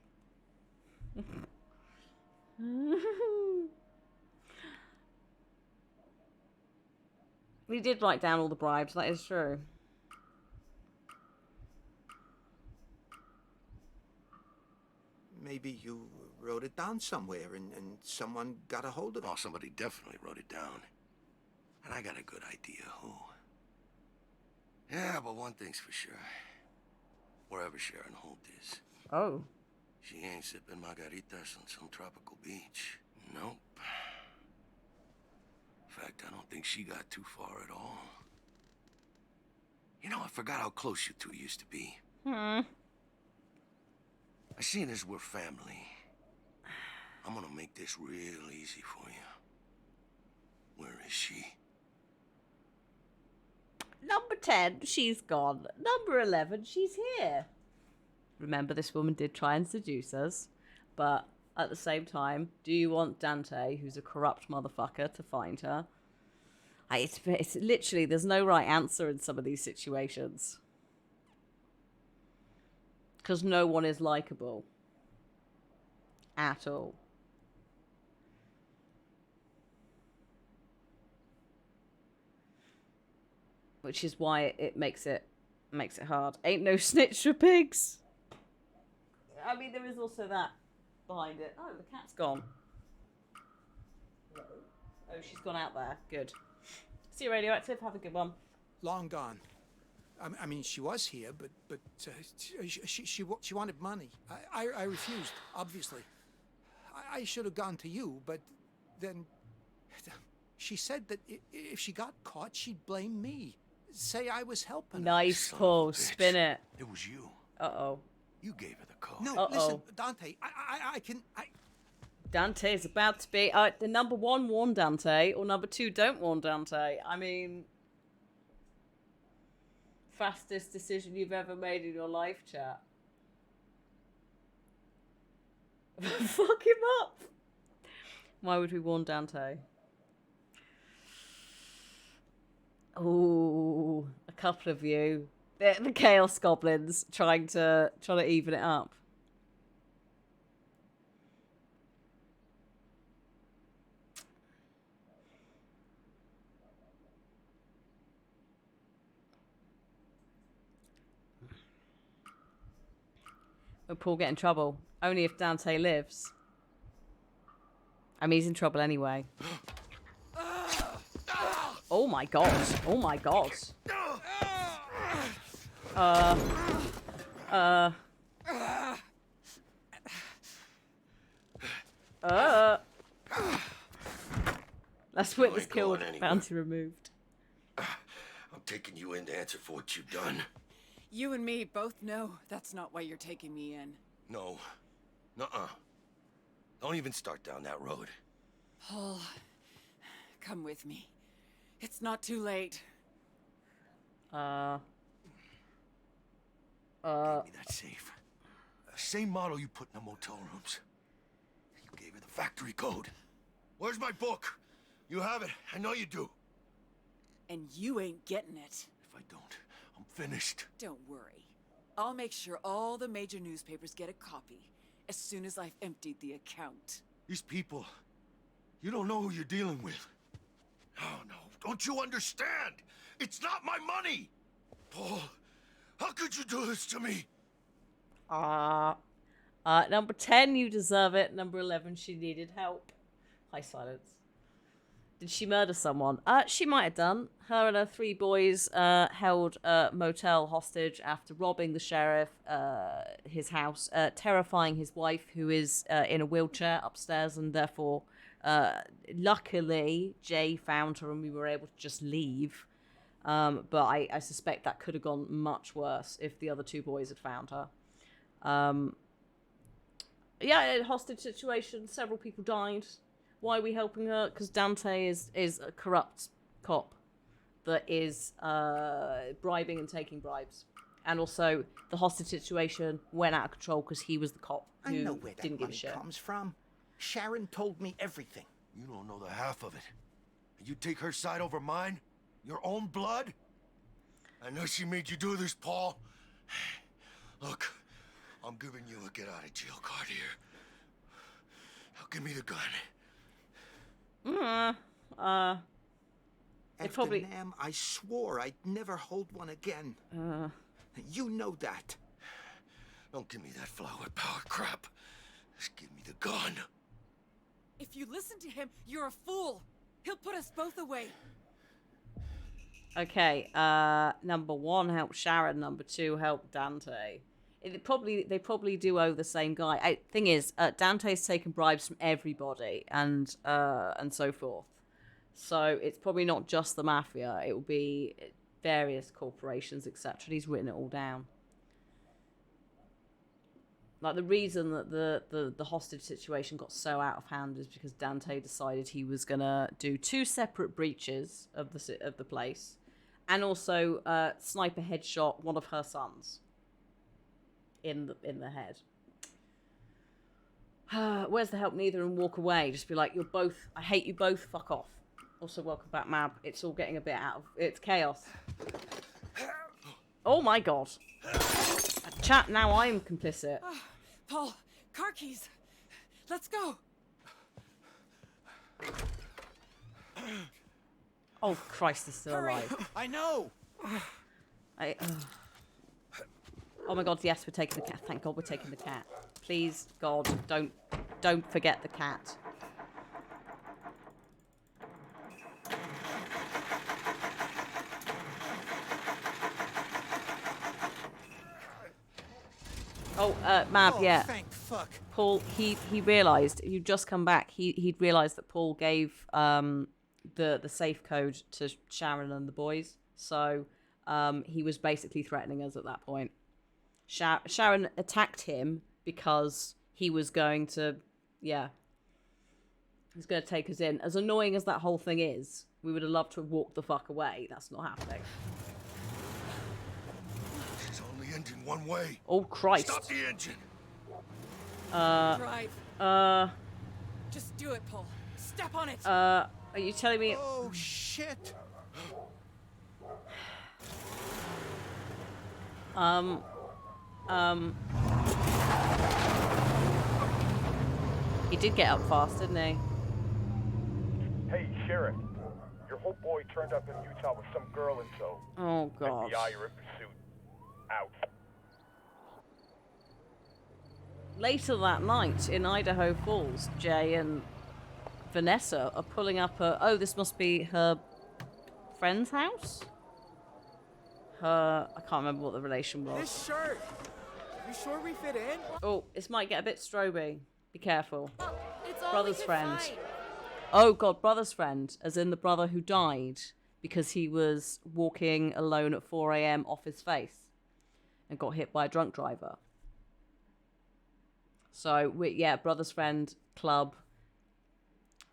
We did write down all the bribes, that is true. Maybe you wrote it down somewhere and someone got a hold of it. Oh, somebody definitely wrote it down. And I got a good idea who. Yeah, but one thing's for sure. Wherever Sharon Holt is. Oh. She ain't sipping margaritas on some tropical beach. Nope. In fact, I don't think she got too far at all. You know, I forgot how close you two used to be. I seen as we're family. I'm gonna make this real easy for you. Where is she? Number 10, she's gone. Number 11, she's here. Remember, this woman did try and seduce us. But at the same time, do you want Dante, who's a corrupt motherfucker, to find her? It's literally, there's no right answer in some of these situations. Because no one is likable. At all. Which is why it makes it hard. Ain't no snitch for pigs. I mean, there is also that behind it. Oh, the cat's gone. Oh, she's gone out there. Good. See you, Radioactive. Have a good one. Long gone. I mean, she was here, but she wanted money. I refused, obviously. I should have gone to you, but then she said that if she got caught, she'd blame me. Say I was helping her. Nice pull. Spin it. It was you. Uh-oh. You gave her the code. No, listen, Dante, I can... Dante is about to be... the number 1, warn Dante, or number 2, don't warn Dante. I mean... Fastest decision you've ever made in your life, chat. Fuck him up! Why would we warn Dante? Ooh, a couple of you. The Chaos Goblins trying to even it up. Will Paul get in trouble? Only if Dante lives. I mean, he's in trouble anyway. Oh my god. Oh my god. Last witness killed, bounty removed. I'm taking you in to answer for what you've done. You and me both know that's not why you're taking me in. No. Nuh-uh. Don't even start down that road. Paul, come with me. It's not too late. Give me that safe. The same model you put in the motel rooms. You gave her the factory code. Where's my book? You have it. I know you do. And you ain't getting it. If I don't, I'm finished. Don't worry. I'll make sure all the major newspapers get a copy as soon as I've emptied the account. These people, you don't know who you're dealing with. Oh, no. Don't you understand? It's not my money! Paul, how could you do this to me? Number 10, you deserve it. Number 11, she needed help. High silence. Did she murder someone? She might have done. Her and her 3 boys held a motel hostage after robbing the sheriff, his house, terrifying his wife, who is in a wheelchair upstairs, and therefore, luckily, Jay found her and we were able to just leave. But I suspect that could have gone much worse if the other 2 boys had found her. Yeah, hostage situation. Several people died. Why are we helping her? Because Dante is a corrupt cop that is bribing and taking bribes. And also, the hostage situation went out of control because he was the cop who I know where that didn't give a money shit. comes from. Sharon told me everything. You don't know the half of it. And you take her side over mine? Your own blood? I know she made you do this, Paul. Look, I'm giving you a get-out-of-jail card here. Now give me the gun. After Nam, I swore I'd never hold one again. You know that. Don't give me that flower power crap. Just give me the gun. If you listen to him, you're a fool. He'll put us both away. Okay, number 1 help Sharon, number 2 help Dante. They probably do owe the same guy. Thing is, Dante's taken bribes from everybody and so forth. So it's probably not just the mafia. It will be various corporations, etc. He's written it all down. Like, the reason that the hostage situation got so out of hand is because Dante decided he was gonna do 2 separate breaches of the place, and also sniper headshot one of her sons in the head. Where's the help? Neither, and walk away. Just be like, you're both. I hate you both. Fuck off. Also, welcome back, Mab. It's all getting a bit out of. It's chaos. Oh my god. Chat. Now I'm complicit. Paul, car keys. Let's go. Oh Christ, he's still alive. I know. Oh my god, yes, we're taking the cat. Thank God we're taking the cat. Please, God, don't forget the cat. Oh, Mab, yeah. Thank fuck. Paul, he realised, you'd just come back, he'd realised that Paul gave the safe code to Sharon and the boys. So he was basically threatening us at that point. Sharon attacked him because he was going to, he's going to take us in. As annoying as that whole thing is, we would have loved to have walked the fuck away. That's not happening. She's only engine one way. Oh Christ! Stop the engine. Drive. Just do it, Paul. Step on it. Are you telling me? Oh shit. He did get up fast, didn't he? Hey, Sheriff. Your whole boy turned up in Utah with some girl in tow. Oh, God. FBI are in pursuit. Out. Later that night in Idaho Falls, Jay and Vanessa are pulling up oh, this must be her friend's house? I can't remember what the relation was. This shirt. You sure we fit in? Oh, this might get a bit stroby. Be careful. It's all Brother's we could friend. find. Oh god, brother's friend, as in the brother who died because he was walking alone at 4 a.m. off his face and got hit by a drunk driver. So, brother's friend, club.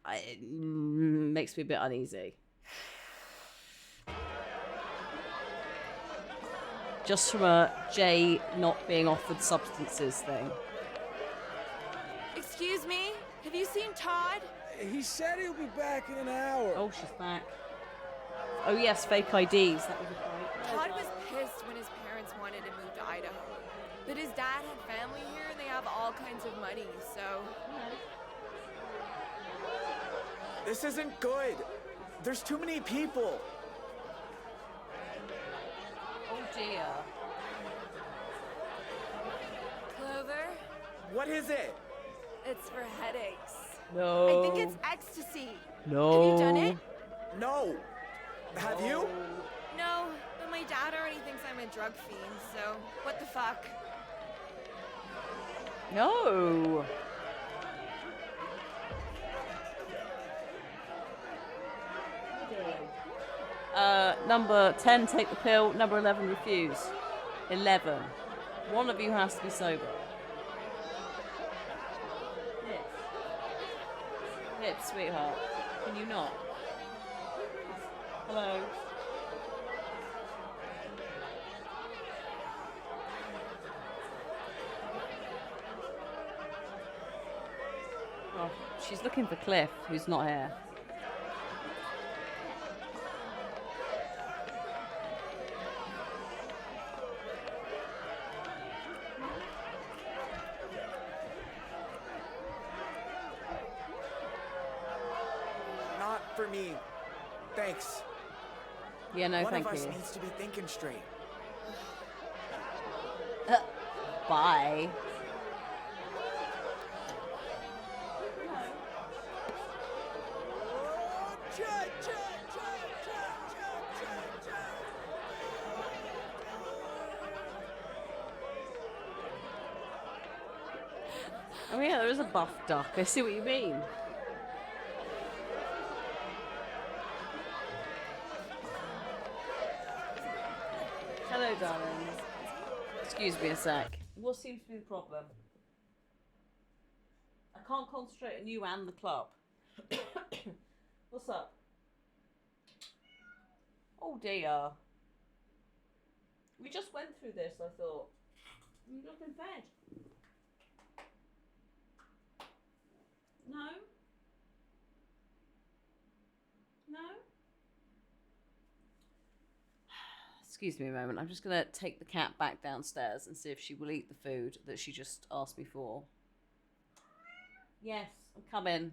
It makes me a bit uneasy. Just from a Jay not being offered substances thing. Excuse me? Have you seen Todd? He said he'll be back in an hour. Oh, she's back. Oh yes, fake IDs. That was a fight. Todd was pissed when his parents wanted to move to Idaho. But his dad had family here and they have all kinds of money, so... This isn't good. There's too many people. Oh dear. Clover, What is it? it's for headaches. No. I think it's ecstasy. No. Have you done it? No. Have you? No, but my dad already thinks I'm a drug fiend, so what the fuck? No. Number 10, take the pill. Number 11, refuse. 11. One of you has to be sober. Hip, sweetheart. Can you not? Hello? Oh, she's looking for Cliff, who's not here. Not for me. Thanks. Yeah, no, One thank of us you. needs to be thinking straight. Bye. Oh yeah, there is a buff duck. I see what you mean. Hello, darling. Excuse me a sec. What seems to be the problem? I can't concentrate on you and the club. What's up? Oh dear. We just went through this, I thought. You look in bed. No? No? Excuse me a moment. I'm just going to take the cat back downstairs and see if she will eat the food that she just asked me for. Yes, I'm coming.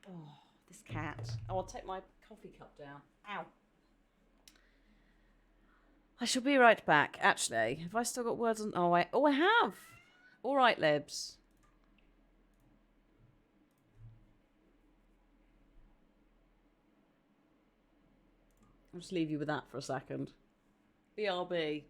Oh, this cat. Oh, I'll take my coffee cup down. Ow. I shall be right back. Actually, have I still got words on... Oh, I have. All right, Libs. I'll just leave you with that for a second. BRB.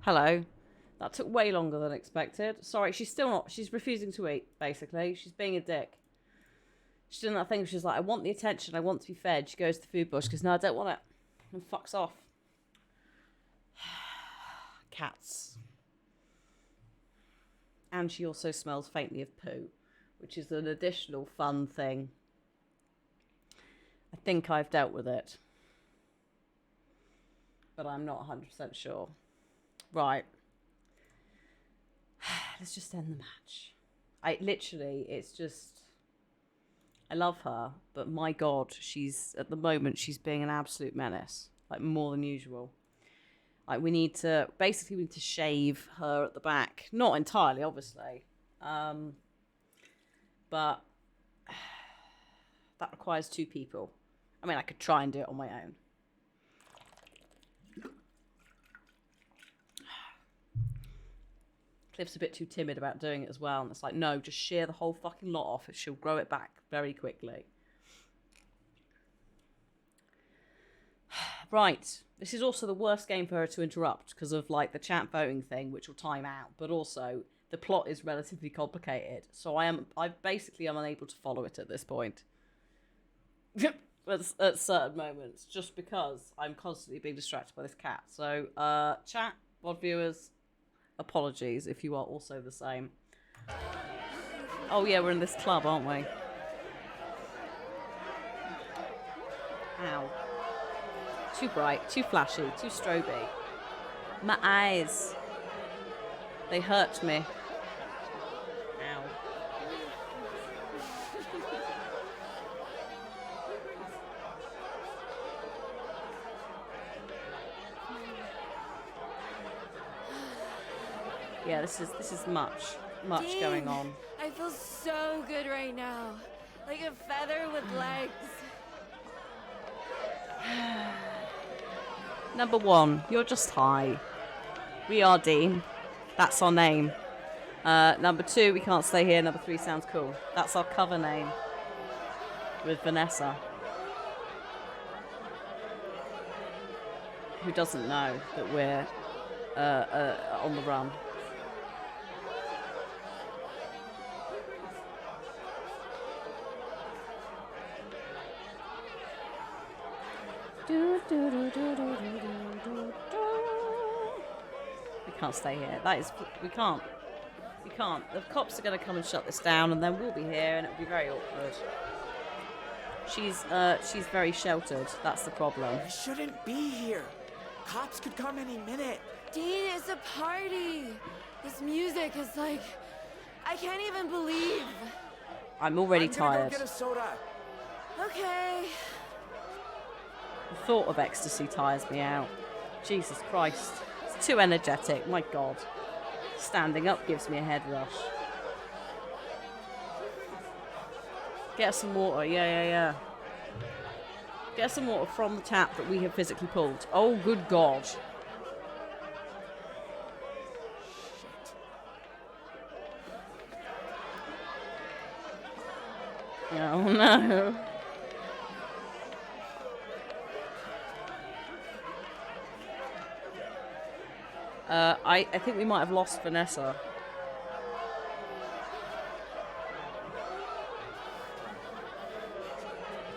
Hello. That took way longer than expected. Sorry, she's still not. She's refusing to eat, basically. She's being a dick. She's doing that thing. She's like, I want the attention. I want to be fed. She goes to the food bush because, no, I don't want it. And fucks off. Cats. And she also smells faintly of poo, which is an additional fun thing. I think I've dealt with it. But I'm not 100% sure. Right. Let's just end the match. It's just... I love her, but my God, at the moment, she's being an absolute menace. Like, more than usual. Like, we need to shave her at the back. Not entirely, obviously. But that requires 2 people. I mean, I could try and do it on my own. Cliff's a bit too timid about doing it as well. And it's like, no, just shear the whole fucking lot off. She'll grow it back very quickly. Right. This is also the worst game for her to interrupt because of, like, the chat voting thing, which will time out. But also, the plot is relatively complicated. So I basically am unable to follow it at this point. at certain moments. Just because I'm constantly being distracted by this cat. So, chat, VOD viewers... apologies if you are also the same. Oh yeah, we're in this club, aren't we? Ow. Too bright, too flashy, too stroby. My eyes. They hurt me. Ow. Yeah, this is much Dean, going on. I feel so good right now. Like a feather with legs. Number 1, you're just high. We are Dean. That's our name. Number 2, we can't stay here. Number 3 sounds cool. That's our cover name. With Vanessa. Who doesn't know that we're on the run. We can't stay here. We can't. We can't. The cops are going to come and shut this down, and then we'll be here, and it'll be very awkward. She's very sheltered. That's the problem. I shouldn't be here. Cops could come any minute. Dean, it's a party. This music is like... I can't even believe. I'm already tired. Go get a soda. Okay. The thought of ecstasy tires me out. Jesus Christ. It's too energetic. My God. Standing up gives me a head rush. Get some water. Yeah. Get some water from the tap that we have physically pulled. Oh, good God. Oh, no. I think we might have lost Vanessa.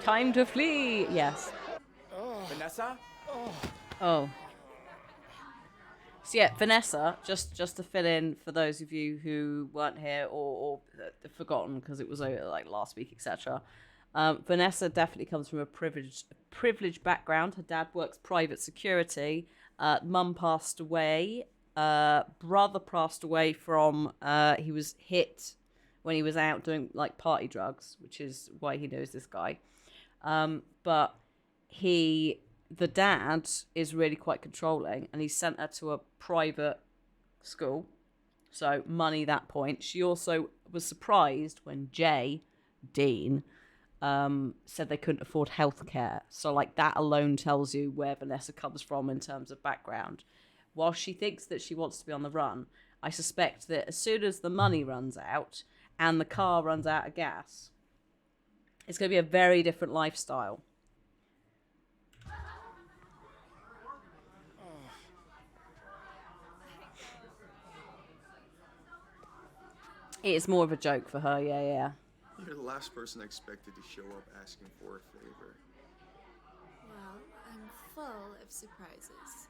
Time to flee! Yes. Vanessa? Oh. So yeah, Vanessa, just to fill in for those of you who weren't here or forgotten because it was like last week, etc. Vanessa definitely comes from a privileged background. Her dad works private security. Mum passed away. Brother passed away from he was hit when he was out doing like party drugs, which is why he knows this guy. But the dad is really quite controlling, and he sent her to a private school, so money that point. She also was surprised when Dean said they couldn't afford healthcare. So like that alone tells you where Vanessa comes from in terms of background. While she thinks that she wants to be on the run, I suspect that as soon as the money runs out and the car runs out of gas, it's going to be a very different lifestyle. It is more of a joke for her, yeah. You're the last person I expected to show up asking for a favor. Well, I'm full of surprises.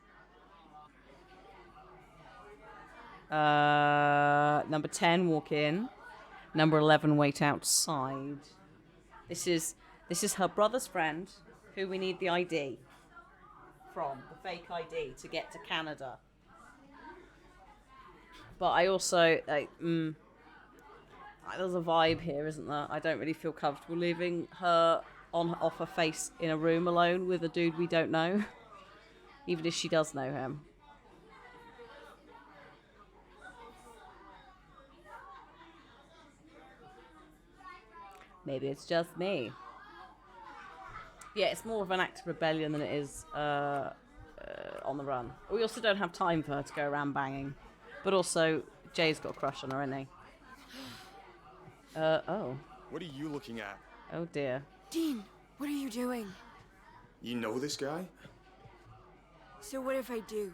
Number 10, walk in. Number 11, wait outside. This is her brother's friend, who we need the ID from, the fake ID, to get to Canada. But I also, there's a vibe here, isn't there? I don't really feel comfortable leaving her off her face in a room alone with a dude we don't know, even if she does know him. Maybe it's just me. Yeah, it's more of an act of rebellion than it is on the run. We also don't have time for her to go around banging. But also, Jay's got a crush on her, hasn't he? Oh. What are you looking at? Oh dear. Dean, what are you doing? You know this guy? So what if I do?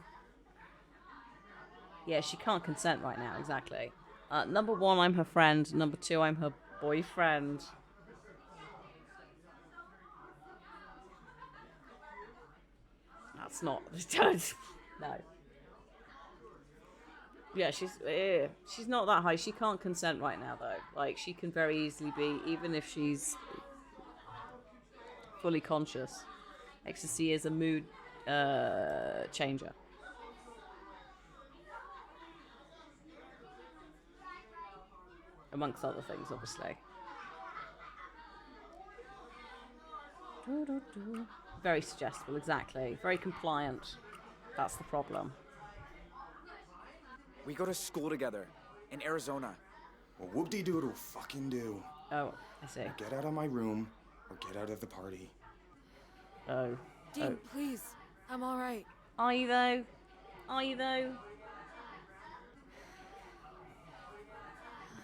Yeah, she can't consent right now, exactly. Number 1, I'm her friend. Number 2, I'm her boyfriend. That's not... No. Yeah, she's not that high. She can't consent right now, though. Like, she can very easily be, even if she's fully conscious. Ecstasy is a mood changer. Amongst other things, obviously. Very suggestible, exactly. Very compliant. That's the problem. We go to school together in Arizona. Well, whoop-de-doodle fucking do. Oh, I see. Or get out of my room, or get out of the party. Oh. Dean, please. I'm all right. Are you, though? Are you, though?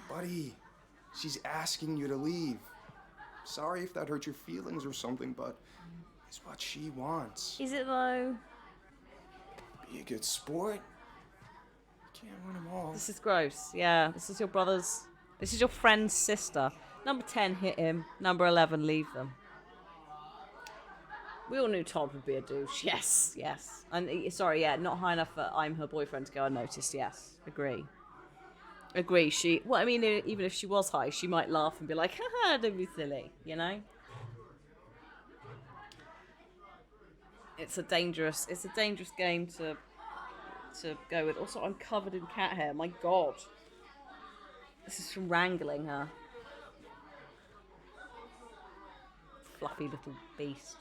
Buddy, she's asking you to leave. Sorry if that hurt your feelings or something, but it's what she wants. Is it, though? Be a good sport. Can't win them all. This is gross. Yeah, this is your brother's... This is your friend's sister. Number 10, hit him. Number 11, leave them. We all knew Todd would be a douche. Yes, yes. And, sorry, yeah, not high enough for I'm her boyfriend to go unnoticed. Yes, agree. Agree. Well, I mean, even if she was high, she might laugh and be like, haha, don't be silly, you know? It's a dangerous game to go with. Also, I'm covered in cat hair. My God. This is from wrangling her. Fluffy little beast.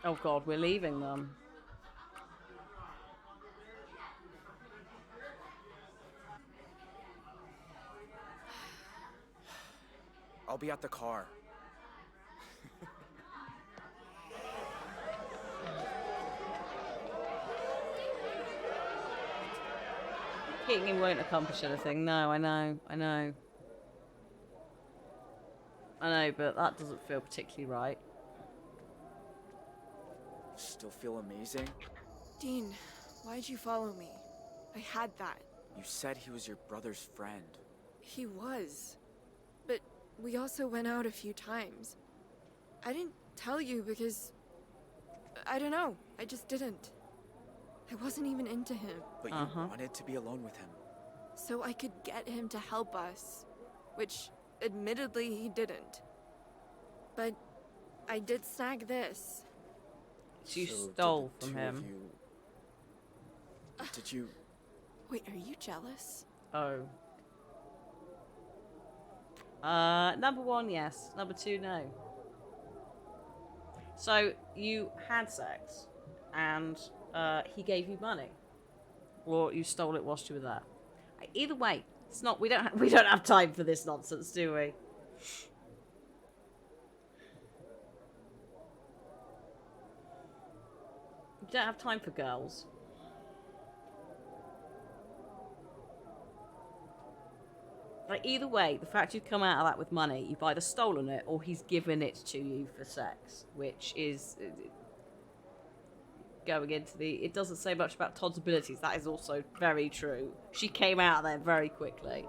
Oh God, we're leaving them. I'll be at the car. Kicking him won't accomplish anything. No, I know, but that doesn't feel particularly right. Still feel amazing? Dean, why'd you follow me? I had that. You said he was your brother's friend. He was. But we also went out a few times. I didn't tell you because... I don't know. I just didn't. I wasn't even into him. But you wanted to be alone with him. So I could get him to help us. Which, admittedly, he didn't. But I did snag this. She stole from him. Did you... Wait, are you jealous? Oh. Number 1, yes. Number 2, no. So, you had sex, and he gave you money. Or you stole it whilst you were there. Either way, it's not... We don't have time for this nonsense, do we? You don't have time for girls. Like, either way, the fact you've come out of that with money, you've either stolen it or he's given it to you for sex, which is... going into the... It doesn't say much about Todd's abilities. That is also very true. She came out there very quickly.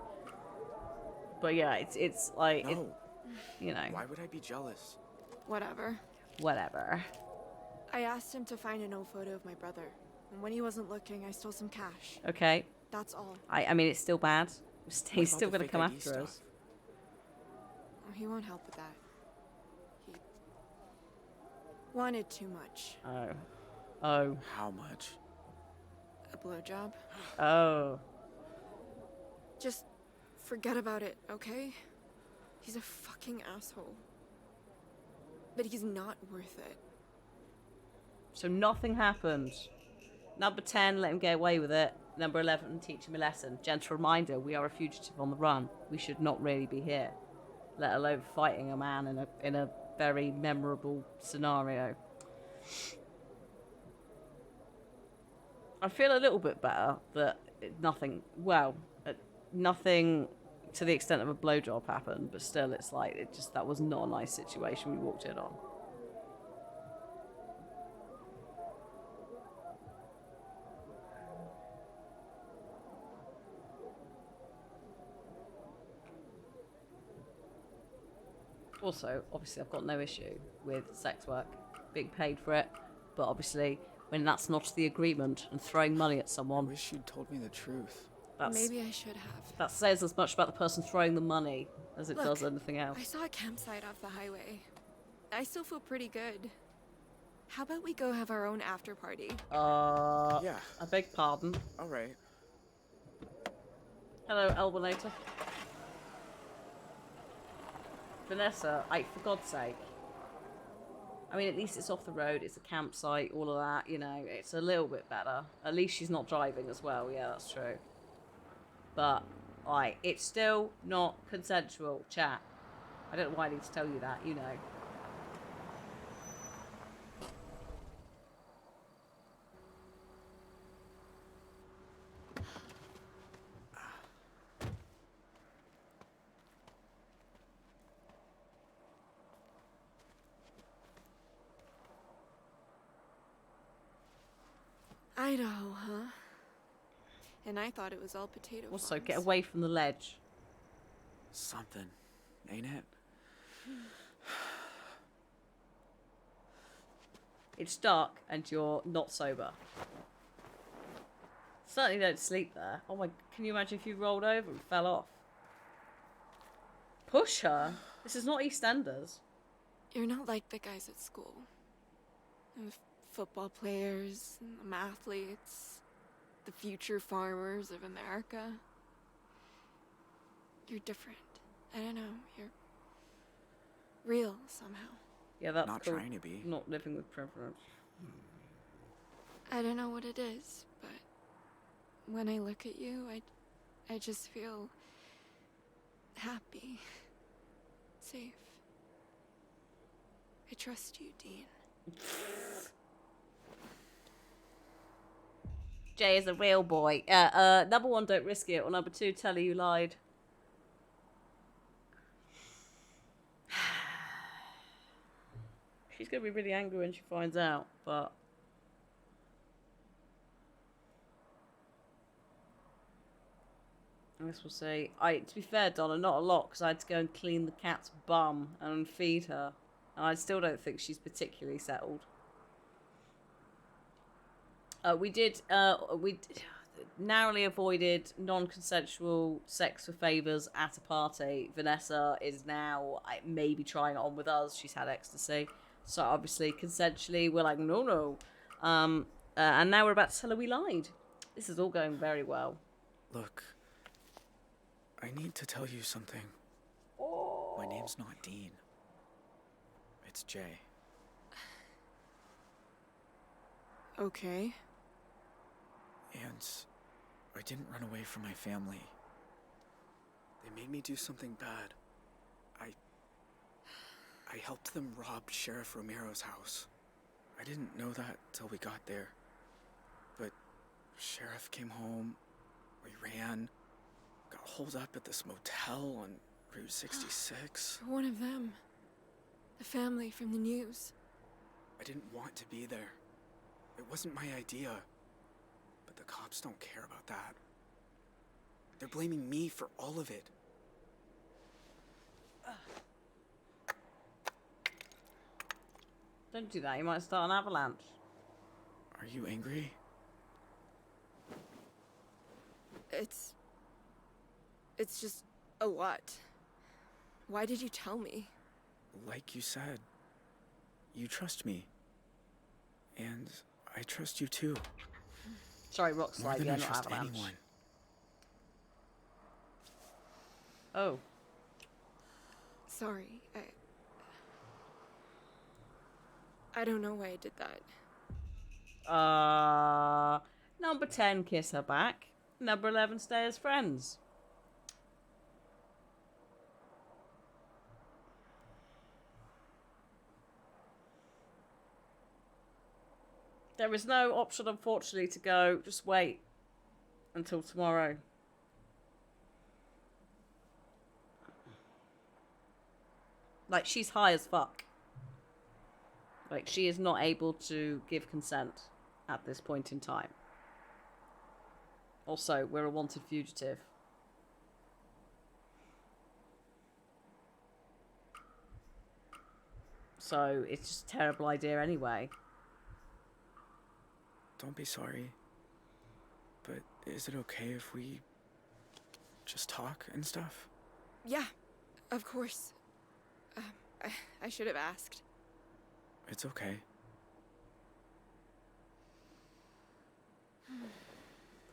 But yeah, it's like... No. You know. Why would I be jealous? Whatever. Whatever. I asked him to find an old photo of my brother. And when he wasn't looking, I stole some cash. Okay. That's all. I mean, it's still bad. He's still the going to fake come ID after stuff? us. Oh, he won't help with that. He wanted too much. Oh. Oh. How much? A blowjob. Oh. Just forget about it, okay? He's a fucking asshole. But he's not worth it. So nothing happened. Number 10, let him get away with it. Number 11, teach him a lesson. Gentle reminder, we are a fugitive on the run. We should not really be here. Let alone fighting a man in a very memorable scenario. I feel a little bit better that nothing to the extent of a blowjob happened, but still it's like, that was not a nice situation we walked in on. Also, obviously, I've got no issue with sex work, being paid for it, but obviously, when that's not the agreement and throwing money at someone... I wish you'd told me the truth. Maybe I should have. That says as much about the person throwing the money as it does anything else. I saw a campsite off the highway. I still feel pretty good. How about we go have our own after party? Yeah. I beg pardon. All right. Hello, Elbonator. Vanessa, for God's sake. I mean, at least it's off the road, it's a campsite, all of that, you know, it's a little bit better. At least she's not driving as well, yeah, that's true. But, it's still not consensual, chat. I don't know why I need to tell you that, you know. Idaho, huh? And I thought it was all potato Also, farms. get away from the ledge. Something, ain't it? It's dark and you're not sober. Certainly don't sleep there. Oh my, can you imagine if you rolled over and fell off? Push her? This is not EastEnders. You're not like the guys at school. The football players, and the athletes, the future farmers of America. You're different. I don't know, you're real somehow. Yeah, that's not cool. trying to be. Not living with privilege. I don't know what it is, but when I look at you, I just feel happy, safe. I trust you, Dean. Jay is a real boy. Number 1, don't risk it. Or number 2, tell her you lied. She's going to be really angry when she finds out, but... I guess we'll see. To be fair, Donna, not a lot, because I had to go and clean the cat's bum and feed her. And I still don't think she's particularly settled. We narrowly avoided non-consensual sex for favours at a party. Vanessa is now maybe trying it on with us. She's had ecstasy. So obviously, consensually, we're like, no. And now we're about to tell her we lied. This is all going very well. Look, I need to tell you something. My name's not Dean. It's Jay. Okay. And I didn't run away from my family. They made me do something bad. I helped them rob Sheriff Romero's house. I didn't know that till we got there. But Sheriff came home, we ran, got holed up at this motel on Route 66. One of them. The family from the news. I didn't want to be there. It wasn't my idea. But the cops don't care about that. They're blaming me for all of it. Don't do that, you might start an avalanche. Are you angry? It's just a lot. Why did you tell me? Like you said, you trust me. And I trust you too. Sorry, rock More slide, than yeah, I not trust avalanche. anyone. Oh. Sorry, I don't know why I did that. Number 10, kiss her back. Number 11, stay as friends. There is no option, unfortunately, to go, just wait until tomorrow. Like, she's high as fuck. Like, she is not able to give consent at this point in time. Also, we're a wanted fugitive. So, it's just a terrible idea anyway. Don't be sorry. But is it okay if we just talk and stuff? Yeah, of course. I should have asked. It's okay.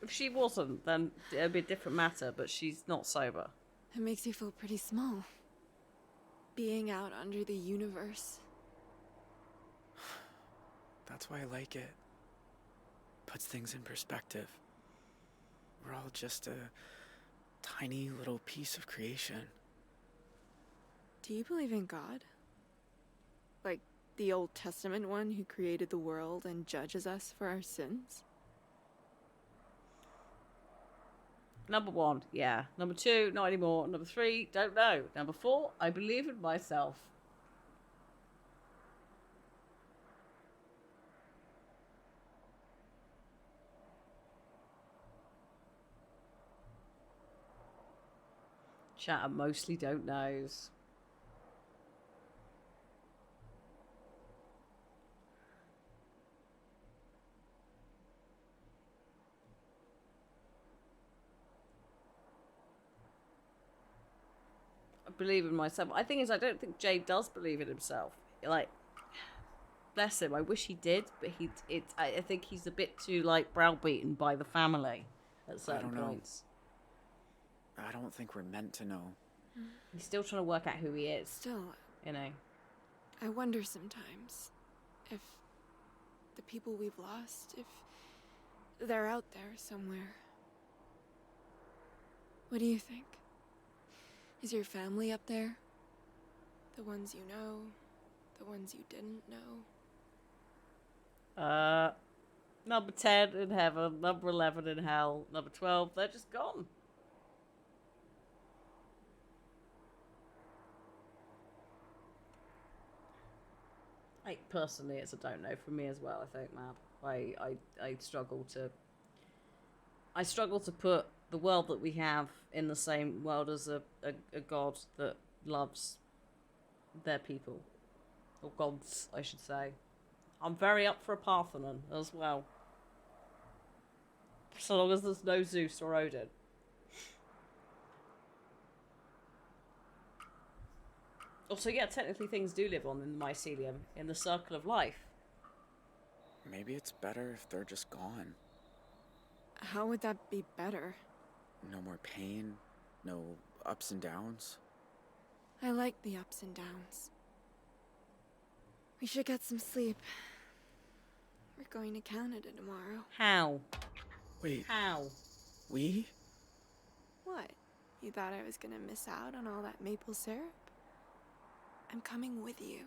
If she wasn't, then it would be a different matter, but she's not sober. It makes you feel pretty small. Being out under the universe. That's why I like it. Puts things in perspective. We're all just a tiny little piece of creation. Do you believe in God? Like the Old Testament one who created the world and judges us for our sins? Number 1, yeah. Number 2, not anymore. Number 3, don't know. Number 4, I believe in myself. Chat, I mostly don't knows. I believe in myself. I think is I don't think Jay does believe in himself. Like, bless him. I wish he did, but I think he's a bit too like browbeaten by the family at certain points. I don't think we're meant to know. He's still trying to work out who he is. Still, you know. I wonder sometimes if the people we've lost, if they're out there somewhere. What do you think? Is your family up there? The ones you know? The ones you didn't know? Number 10 in heaven, number 11 in hell, number 12, they're just gone. Personally, it's a don't know for me as well, I think, Mab. I struggle to put the world that we have in the same world as a god that loves their people. Or gods, I should say. I'm very up for a Parthenon as well. So long as there's no Zeus or Odin. Also, yeah, technically things do live on in the mycelium, in the circle of life. Maybe it's better if they're just gone. How would that be better? No more pain, no ups and downs. I like the ups and downs. We should get some sleep. We're going to Canada tomorrow. How? Wait. How? We? What? You thought I was gonna miss out on all that maple syrup? I'm coming with you.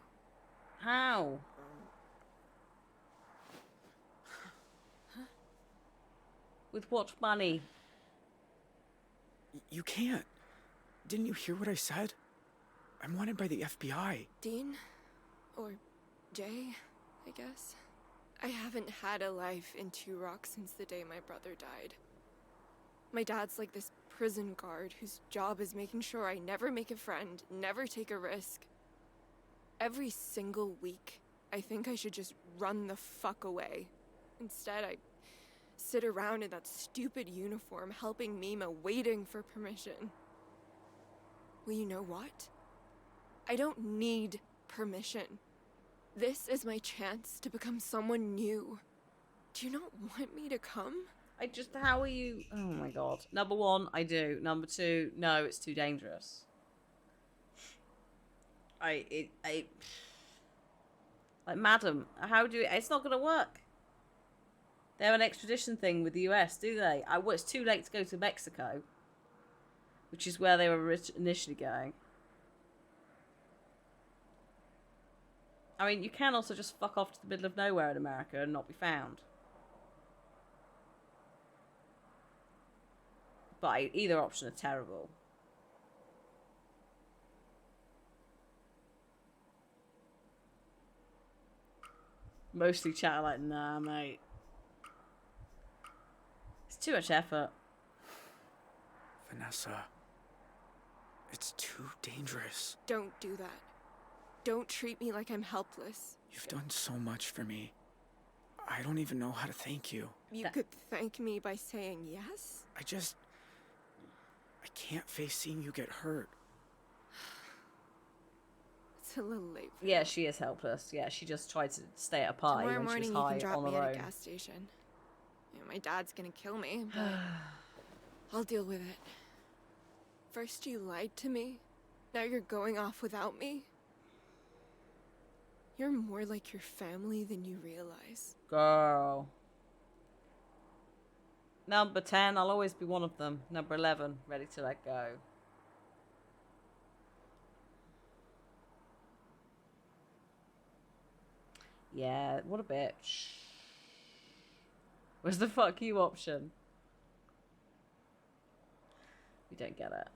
How? Huh? With what money? You can't. Didn't you hear what I said? I'm wanted by the FBI. Dean? Or Jay, I guess. I haven't had a life in Two Rocks since the day my brother died. My dad's like this prison guard whose job is making sure I never make a friend, never take a risk. Every single week, I think I should just run the fuck away. Instead, I sit around in that stupid uniform helping Mima, waiting for permission. Well, you know what? I don't need permission. This is my chance to become someone new. Do you not want me to come? How are you? Oh my god. Number one, I do. Number two, no, it's too dangerous. Like, madam, how do you, it's not gonna work. They have an extradition thing with the US, do they? Well, it's too late to go to Mexico, which is where they were initially going. I mean, you can also just fuck off to the middle of nowhere in America and not be found. But either option are terrible. Mostly chat like, nah, mate. It's too much effort. Vanessa, it's too dangerous. Don't do that. Don't treat me like I'm helpless. You've done so much for me. I don't even know how to thank you. You could thank me by saying yes? I can't face seeing you get hurt. It's a little late for Yeah, she is helpless. Yeah, she just tried to stay at a party Tomorrow when she was morning high you can drop on me her at own. a gas station. Yeah, my dad's gonna kill me, but I'll deal with it. First you lied to me. Now you're going off without me. You're more like your family than you realize. Girl. Number 10, I'll always be one of them. Number 11, ready to let go. Yeah, what a bitch. Where's the fuck you option? We don't get it.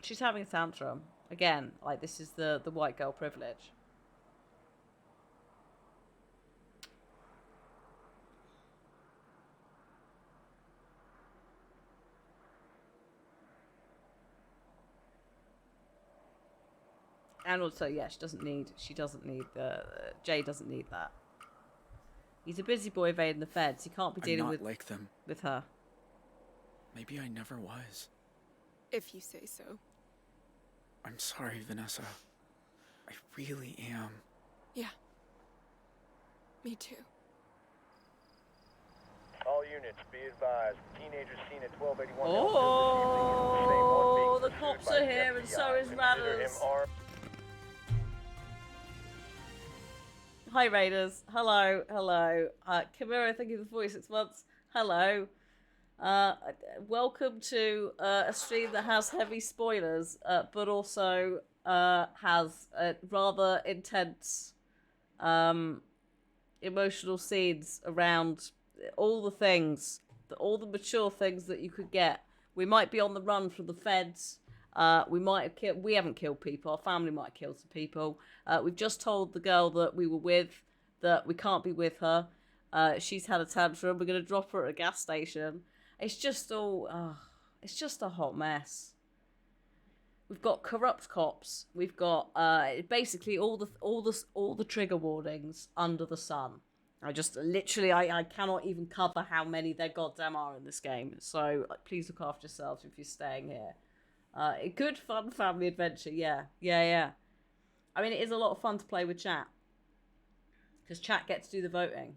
She's having a tantrum. Again, like, this is the white girl privilege. And also, yeah, she doesn't need Jay doesn't need that. He's a busy boy evading the feds. He can't be dealing I'm not with like them. with her. Maybe I never was. If you say so. I'm sorry, Vanessa. I really am. Yeah. Me too. All units, be advised. Teenagers seen at 1281 Oh, the cops are here and so is Radders. Hi, Raiders. Hello, hello. Camilla, thank you for 46 months. Hello. Welcome to a stream that has heavy spoilers, but also has rather intense emotional scenes around all the things, all the mature things that you could get. We might be on the run from the feds. We haven't killed people. Our family might have killed some people. We've just told the girl that we were with that we can't be with her. She's had a tantrum. We're going to drop her at a gas station. It's just all, it's just a hot mess. We've got corrupt cops. We've got basically all the trigger warnings under the sun. I cannot even cover how many there goddamn are in this game. So please look after yourselves if you're staying here. A good, fun family adventure. Yeah. I mean, it is a lot of fun to play with chat. Because chat gets to do the voting.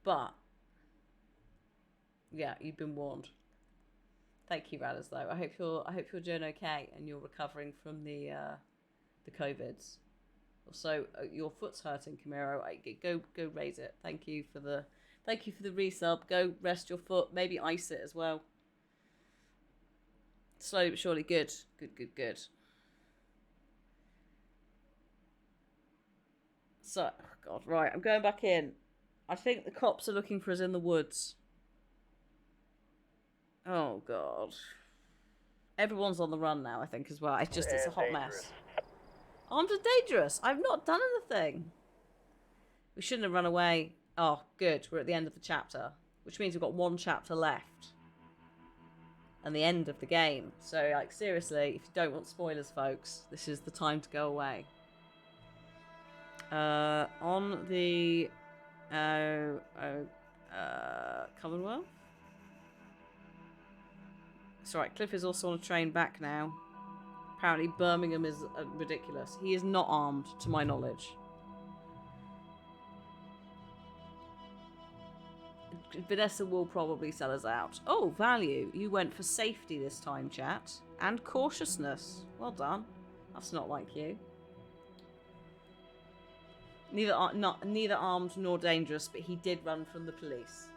But, yeah, you've been warned. Thank you, Radders, though. I hope you're doing okay and you're recovering from the COVIDs. Also, your foot's hurting, Camaro. Go raise it. Thank you for the resub. Go rest your foot. Maybe ice it as well. Slowly but surely. Good. So, oh God, right. I'm going back in. I think the cops are looking for us in the woods. Oh God. Everyone's on the run now, I think, as well. It's a hot mess. Armed and dangerous. I've not done anything. We shouldn't have run away. Oh, good. We're at the end of the chapter, which means we've got one chapter left. And the end of the game. So, like, seriously, if you don't want spoilers, folks, this is the time to go away. On the Commonwealth. It's alright, Cliff is also on a train back now. Apparently Birmingham is ridiculous. He is not armed, to my knowledge. Vanessa will probably sell us out. Oh, value. You went for safety this time, chat. And cautiousness. Well done. That's not like you. Neither armed nor dangerous, but he did run from the police.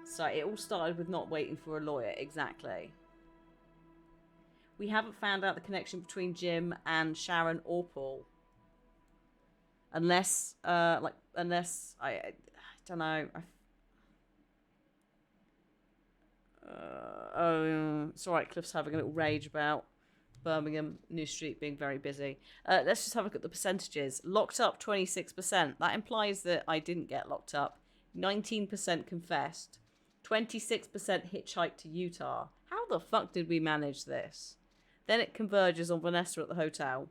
So it all started with not waiting for a lawyer, exactly. We haven't found out the connection between Jim and Sharon or Paul. Unless I don't know. It's alright, Cliff's having a little rage about Birmingham, New Street being very busy. Let's just have a look at the percentages. Locked up, 26%. That implies that I didn't get locked up. 19% confessed. 26% hitchhiked to Utah. How the fuck did we manage this? Then it converges on Vanessa at the hotel,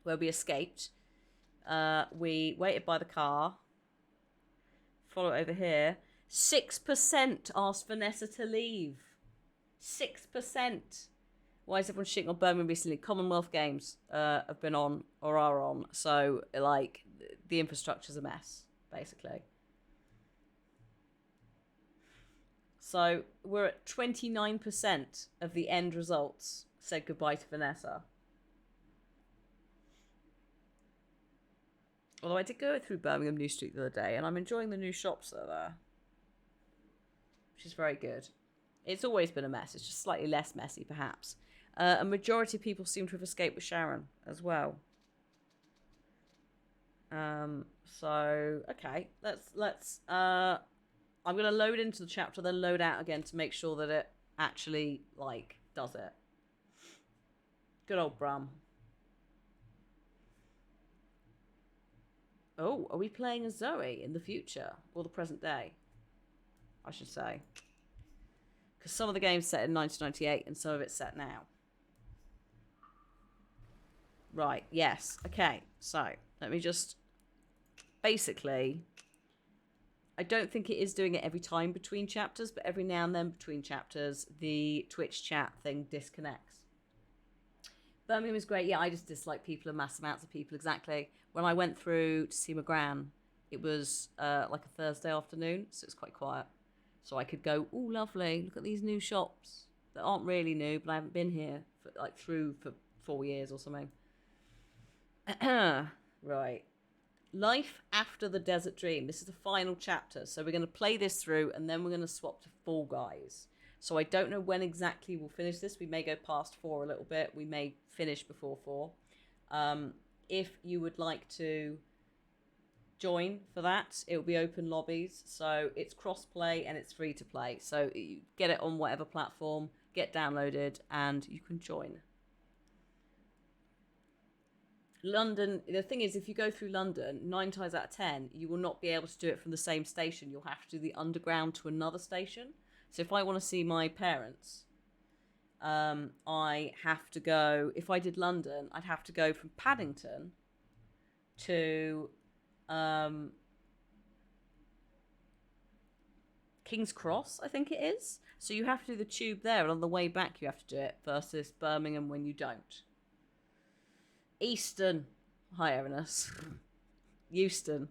where we escaped. We waited by the car. Follow over here. 6% asked Vanessa to leave. 6%. Why is everyone shitting on Birmingham recently? Commonwealth Games have been on or are on. So, like, the infrastructure's a mess, basically. So, we're at 29% of the end results said goodbye to Vanessa. Although I did go through Birmingham New Street the other day, and I'm enjoying the new shops that are there. Which is very good. It's always been a mess. It's just slightly less messy, perhaps. A majority of people seem to have escaped with Sharon as well. So, okay. Let's I'm going to load into the chapter, then load out again to make sure that it actually, like, does it. Good old Brum. Oh, are we playing as Zoe in the future? Or the present day, I should say. Because some of the game's set in 1998 and some of it's set now. Right, yes. Okay, so let me just... Basically, I don't think it is doing it every time between chapters, but every now and then between chapters, the Twitch chat thing disconnects. Birmingham is great. Yeah, I just dislike people and mass amounts of people, exactly. When I went through to see my gran, it was like a Thursday afternoon, so it's quite quiet. So I could go, ooh, lovely, look at these new shops that aren't really new, but I haven't been here for 4 years or something. Right. Life After the Desert Dream. This is the final chapter, so we're going to play this through, and then we're going to swap to Fall Guys. So I don't know when exactly we'll finish this. We may go past 4 a little bit. We may finish before 4. If you would like to join for that, it will be open lobbies. So it's cross-play and it's free to play. So you get it on whatever platform, get downloaded, and you can join. London, the thing is, if you go through London, 9 times out of 10, you will not be able to do it from the same station. You'll have to do the underground to another station. So if I want to see my parents, I have to go, if I did London, I'd have to go from Paddington to King's Cross, I think it is. So you have to do the tube there, and on the way back you have to do it, versus Birmingham when you don't. Easton. Hi, Erinus. Euston.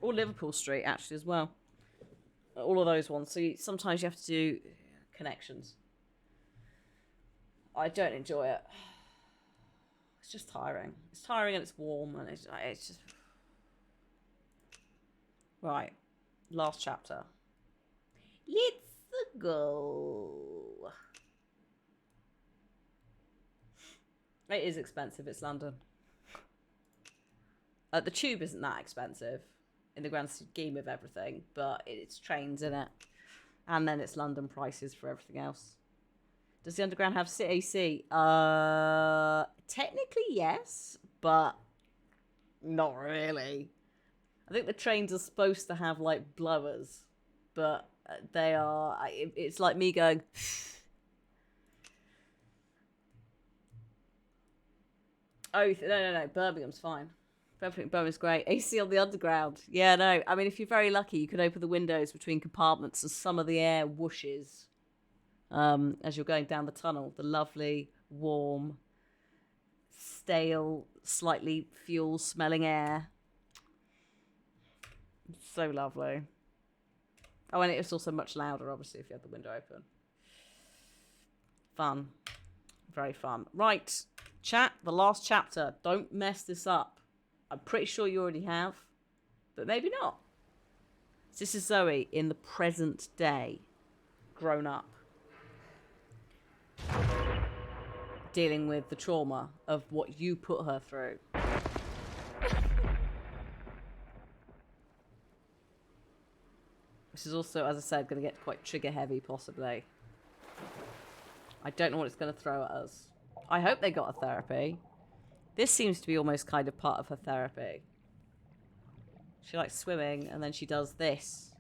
Or Liverpool Street, actually, as well. All of those ones. So sometimes you have to do connections. I don't enjoy it. It's just tiring. It's tiring and it's warm and it's just... Right. Last chapter. Let's go. It is expensive. It's London. The tube isn't that expensive in the grand scheme of everything, but it's trains in it, and then it's London prices for everything else. Does the underground have AC? Technically yes, but not really. I think the trains are supposed to have like blowers, but they are. It's like me going. Oh no! Birmingham's fine. Birmingham's great. AC on the underground. Yeah, no. I mean, if you're very lucky, you can open the windows between compartments, and some of the air whooshes as you're going down the tunnel. The lovely, warm, stale, slightly fuel-smelling air. So lovely. Oh, and it's also much louder, obviously, if you have the window open. Fun. Very fun. Right, chat, the last chapter. Don't mess this up. I'm pretty sure you already have, but maybe not. This is Zoe in the present day, grown up, dealing with the trauma of what you put her through. This is also, as I said, going to get quite trigger heavy, possibly. I don't know what it's going to throw at us. I hope they got a therapy. This seems to be almost kind of part of her therapy. She likes swimming, and then she does this.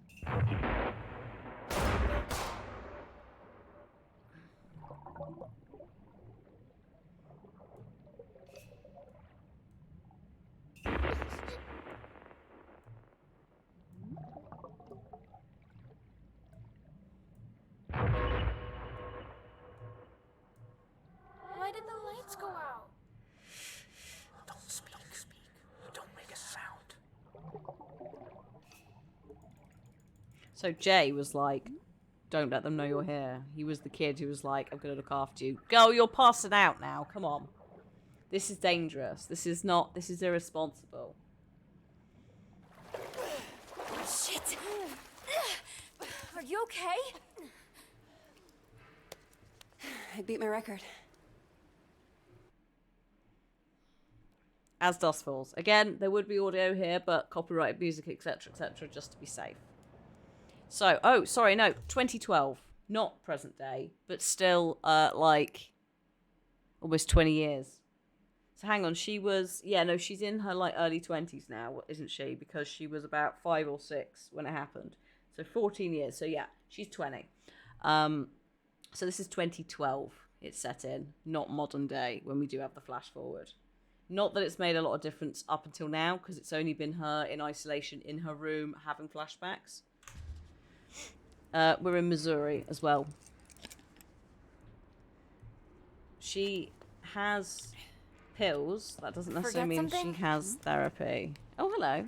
Why did the lights go out? Don't speak. Don't make a sound. So Jay was like, don't let them know you're here. He was the kid who was like, I'm going to look after you. Girl, you're passing out now. Come on. This is dangerous. This is irresponsible. Shit! Are you okay? I beat my record. As Dusk Falls. Again, there would be audio here, but copyrighted music, etc., just to be safe. So, 2012. Not present day, but still, like, almost 20 years. So hang on, she's in her, like, early 20s now, isn't she? Because she was about 5 or 6 when it happened. So 14 years. So, yeah, she's 20. So this is 2012 it's set in, not modern day, when we do have the flash forward. Not that it's made a lot of difference up until now, because it's only been her in isolation in her room having flashbacks. We're in Missouri as well. She has pills. That doesn't necessarily mean she has therapy. Oh, hello.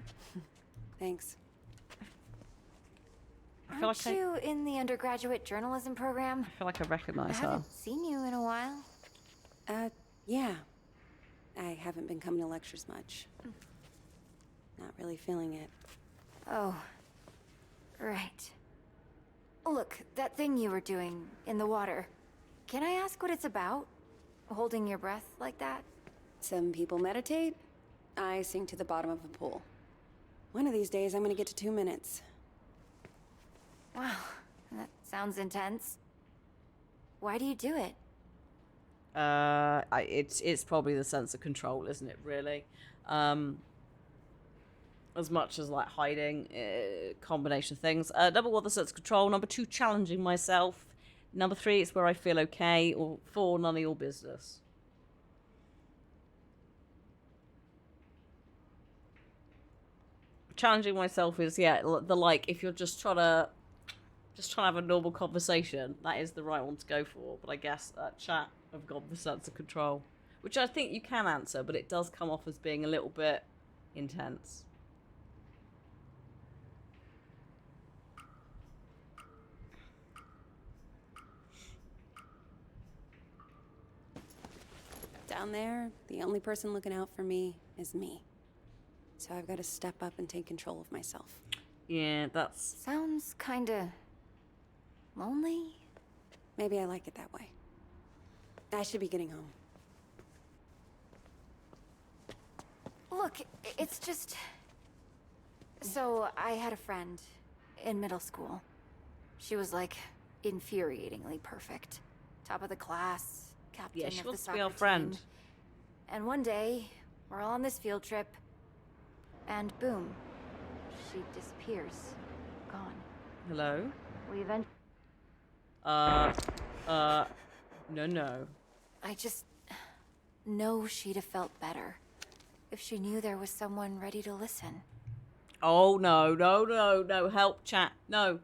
Thanks. Aren't you in the undergraduate journalism program? I feel like I recognize I her. haven't seen you in a while. Yeah. I haven't been coming to lectures much. Not really feeling it. Oh, right. Look, that thing you were doing in the water. Can I ask what it's about? Holding your breath like that? Some people meditate. I sink to the bottom of a pool. One of these days, I'm gonna get to 2 minutes. Wow, that sounds intense. Why do you do it? It's probably the sense of control, isn't it? Really, as much as like hiding, combination of things. Number 1, the sense of control. Number 2, challenging myself. Number 3, it's where I feel okay. Or 4, none of your business. Challenging myself is the like if you're just trying to have a normal conversation, that is the right one to go for. But I guess that chat have got the sense of control, which I think you can answer, but it does come off as being a little bit intense. Down there, the only person looking out for me is me. So I've got to step up and take control of myself. Yeah, that's... Sounds kinda... lonely? Maybe I like it that way. I should be getting home. Look, it's just... So, I had a friend in middle school. She was, like, infuriatingly perfect. top of the class, captain Yeah, she of the wants to soccer be our team. friend. And one day, we're all on this field trip, and boom, she disappears. Gone. Hello? We eventually... No. I just know she'd have felt better if she knew there was someone ready to listen. Oh, no. Help, chat. No.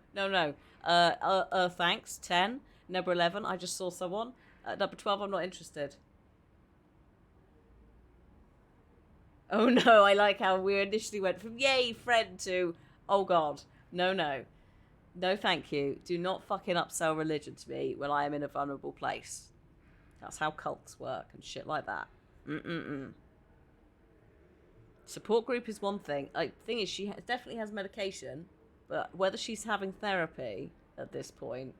Thanks. 10. Number 11, I just saw someone. Number 12, I'm not interested. Oh, no, I like how we initially went from, yay, friend, to, oh, God. No. No, thank you. Do not fucking upsell religion to me when I am in a vulnerable place. That's how cults work and shit like that. Support group is one thing. Thing is, she definitely has medication, but whether she's having therapy at this point,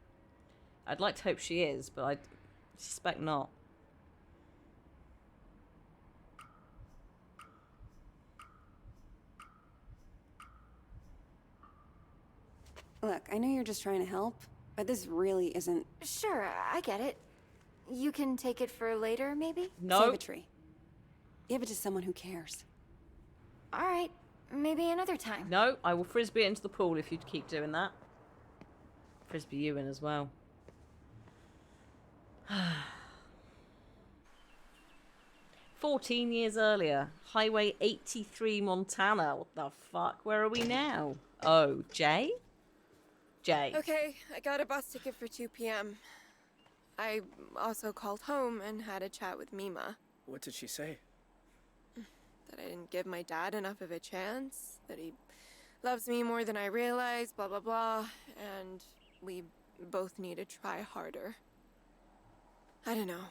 I'd like to hope she is, but I suspect not. Look, I know you're just trying to help, but this really isn't... Sure, I get it. You can take it for later, maybe? No. Save a tree. Give it to someone who cares. All right, maybe another time. No, I will frisbee it into the pool if you keep doing that. Frisbee you in as well. 14 years earlier, Highway 83, Montana. What the fuck? Where are we now? Oh, Jay? Okay, I got a bus ticket for 2 p.m. I also called home and had a chat with Mima. What did she say? That I didn't give my dad enough of a chance, that he loves me more than I realized, blah, blah, blah, and we both need to try harder. I don't know.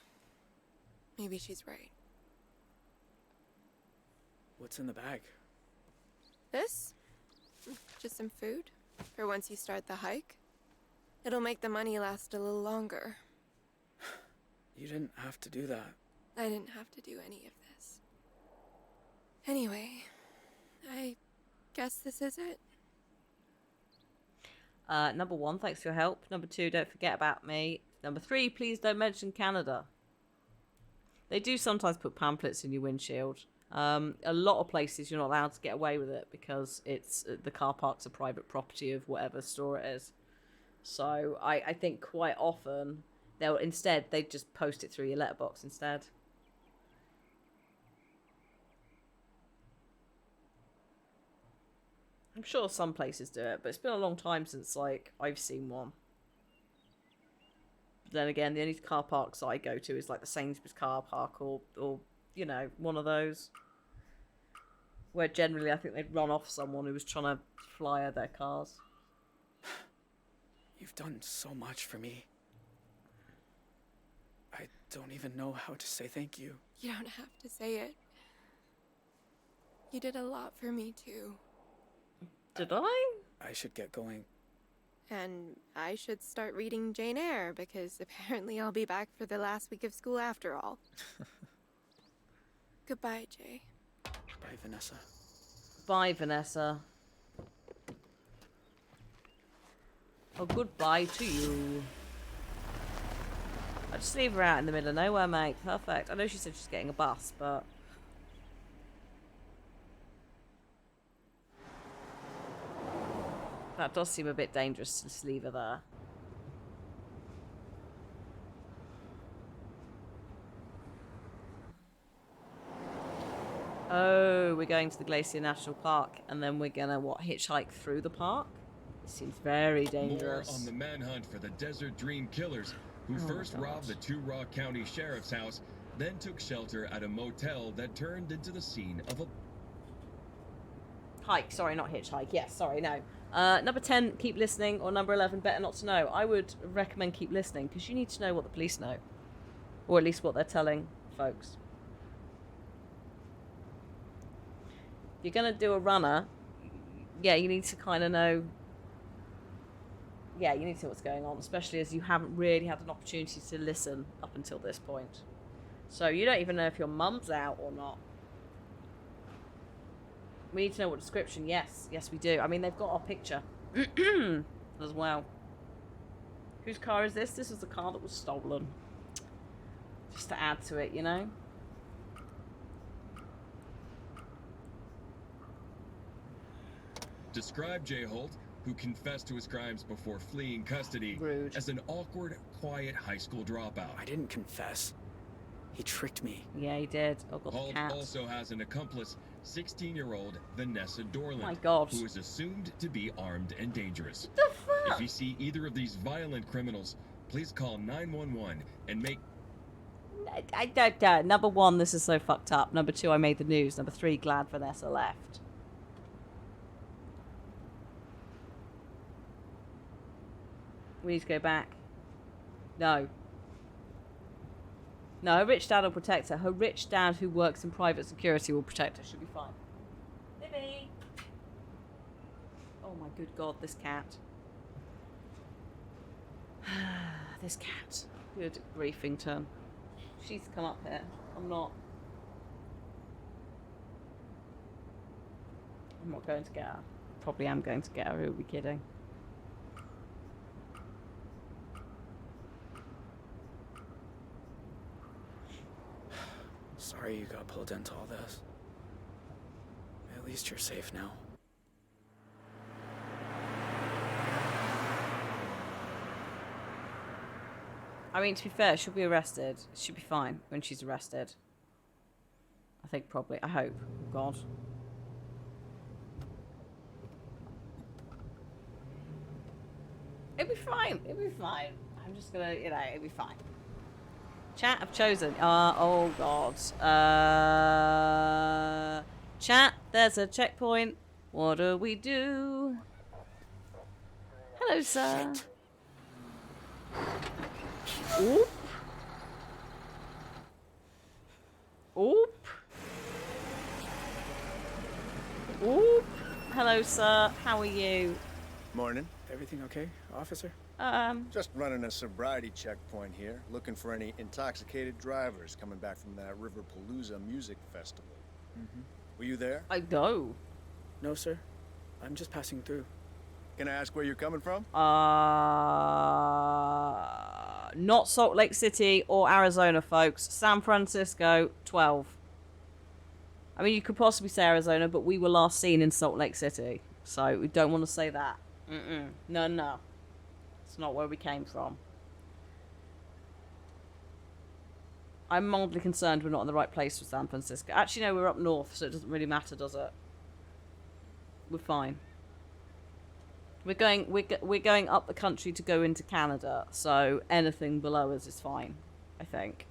Maybe she's right. What's in the bag? This? Just some food for once you start the hike. It'll make the money last a little longer. You didn't have to do that. I didn't have to do any of this. Anyway, I guess this is it. Number 1, thanks for your help. Number 2, don't forget about me. Number 3, please don't mention Canada. They do sometimes put pamphlets in your windshield. A lot of places you're not allowed to get away with it because it's the car park's a private property of whatever store it is. So I think quite often they just post it through your letterbox instead. I'm sure some places do it, but it's been a long time since I've seen one. But then again, the only car parks I go to is like the Sainsbury's car park or you know, one of those. Where generally I think they'd run off someone who was trying to flyer their cars. You've done so much for me. I don't even know how to say thank you. You don't have to say it. You did a lot for me, too. Did I? I should get going. And I should start reading Jane Eyre, because apparently I'll be back for the last week of school after all. Goodbye, Jay. Bye, Vanessa. Bye, Vanessa. Oh, goodbye to you. I'll just leave her out in the middle of nowhere, mate. Perfect. I know she said she's getting a bus, but... that does seem a bit dangerous to just leave her there. Oh, we're going to the Glacier National Park, and then we're gonna, hitchhike through the park? It seems very dangerous. More on the manhunt for the Desert Dream Killers, who first robbed the Two Rock County Sheriff's house, then took shelter at a motel that turned into the scene of a... Hike, sorry, not hitchhike. Yes, sorry, no. Number 10, keep listening, or number 11, better not to know. I would recommend keep listening, because you need to know what the police know. Or at least what they're telling folks. If you're going to do a runner, yeah, you need to kind of know... yeah, you need to know what's going on, especially as you haven't really had an opportunity to listen up until this point. So you don't even know if your mum's out or not. We need to know what description. Yes, we do. I mean, they've got our picture as well. Whose car is this? This is the car that was stolen. Just to add to it, you know? Describe Jay Holt, who confessed to his crimes before fleeing custody, Rude. as an awkward, quiet high school dropout. I didn't confess. He tricked me. Yeah, he did. Oh, God, the Holt cat. also has an accomplice, 16-year-old Vanessa Dorland, My God. who is assumed to be armed and dangerous. What the fuck? If you see either of these violent criminals, please call 911 and make... I don't. Number one, this is so fucked up. Number two, I made the news. Number three, glad Vanessa left. We need to go back. No. No, her rich dad will protect her. Her rich dad who works in private security will protect her. She'll be fine. Libby! Oh my good God, this cat. This cat. Good griefington. She's come up here. I'm not going to get her. Probably am going to get her. Who would be kidding? Sorry you got pulled into all this. At least you're safe now. I mean, to be fair, she'll be arrested. She'll be fine when she's arrested. I think probably. I hope. Oh, God. It'll be fine. It'll be fine. I'm just gonna, you know, it'll be fine. Chat, I've chosen. Oh, God. Chat, there's a checkpoint. What do we do? Hello, sir. Shit. Oop. Oop. Oop. Hello, sir. How are you? Morning. Everything okay, officer? Just running a sobriety checkpoint here, looking for any intoxicated drivers coming back from that Riverpalooza music festival. Were you there? I know. No, sir. I'm just passing through. Can I ask where you're coming from? Not Salt Lake City or Arizona, folks. San Francisco, 12. I mean, you could possibly say Arizona, but we were last seen in Salt Lake City. So we don't want to say that. No, no. It's not where we came from. I'm mildly concerned we're not in the right place for San Francisco. Actually, no, we're up north, so it doesn't really matter, does it? We're fine. We're going up the country to go into Canada, so anything below us is fine, I think.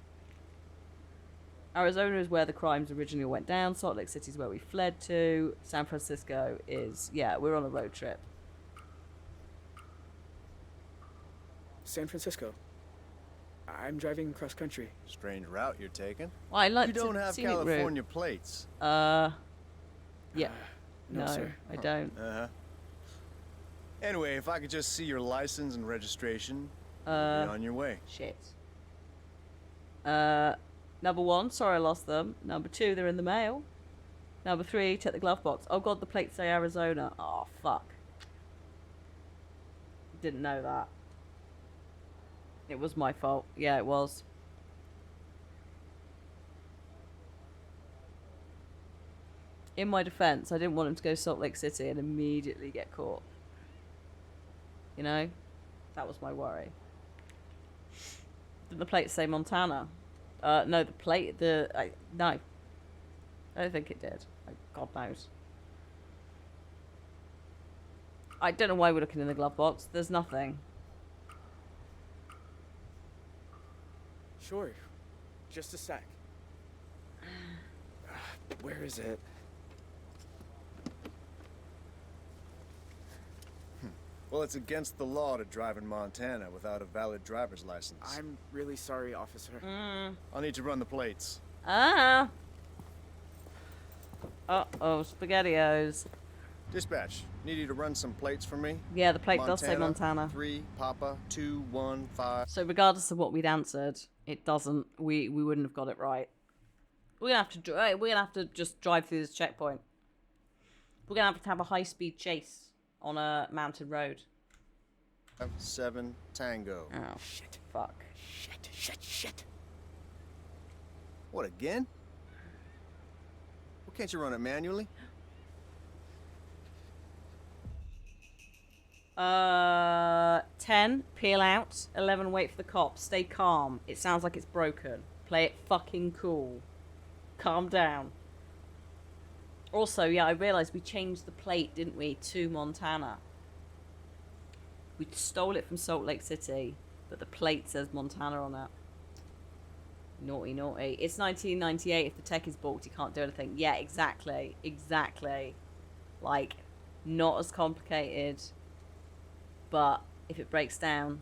Arizona is where the crimes originally went down. Salt Lake City is where we fled to. San Francisco is, yeah, we're on a road trip. San Francisco. I'm driving cross country. Strange route you're taking. Well, I like you don't have scenic route. California plates. Yeah. No, sir. I don't. Anyway, if I could just see your license and registration, you'll be on your way. Shit. Number one, sorry I lost them. Number two, they're in the mail. Number three, check the glove box. Oh God, the plates say Arizona. Oh fuck. Didn't know that. It was my fault. Yeah, it was. In my defense, I didn't want him to go to Salt Lake City and immediately get caught. You know? That was my worry. Didn't the plate say Montana? No, the plate, no. I don't think it did. God knows. I don't know why we're looking in the glove box. There's nothing. Sure. Just a sec. Where is it? Well, it's against the law to drive in Montana without a valid driver's license. I'm really sorry, officer. I'll need to run the plates. Uh-oh, SpaghettiOs. Dispatch, need you to run some plates for me? Yeah, the plate does say Montana. 3, Papa, 2, 1, 5. So regardless of what we'd answered, it doesn't. We wouldn't have got it right. We're gonna have to just drive through this checkpoint. We're gonna have a high-speed chase on a mountain road. 7 Tango. Oh, shit. Fuck. Shit. What, again? Well, can't you run it manually? 10, peel out. 11, wait for the cops. Stay calm. It sounds like it's broken. Play it fucking cool. Calm down. Also, yeah, I realised we changed the plate, didn't we, to Montana. We stole it from Salt Lake City, but the plate says Montana on it. Naughty. It's 1998. If the tech is balked, you can't do anything. Yeah, exactly. Like, not as complicated, but if it breaks down,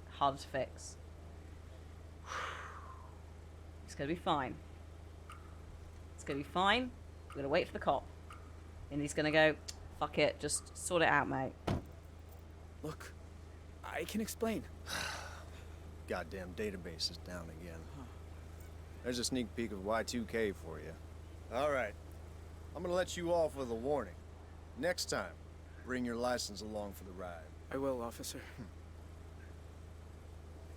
harder to fix. It's gonna be fine. We're gonna wait for the cop. And he's gonna go, fuck it, just sort it out, mate. Look, I can explain. Goddamn database is down again. There's a sneak peek of Y2K for you. All right. I'm gonna let you off with a warning. Next time, bring your license along for the ride. I will, officer.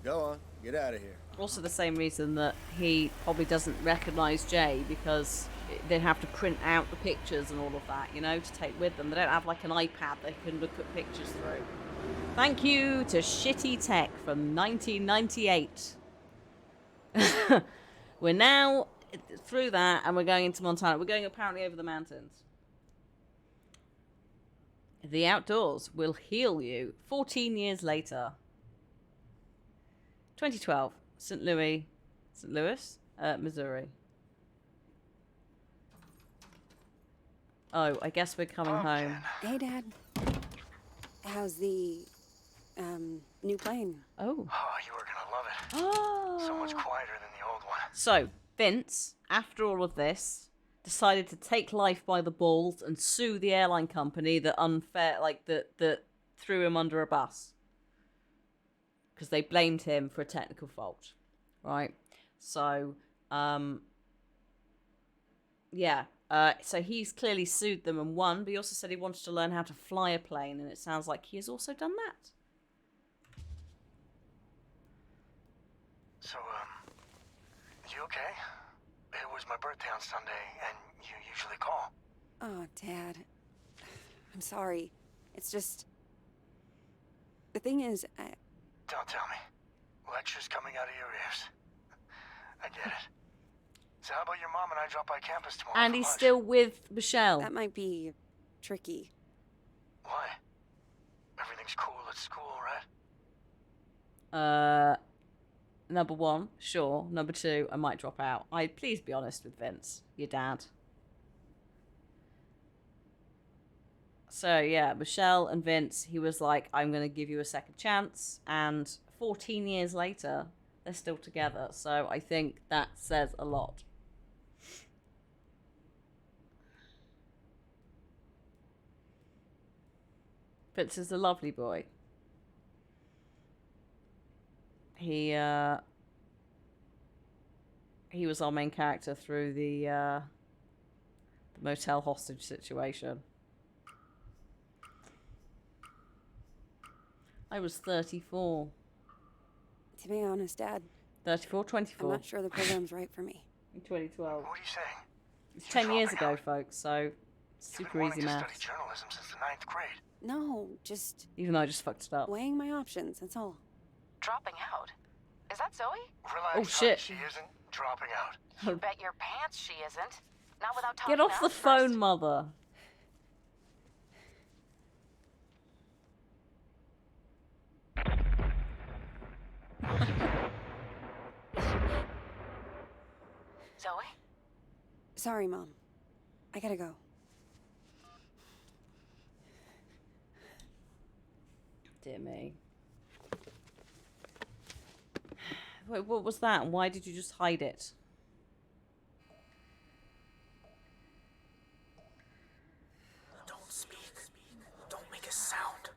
Go on, get out of here. Also the same reason that he probably doesn't recognise Jay, because they'd have to print out the pictures and all of that, you know, to take with them. They don't have like an iPad they can look at pictures through. Thank you to shitty tech from 1998. We're now through that and we're going into Montana. We're going apparently over the mountains. The outdoors will heal you 14 years later. 2012, St. Louis, Missouri. Oh, I guess we're coming home. Hey, Dad. How's the, new plane? Oh. Oh, you were gonna love it. Oh. So much quieter than the old one. So, Vince, after all of this, decided to take life by the balls and sue the airline company that threw him under a bus. Because they blamed him for a technical fault, right? So, so he's clearly sued them and won, but he also said he wanted to learn how to fly a plane, and it sounds like he has also done that. So, you okay? It was my birthday on Sunday, and you usually call. Oh, Dad. I'm sorry. It's just... The thing is, Don't tell me. Lectures coming out of your ears. I get it. So how about your mom and I drop by campus tomorrow And for he's lunch? still with Michelle. That might be tricky. Why? Everything's cool at school, Uh, right? number one, sure. Number two, I might drop out. Please be honest with Vince, your dad. So yeah, Michelle and Vince, he was like, I'm going to give you a second chance. And 14 years later, they're still together. So I think that says a lot. Vince is a lovely boy. He was our main character through the motel hostage situation. I was 34. To be honest, Dad, 34, 24. I'm not sure the program's right for me. In 2012. What are you saying? It's 10 years ago, folks, so super easy Wanting to math. study journalism since the 9th grade. No, just Even though I just fucked it up. weighing my options, that's all. Dropping out? Is that Zoe? Relax, Oh, shit. She isn't dropping out. You bet your pants she isn't. Not without talking Get off to the us phone, first. mother. Zoe? Sorry, Mom. I gotta go. Dear me. Wait, what was that? Why did you just hide it? Don't speak. Don't make a sound.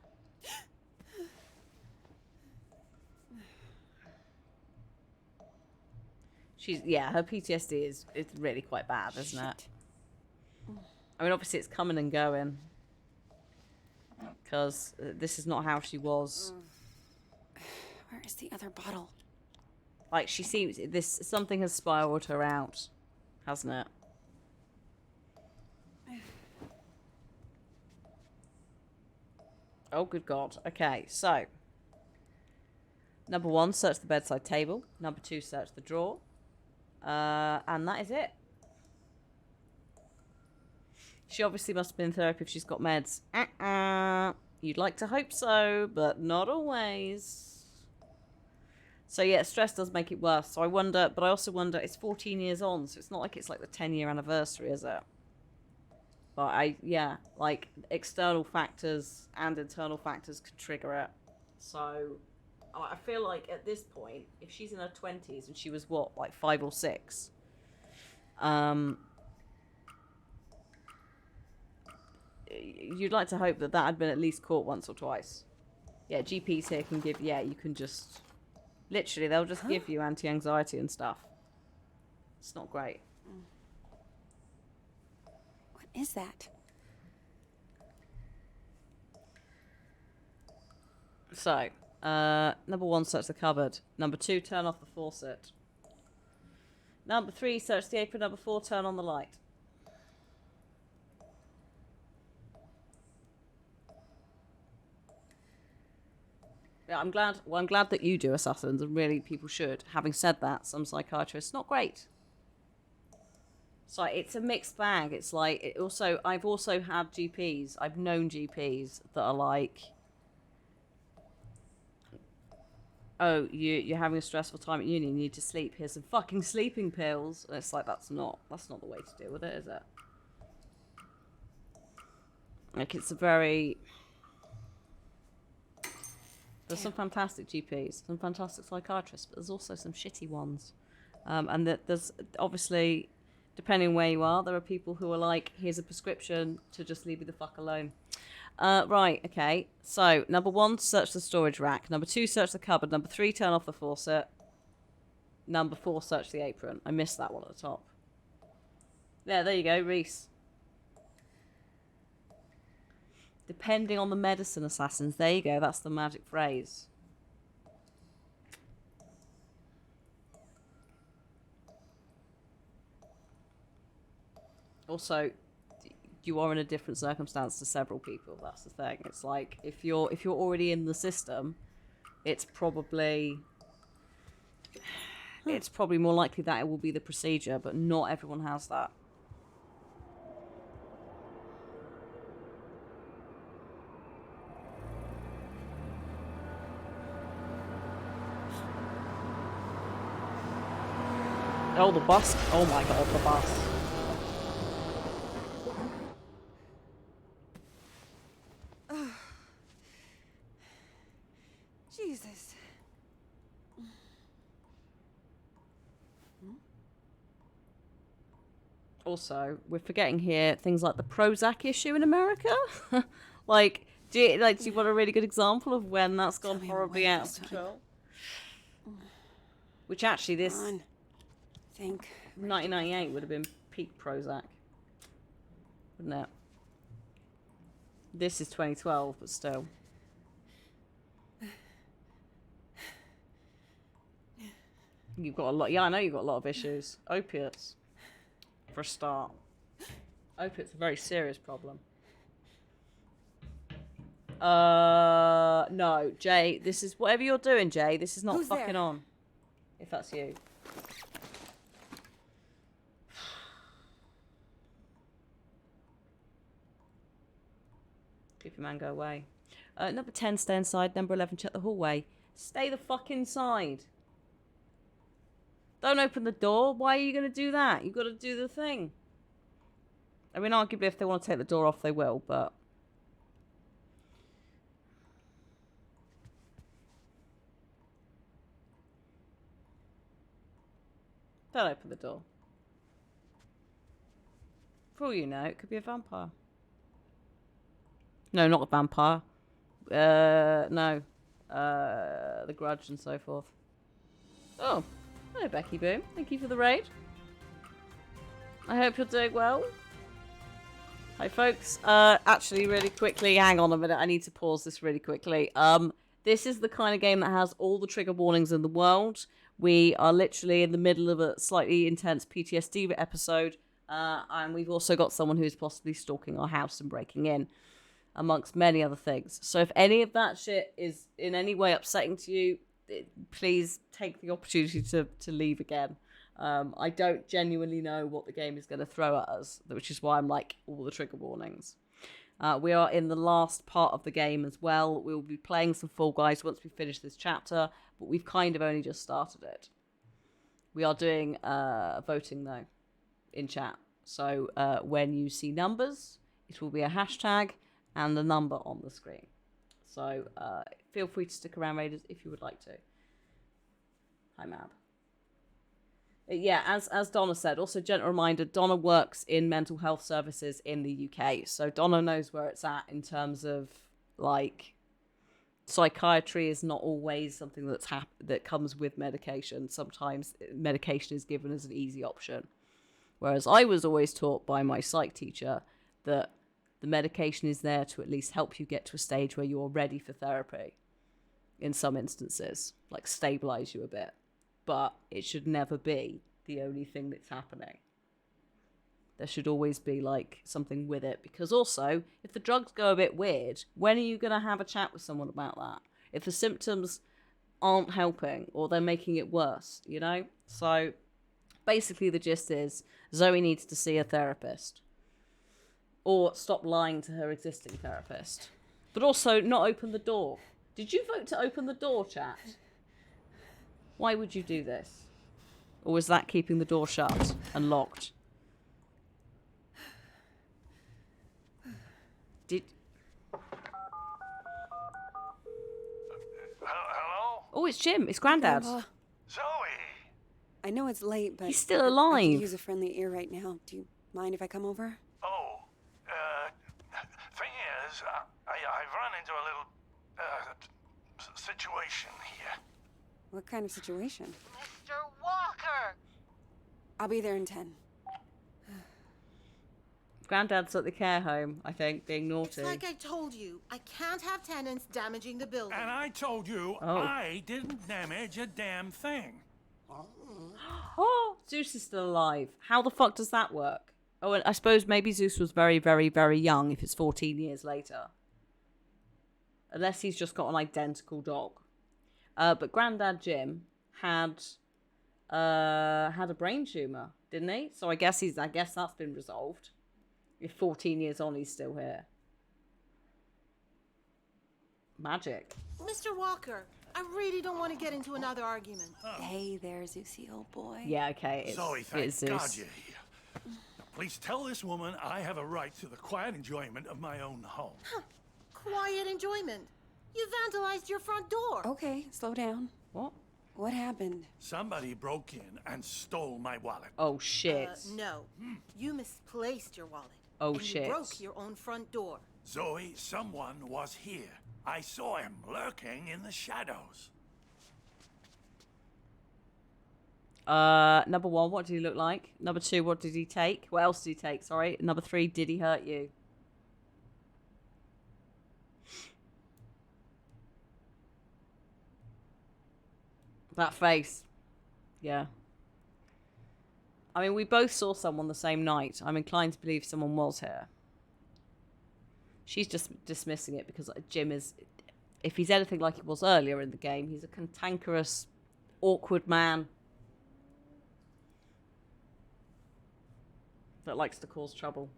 Her PTSD is really quite bad, isn't it? I mean, obviously it's coming and going. because this is not how she was. Where is the other bottle? Like, she seems... Something has spiraled her out, hasn't it? Oh, good God. Okay, so... Number 1, search the bedside table. Number 2, search the drawer. And that is it. She obviously must have been in therapy if she's got meds. You'd like to hope so, but not always. So yeah, stress does make it worse. So I wonder, but I also wonder, it's 14 years on, so it's not like it's like the 10-year anniversary, is it? But yeah, like external factors and internal factors could trigger it. So I feel like at this point, if she's in her 20s and she was what, like 5 or 6, you'd like to hope that that had been at least caught once or twice. Yeah, GPs here can give, yeah, you can just, literally, they'll just give you anti-anxiety and stuff. It's not great. What is that? So, number 1, search the cupboard. Number 2, turn off the faucet. Number 3, search the apron. Number 4, turn on the light. Yeah, I'm glad that you do assassins, and really people should. Having said that, some psychiatrists, not great. So it's a mixed bag. It's like, I've also had GPs, I've known GPs that are like, oh, you're having a stressful time at uni, you need to sleep, here's some fucking sleeping pills. And it's like, that's not the way to deal with it, is it? Like, it's a very... There's some fantastic GPs, some fantastic psychiatrists, but there's also some shitty ones. And there's obviously, depending on where you are, there are people who are like, here's a prescription to just leave me the fuck alone. Right, okay. So, number 1, search the storage rack. Number 2, search the cupboard. Number 3, turn off the faucet. Number 4, search the apron. I missed that one at the top. Yeah, there you go, Reese. Depending on the medicine, assassins. There you go, that's the magic phrase. Also, you are in a different circumstance to several people. That's the thing. It's like, if you're already in the system, it's probably more likely that it will be the procedure, but not everyone has that. Oh, the bus. Oh my God, the bus. Jesus. Also, we're forgetting here things like the Prozac issue in America. Like, do you want a really good example of when that's gone horribly out of control? Which actually, this 1998 would have been peak Prozac, wouldn't it? This is 2012, but still. You've got a lot. Yeah, I know you've got a lot of issues. Opiates, for a start. Opiates are a very serious problem. No, Jay. This is whatever you're doing, Jay. This is not Who's fucking there? on. If that's you. Creepy man, go away. Number 10, stay inside. Number 11, check the hallway. Stay the fuck inside. Don't open the door. Why are you going to do that? You've got to do the thing. I mean, arguably, if they want to take the door off, they will, but... Don't open the door. For all you know, it could be a vampire. No, not a vampire. No. The Grudge and so forth. Oh. Hello, Becky Boom. Thank you for the raid. I hope you're doing well. Hi, folks. Actually, really quickly, hang on a minute. I need to pause this really quickly. This is the kind of game that has all the trigger warnings in the world. We are literally in the middle of a slightly intense PTSD episode, and we've also got someone who's possibly stalking our house and breaking in, amongst many other things. So if any of that shit is in any way upsetting to you, please take the opportunity to leave again. I don't genuinely know what the game is going to throw at us, which is why I'm like, all the trigger warnings. We are in the last part of the game as well. We'll be playing some Fall Guys once we finish this chapter, but we've kind of only just started it. We are doing voting, though, in chat. So when you see numbers, it will be a hashtag and a number on the screen. So feel free to stick around, Raiders, if you would like to. Hi, Mab. Yeah, as Donna said, also gentle reminder, Donna works in mental health services in the UK. So Donna knows where it's at in terms of, like, psychiatry is not always something that comes with medication. Sometimes medication is given as an easy option. Whereas I was always taught by my psych teacher that the medication is there to at least help you get to a stage where you're ready for therapy in some instances, like stabilize you a bit. But it should never be the only thing that's happening. There should always be, like, something with it. Because also, if the drugs go a bit weird, when are you going to have a chat with someone about that? If the symptoms aren't helping or they're making it worse, you know? So, basically the gist is, Zoe needs to see a therapist. Or stop lying to her existing therapist. But also, not open the door. Did you vote to open the door, chat? Why would you do this? Or was that keeping the door shut and locked? Hello? Oh, it's Jim. It's Grandad. Grandpa. Zoe! I know it's late, but He's still I alive. could use a friendly ear right now. Do you mind if I come over? Oh, thing is, I've run into a little, situation here. What kind of situation? Mr. Walker! I'll be there in 10. Granddad's at the care home, I think, being naughty. It's like I told you. I can't have tenants damaging the building. And I told you I didn't damage a damn thing. Oh, Zeus is still alive. How the fuck does that work? Oh, and I suppose maybe Zeus was very, very, very young if it's 14 years later. Unless he's just got an identical dog. But Grandad Jim had a brain tumor, didn't he? So I guess that's been resolved. If 14 years on, he's still here. Magic. Mr. Walker, I really don't want to get into another argument. Hey there, Zeusy, old boy. Yeah, okay. Zoe, thank it's God Zeus. you're here. Now, please tell this woman I have a right to the quiet enjoyment of my own home. Quiet enjoyment. You vandalized your front door. Okay, slow down. What? What happened? Somebody broke in and stole my wallet. Oh, shit. No. You misplaced your wallet. Oh, and shit. You broke your own front door. Zoe, someone was here. I saw him lurking in the shadows. Number 1, what did he look like? Number 2, what did he take? What else did he take? Sorry. Number 3, did he hurt you? That face. Yeah. I mean, we both saw someone the same night. I'm inclined to believe someone was here. She's just dismissing it because Jim is... If he's anything like he was earlier in the game, he's a cantankerous, awkward man that likes to cause trouble.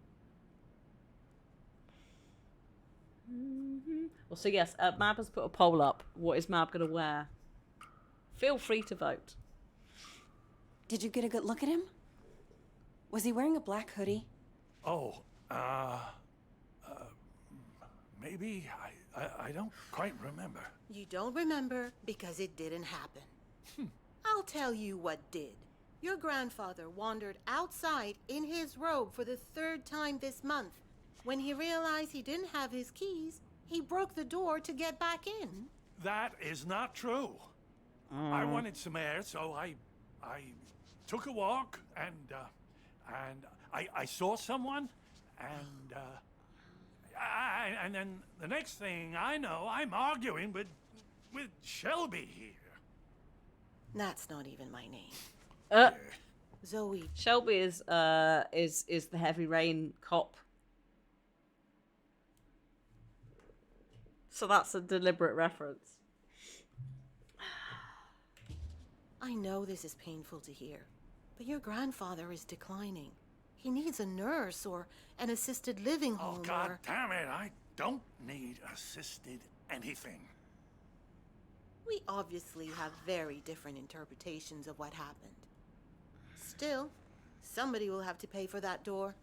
Well, so yes, Mab has put a poll up. What is Mab going to wear? Feel free to vote. Did you get a good look at him? Was he wearing a black hoodie? Oh, maybe. I don't quite remember. You don't remember because it didn't happen. I'll tell you what did. Your grandfather wandered outside in his robe for the 3rd time this month. When he realized he didn't have his keys, he broke the door to get back in. That is not true. I wanted some air, so I took a walk and I saw someone And then the next thing I know, I'm arguing with Shelby here. That's not even my name. Uh, Zoe. Shelby is the Heavy Rain cop. So that's a deliberate reference. I know this is painful to hear, but your grandfather is declining. He needs a nurse or an assisted living home. Oh, God damn it. I don't need assisted anything. We obviously have very different interpretations of what happened. Still, somebody will have to pay for that door.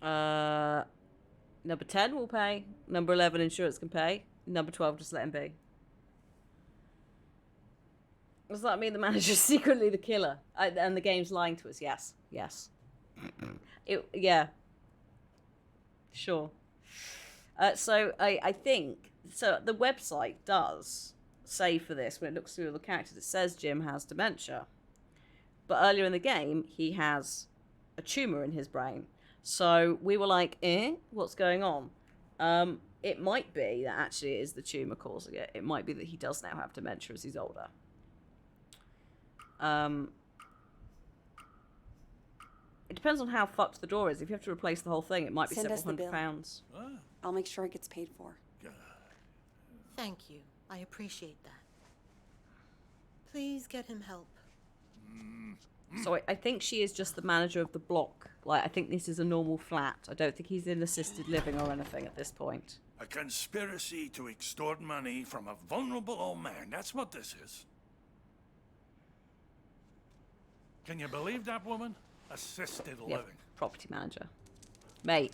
Number 10 will pay. Number 11, insurance can pay. Number 12, just let him be. Does that mean the manager's secretly the killer? And the game's lying to us? Yes. Yes. Yeah. Sure. So I think... So the website does say for this, when it looks through all the characters, it says Jim has dementia. But earlier in the game, he has a tumour in his brain. So we were like, what's going on? It might be that actually it is the tumour causing it. It might be that he does now have dementia as he's older. It depends on how fucked the door is. If you have to replace the whole thing, it might be Send us several the bill. £100. I'll make sure it gets paid for. Thank you. I appreciate that. Please get him help. So I think she is just the manager of the block. Like, I think this is a normal flat. I don't think he's in assisted living or anything at this point. A conspiracy to extort money from a vulnerable old man. That's what this is. Can you believe that woman? Assisted Yep, living. property manager. Mate,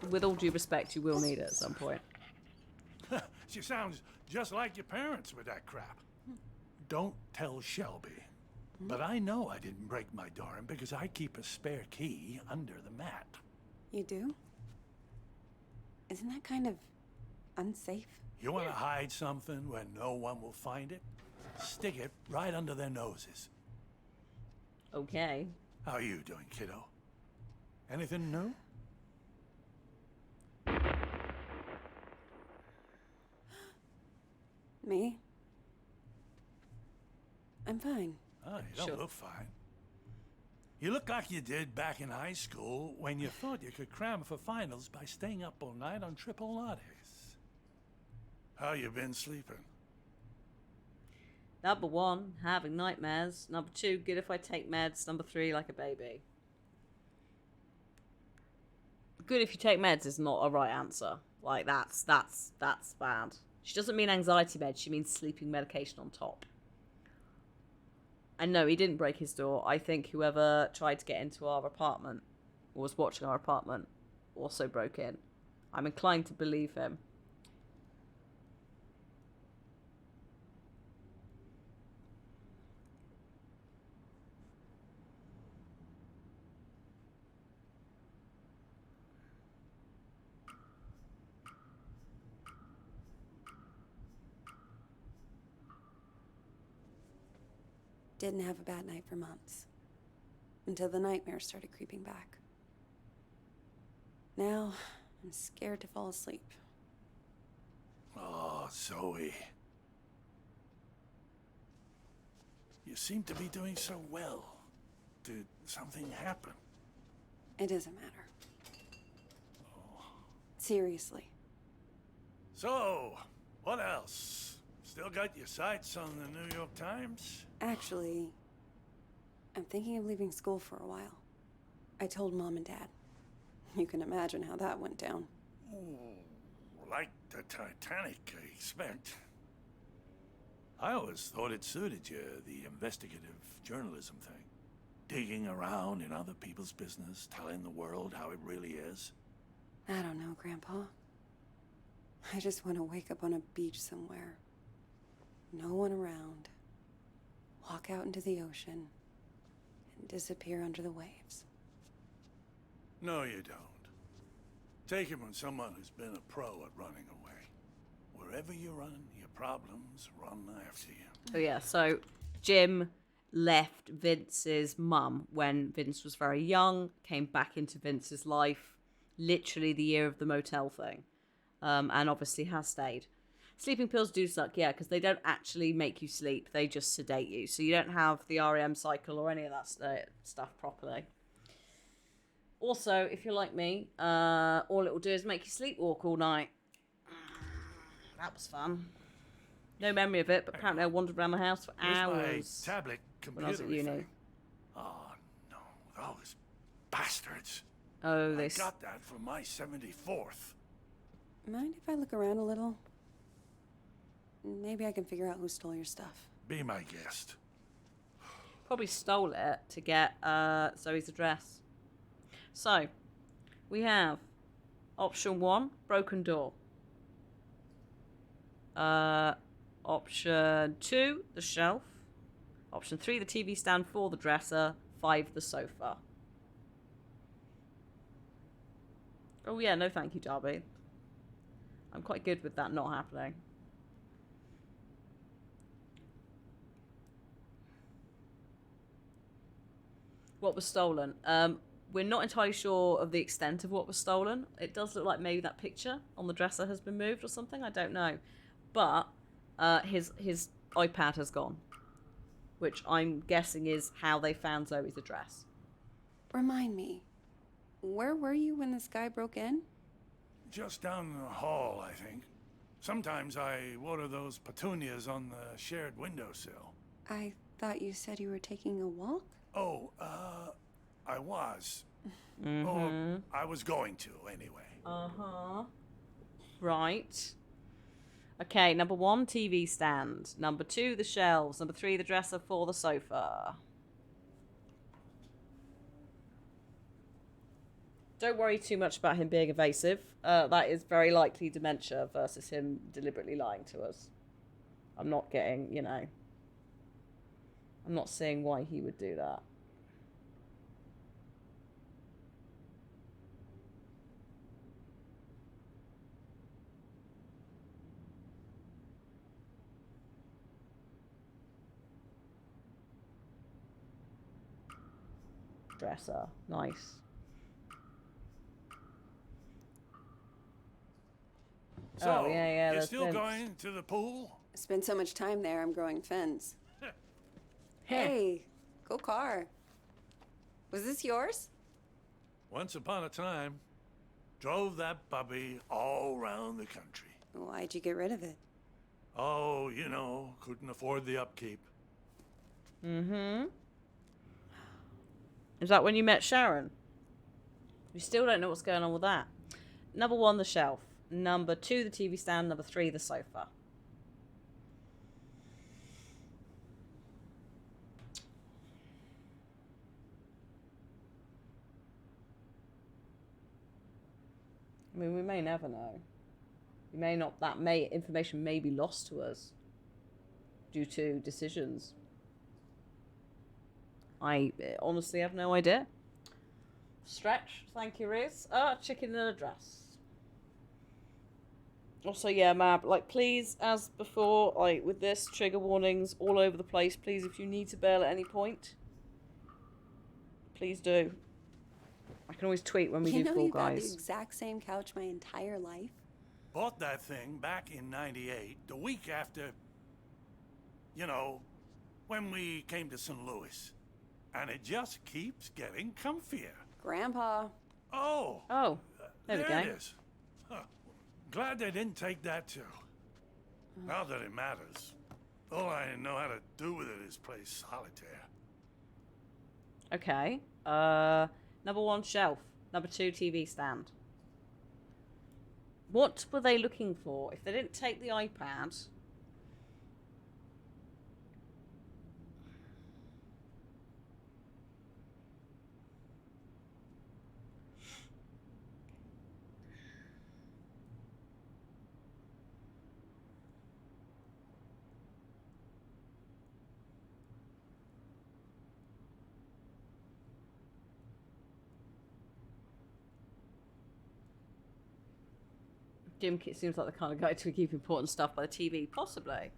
with all due respect, you will need it at some point. She sounds just like your parents with that crap. Don't tell Shelby. But I know I didn't break my door in because I keep a spare key under the mat. You do? Isn't that kind of unsafe? You want to hide something where no one will find it? Stick it right under their noses. Okay. How are you doing, kiddo? Anything new? Me? I'm fine. Oh, you don't look fine. You look like you did back in high school when you thought you could cram for finals by staying up all night on triple lattes. How you been sleeping? Number 1, having nightmares. Number 2, good if I take meds. Number 3, like a baby. Good if you take meds is not a right answer. Like, that's bad. She doesn't mean anxiety meds, she means sleeping medication on top. And no, he didn't break his door. I think whoever tried to get into our apartment, or was watching our apartment, also broke in. I'm inclined to believe him. Didn't have a bad night for months. Until the nightmares started creeping back. Now, I'm scared to fall asleep. Oh, Zoe. You seem to be doing so well. Did something happen? It doesn't matter. Seriously. So, what else? Still got your sights on the New York Times? Actually, I'm thinking of leaving school for a while. I told Mom and Dad. You can imagine how that went down. Ooh, like the Titanic, I expect. I always thought it suited you, the investigative journalism thing. Digging around in other people's business, telling the world how it really is. I don't know, Grandpa. I just want to wake up on a beach somewhere. No one around. Walk out into the ocean and disappear under the waves. No, you don't. Take it from someone who's been a pro at running away. Wherever you run, your problems run after you. Oh yeah, so Jim left Vince's mum when Vince was very young, came back into Vince's life, literally the year of the motel thing, and obviously has stayed. Sleeping pills do suck, yeah, because they don't actually make you sleep. They just sedate you. So you don't have the REM cycle or any of that stuff properly. Also, if you're like me, all it will do is make you sleepwalk all night. That was fun. No memory of it, but apparently I wandered around the house for hours. My tablet when I was computer at uni. thing. Oh, no. Those bastards. Oh, I got that for my 74th. Mind if I look around a little? Maybe I can figure out who stole your stuff. Be my guest. Probably stole it to get Zoe's address. So, we have option 1, broken door. Option 2, the shelf. Option 3, the TV stand. 4, the dresser. 5, the sofa. Oh yeah, no thank you, Darby. I'm quite good with that not happening. What was stolen? We're not entirely sure of the extent of what was stolen. It does look like maybe that picture on the dresser has been moved or something. I don't know. But his iPad has gone, which I'm guessing is how they found Zoe's address. Remind me, where were you when this guy broke in? Just down the hall, I think. Sometimes I water those petunias on the shared windowsill. I thought you said you were taking a walk? Oh, I was. Mm-hmm. Or I was going to, anyway. Uh-huh. Right. Okay, number 1, TV stand. Number 2, the shelves. Number 3, the dresser. 4, the sofa. Don't worry too much about him being evasive. That is very likely dementia versus him deliberately lying to us. I'm not getting, I'm not seeing why he would do that. Dresser. Nice. So, oh, yeah, you're there's still fence. going to the pool? Spent so much time there, I'm growing fins. Hey, go car. Was this yours? Once upon a time, drove that puppy all around the country. Why'd you get rid of it? Oh, couldn't afford the upkeep. Mm-hmm. Is that when you met Sharon? We still don't know what's going on with that. Number 1, the shelf. Number 2, the TV stand. Number 3, the sofa. I mean, we may never know. We may not. Information may be lost to us due to decisions. I honestly have no idea. Stretch, thank you, Riz. Chicken and a dress. Also, yeah, Mab, please, as before, with this, trigger warnings all over the place. Please, if you need to bail at any point, please do. I can always tweet when we do Fall You got the Guys. exact same couch my entire life. Bought that thing back in '98, the week after, when we came to St. Louis. And it just keeps getting comfier. Grandpa. Oh. Oh, there we go. It is. Huh. Glad they didn't take that too. Not that it matters. All I know how to do with it is play solitaire. Okay. Number 1, shelf. Number 2, TV stand. What were they looking for? If they didn't take the iPad... Jim seems like the kind of guy to keep important stuff by the TV. Possibly.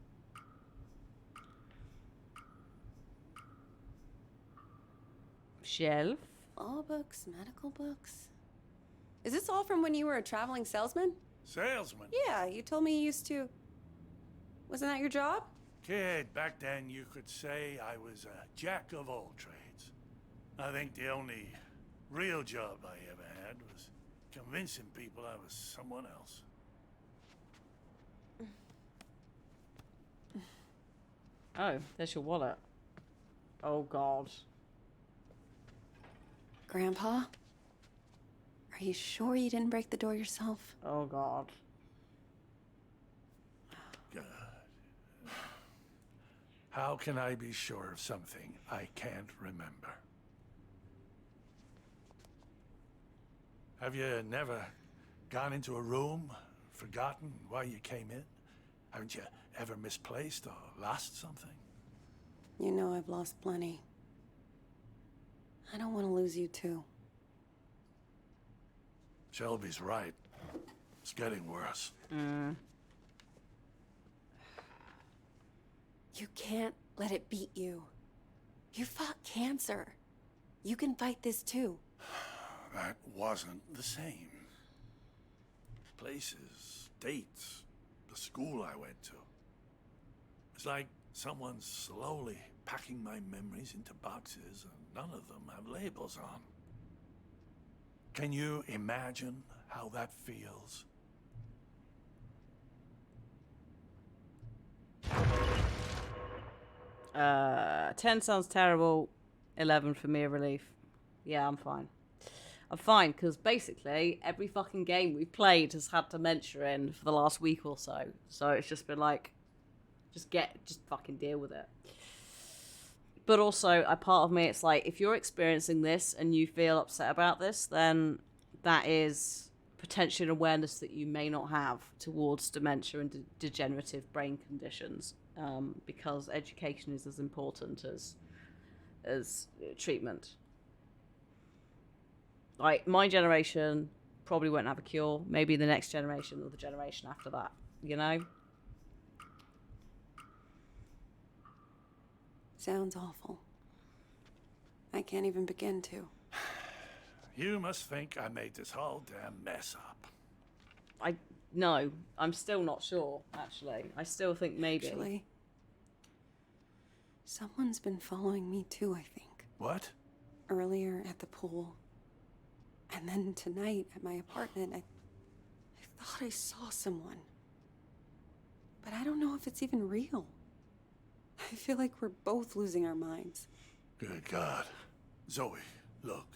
Shelf. All books, medical books. Is this all from when you were a traveling salesman? Salesman? Yeah, you told me you used to... Wasn't that your job? Kid, back then you could say I was a jack of all trades. I think the only real job I ever had was convincing people I was someone else. Oh, there's your wallet. Oh, God. Grandpa? Are you sure you didn't break the door yourself? Oh, God. God. How can I be sure of something I can't remember? Have you never gone into a room, forgotten why you came in? Haven't you ever misplaced or lost something? You know I've lost plenty. I don't want to lose you too. Shelby's right. It's getting worse. You can't let it beat you. You fought cancer. You can fight this too. That wasn't the same. Places, dates, the school I went to. It's like someone's slowly packing my memories into boxes and none of them have labels on. Can you imagine how that feels? Uh, 10 sounds terrible. 11 for me, a relief. Yeah, I'm fine. I'm fine, because basically every fucking game we've played has had dementia in for the last week or so. So it's just been like, just fucking deal with it. But also, a part of me, it's like, if you're experiencing this and you feel upset about this, then that is potentially an awareness that you may not have towards dementia and degenerative brain conditions, because education is as important as treatment. Like, my generation probably won't have a cure. Maybe the next generation or the generation after that, you know? Sounds awful. I can't even begin to. You must think I made this whole damn mess up. No, I'm still not sure, actually. I still think maybe. Actually, someone's been following me too, I think. What? Earlier at the pool. And then tonight at my apartment, I thought I saw someone. But I don't know if it's even real. I feel like we're both losing our minds. Good God. Zoe, look.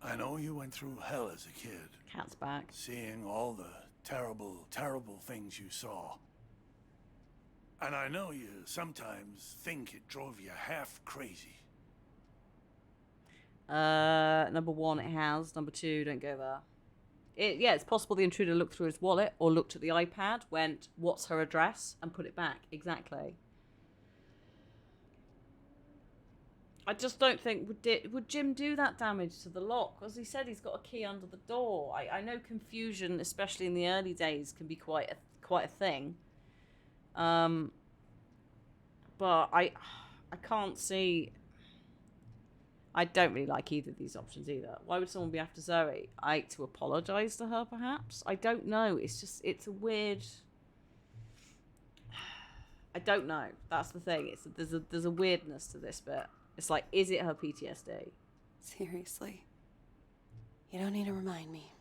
I know you went through hell as a kid. Cat's back. Seeing all the terrible, terrible things you saw. And I know you sometimes think it drove you half crazy. Number one, it has. Number two, don't go there. It's possible the intruder looked through his wallet or looked at the iPad, went, what's her address, and put it back. Exactly. I just don't think, would Jim do that damage to the lock? As he said, he's got a key under the door. I know confusion, especially in the early days, can be quite a thing. But I can't see... I don't really like either of these options either. Why would someone be after Zoe? To apologise to her, perhaps? I don't know. It's a weird... I don't know. That's the thing. There's a weirdness to this bit. It's like, is it her PTSD? Seriously. You don't need to remind me.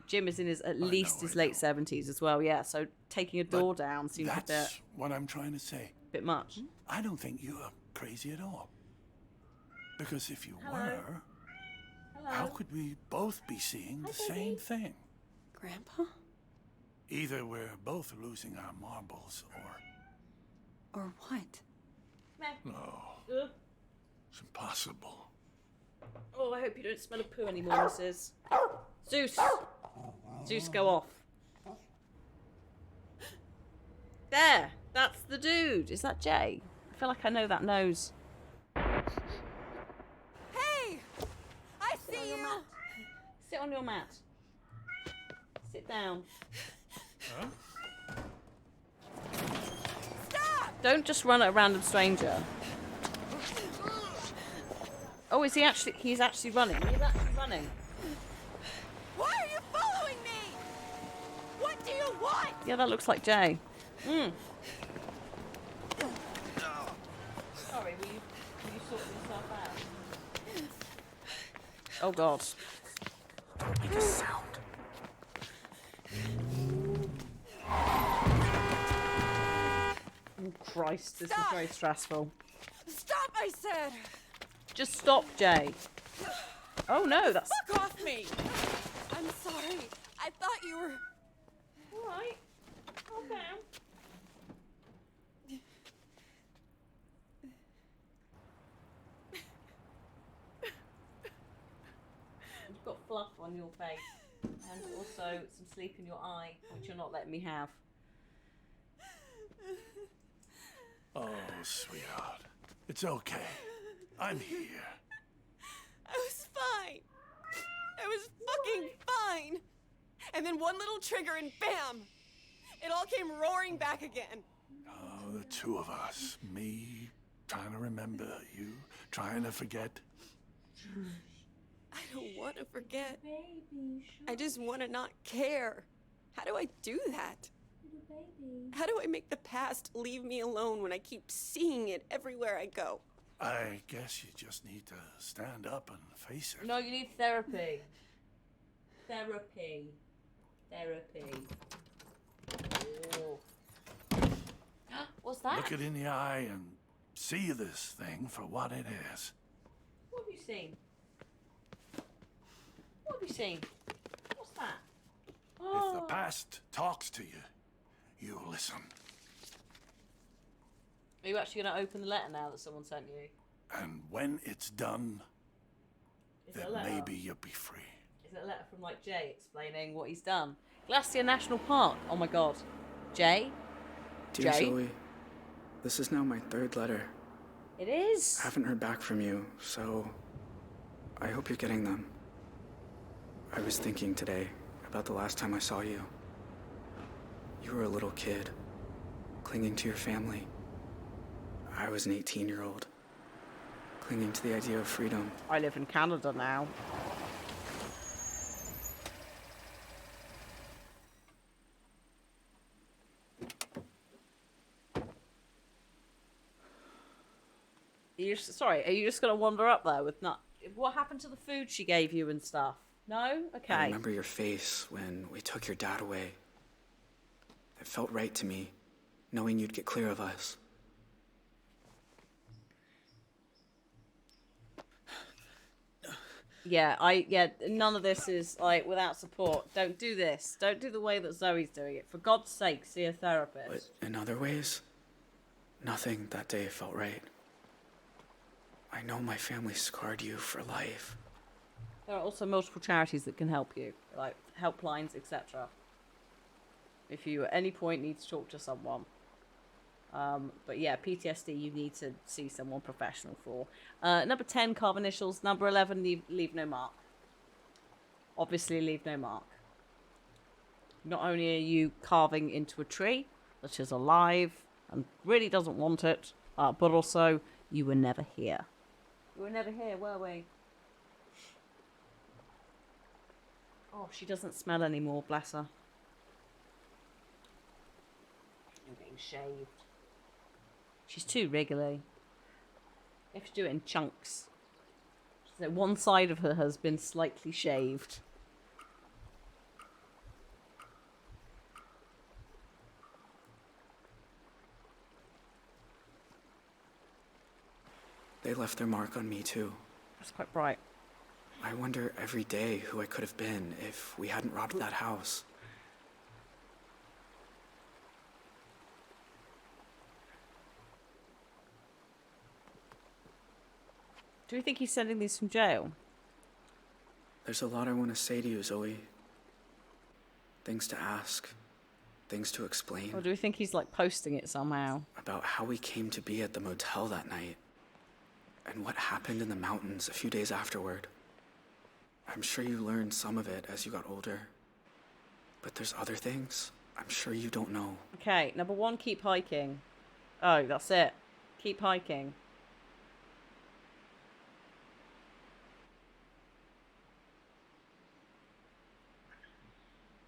Jim is in his late 70s as well, yeah. So taking a door down seems a bit... That's what I'm trying to say. Bit much. I don't think you are crazy at all. Because if you were, how could we both be seeing the same thing? Grandpa? Either we're both losing our marbles, Or what? No. It's impossible. Oh, I hope you don't smell of poo anymore, Mrs. Zeus! Zeus, go off. There! That's the dude! Is that Jay? I feel like I know that nose. Hey! I see you! Sit on your mat. Sit down. Huh? Stop! Don't just run at a random stranger. Oh, is he actually... He's actually running. He's actually running. Why are you following me? What do you want? Yeah, that looks like Jay. Sorry, will you sort yourself out? Oh god. Don't make a sound. Oh Christ, this is very stressful. Stop, I said! Just stop, Jay. Oh no, that's... Fuck off me! I'm sorry. I thought you were... Alright. Calm down. You've got fluff on your face. And also some sleep in your eye, which you're not letting me have. Oh, sweetheart. It's okay. I'm here. I was fine. I was fucking fine. And then one little trigger and bam! It all came roaring back again. Oh, the two of us. Me trying to remember, you trying to forget. I don't want to forget. I just want to not care. How do I do that? How do I make the past leave me alone when I keep seeing it everywhere I go? I guess you just need to stand up and face it. No, you need therapy. Therapy. Oh. What's that? Look it in the eye and see this thing for what it is. What have you seen? What have you seen? What's that? If the past talks to you, you listen. Are you actually going to open the letter now that someone sent you? And when it's done, Is it then a letter? maybe you'll be free. Is it a letter from like Jay explaining what he's done? Glacier National Park. Oh my god. Jay? Dear Jay? Zoe, this is now my third letter. It is. I haven't heard back from you, so I hope you're getting them. I was thinking today about the last time I saw you. You were a little kid, clinging to your family. I was an 18-year-old, clinging to the idea of freedom. I live in Canada now. Sorry, are you just going to wander up there with not... What happened to the food she gave you and stuff? No? Okay. I remember your face when we took your dad away. It felt right to me, knowing you'd get clear of us. Yeah, none of this is, like, without support. Don't do this. Don't do the way that Zoe's doing it. For God's sake, see a therapist. But in other ways, nothing that day felt right. I know my family scarred you for life. There are also multiple charities that can help you, like helplines, etc. If you at any point need to talk to someone. But yeah, PTSD you need to see someone professional for. Number 10, carve initials. Number 11, leave no mark. Obviously leave no mark. Not only are you carving into a tree that is alive and really doesn't want it, but also you were never here. We were never here, were we? Oh, she doesn't smell anymore, bless her. You're getting shaved. She's too wriggly. You have to do it in chunks. So one side of her has been slightly shaved. They left their mark on me too. That's quite bright. I wonder every day who I could have been if we hadn't robbed that house. Do you think he's sending these from jail? There's a lot I want to say to you, Zoe. Things to ask. Things to explain. Or do you think he's like posting it somehow? About how we came to be at the motel that night. And what happened in the mountains a few days afterward. I'm sure you learned some of it as you got older. But there's other things I'm sure you don't know. Okay, number 1, keep hiking. Oh, that's it. Keep hiking.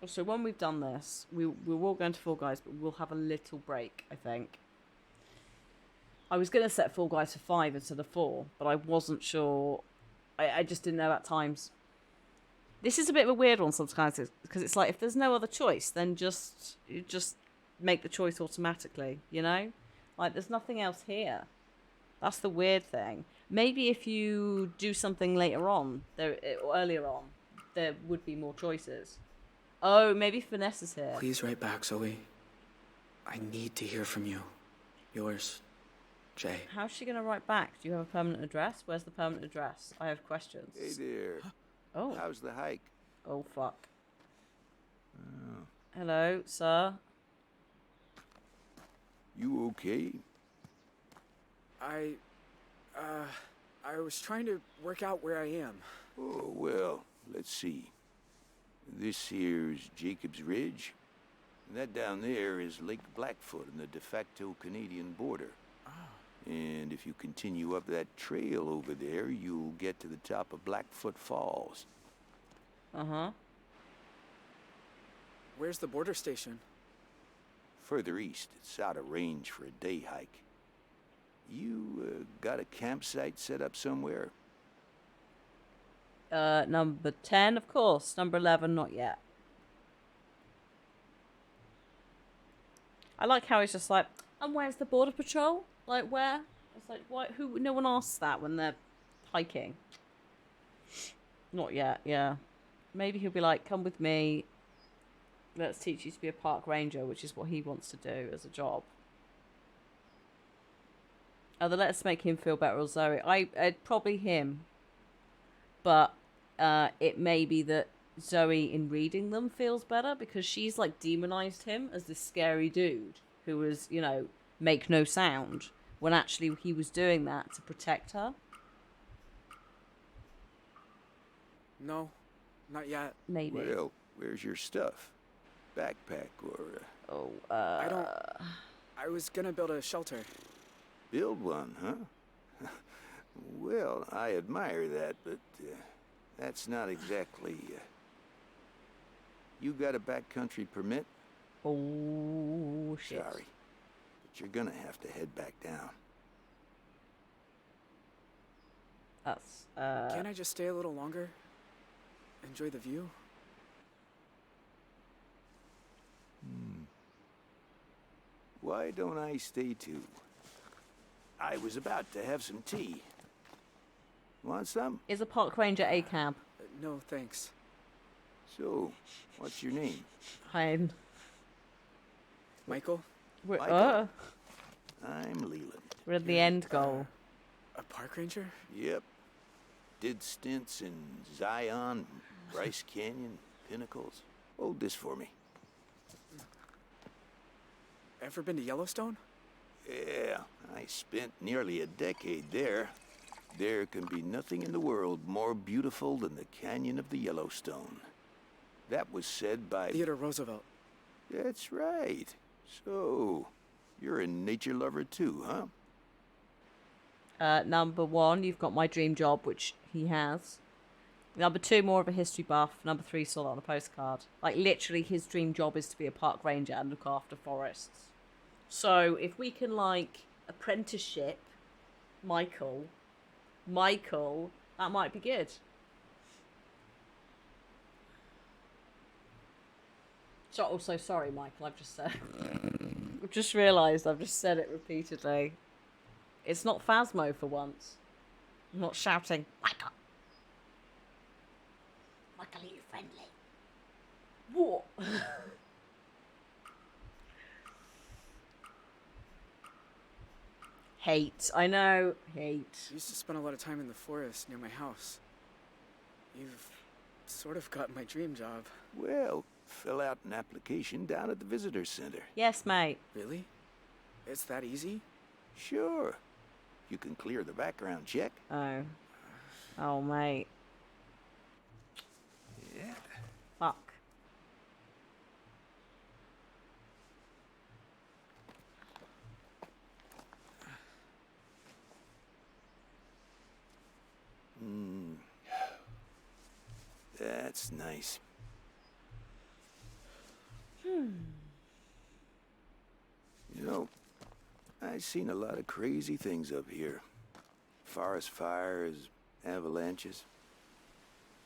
So when we've done this, we're all going to Fall Guys, but we'll have a little break, I think. I was going to set Fall Guys for 5 instead of 4, but I wasn't sure. I just didn't know at times. This is a bit of a weird one sometimes, because it's like, if there's no other choice, then you just make the choice automatically, you know? Like, there's nothing else here. That's the weird thing. Maybe if you do something later on, or earlier on, there would be more choices. Oh, maybe Finesse is here. Please write back, Zoe. I need to hear from you. Yours, Jay. How's she going to write back? Do you have a permanent address? Where's the permanent address? I have questions. Hey there. Oh. How's the hike? Oh, fuck. Oh. Hello, sir. You okay? I was trying to work out where I am. Oh, well, let's see. This here's Jacob's Ridge. And that down there is Lake Blackfoot and the de facto Canadian border. And if you continue up that trail over there, you'll get to the top of Blackfoot Falls. Uh-huh. Where's the border station? Further east, it's out of range for a day hike. You got a campsite set up somewhere? Number 10, of course. Number 11, not yet. I like how he's just like, and where's the border patrol? Like, where? It's like, why? Who? No one asks that when they're hiking. Not yet, yeah. Maybe he'll be like, come with me. Let's teach you to be a park ranger, which is what he wants to do as a job. Either let's make him feel better or Zoe. Probably him. But it may be that Zoe, in reading them, feels better because she's like demonized him as this scary dude who was, you know, make no sound, when actually he was doing that to protect her. No, not yet. Maybe. Well, where's your stuff? Backpack or... I don't... I was gonna build a shelter. Build one, huh? Well, I admire that, but that's not exactly... You got a backcountry permit? Oh, shit. Sorry, but you're gonna have to head back down. That's, Can't I just stay a little longer? Enjoy the view? Why don't I stay too? I was about to have some tea. Want some? Is a park ranger a cab? No, thanks. So, what's your name? Hein. Michael? Michael? I'm Leland. We're at the end goal. A park ranger? Yep. Did stints in Zion, Bryce Canyon, Pinnacles. Hold this for me. Ever been to Yellowstone? Yeah, I spent nearly a decade there. There can be nothing in the world more beautiful than the Canyon of the Yellowstone. That was said by... Theodore Roosevelt. That's right. So, you're a nature lover too, huh? Number 1, you've got my dream job, which he has. Number 2, more of a history buff. Number 3, saw that on a postcard. Like, literally, his dream job is to be a park ranger and look after forests. So, if we can, like, apprenticeship Michael, that might be good. So, also, sorry, Michael, I've just said... I've just realised I've just said it repeatedly. It's not Phasmo for once. I'm not shouting, Michael. Michael, are you friendly? What? Hate. I know. Hate. I used to spend a lot of time in the forest near my house. You've sort of got my dream job. Well, fill out an application down at the visitor center. Yes, mate. Really? It's that easy? Sure. You can clear the background check. Oh. Oh, mate. Yeah. Fuck. That's nice. You know, I've seen a lot of crazy things up here. Forest fires, avalanches.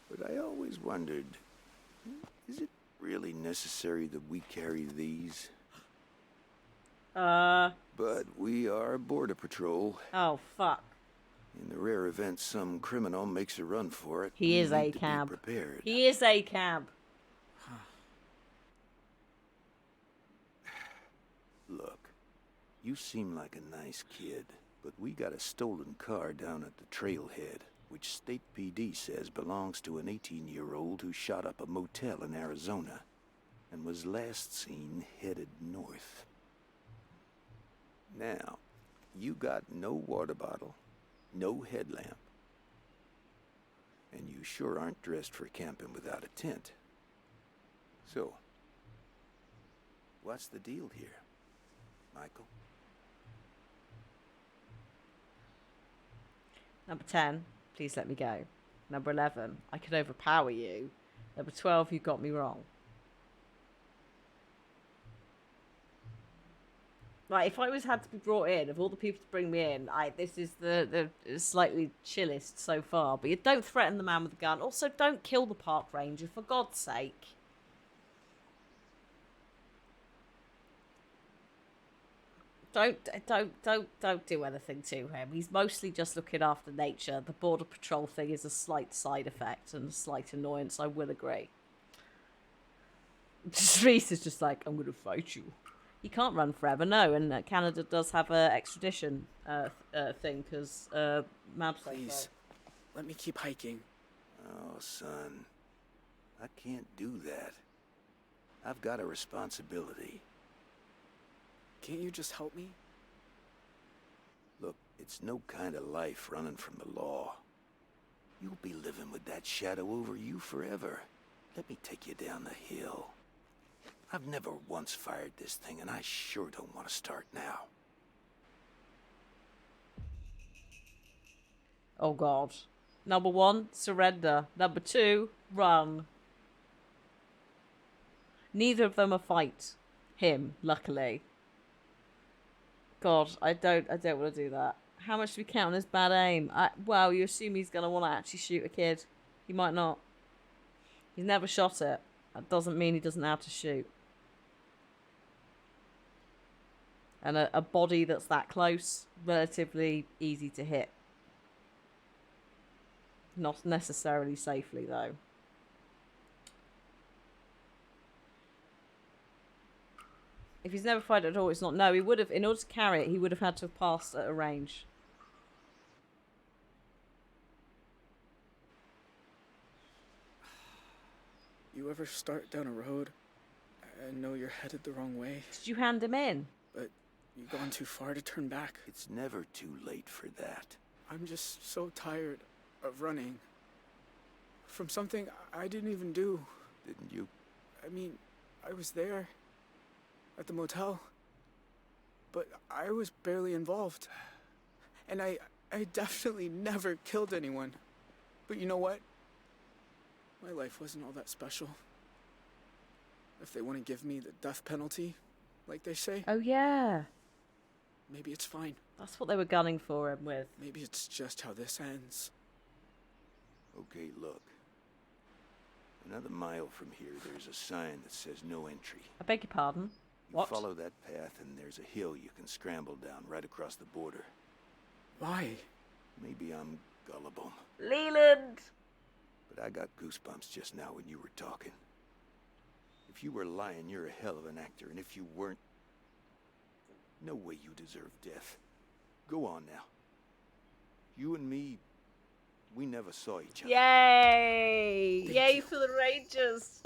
But I always wondered, is it really necessary that we carry these? But we are Border Patrol. Oh, fuck. In the rare event some criminal makes a run for it, He is we need a to cab. be prepared. He is a cab. Look, you seem like a nice kid, but we got a stolen car down at the trailhead, which State PD says belongs to an 18-year-old who shot up a motel in Arizona and was last seen headed north. Now, you got no water bottle, no headlamp, and you sure aren't dressed for camping without a tent. So, what's the deal here, Michael? Number 10, please let me go. Number 11, I could overpower you. Number 12, you got me wrong. Right, if I had to be brought in, of all the people to bring me in, this is the slightly chillest so far. But you don't threaten the man with the gun. Also, don't kill the park ranger, for God's sake. Don't do anything to him. He's mostly just looking after nature. The border patrol thing is a slight side effect and a slight annoyance, I will agree. Reese is just like, I'm gonna fight you. He can't run forever, no, and Canada does have a extradition thing, because Please, let me keep hiking. Oh, son, I can't do that. I've got a responsibility. Can't you just help me? Look, it's no kind of life running from the law. You'll be living with that shadow over you forever. Let me take you down the hill. I've never once fired this thing, and I sure don't want to start now. Oh, God. Number 1, surrender. Number 2, run. Neither of them are fight him, luckily. God, I don't want to do that. How much do we count as bad aim? Well, you assume he's going to want to actually shoot a kid. He might not. He's never shot it. That doesn't mean he doesn't know how to shoot. And a body that's that close, relatively easy to hit. Not necessarily safely, though. If he's never fired at all, it's not. No, he would have, in order to carry it, he would have had to have passed at a range. You ever start down a road and know you're headed the wrong way? Did you hand him in? But you've gone too far to turn back. It's never too late for that. I'm just so tired of running from something I didn't even do. Didn't you? I mean, I was there at the motel, but I was barely involved. And I definitely never killed anyone. But you know what? My life wasn't all that special. If they want to give me the death penalty, like they say. Oh, yeah. Maybe it's fine. That's what they were gunning for him with. Maybe it's just how this ends. Okay, look. Another mile from here, there's a sign that says no entry. I beg your pardon? You What? follow that path and there's a hill you can scramble down right across the border. Why? Maybe I'm gullible. Leland! But I got goosebumps just now when you were talking. If you were lying, you're a hell of an actor, and if you weren't, no way you deserve death. Go on now. You and me, we never saw each other. Yay! Yay for the Rangers!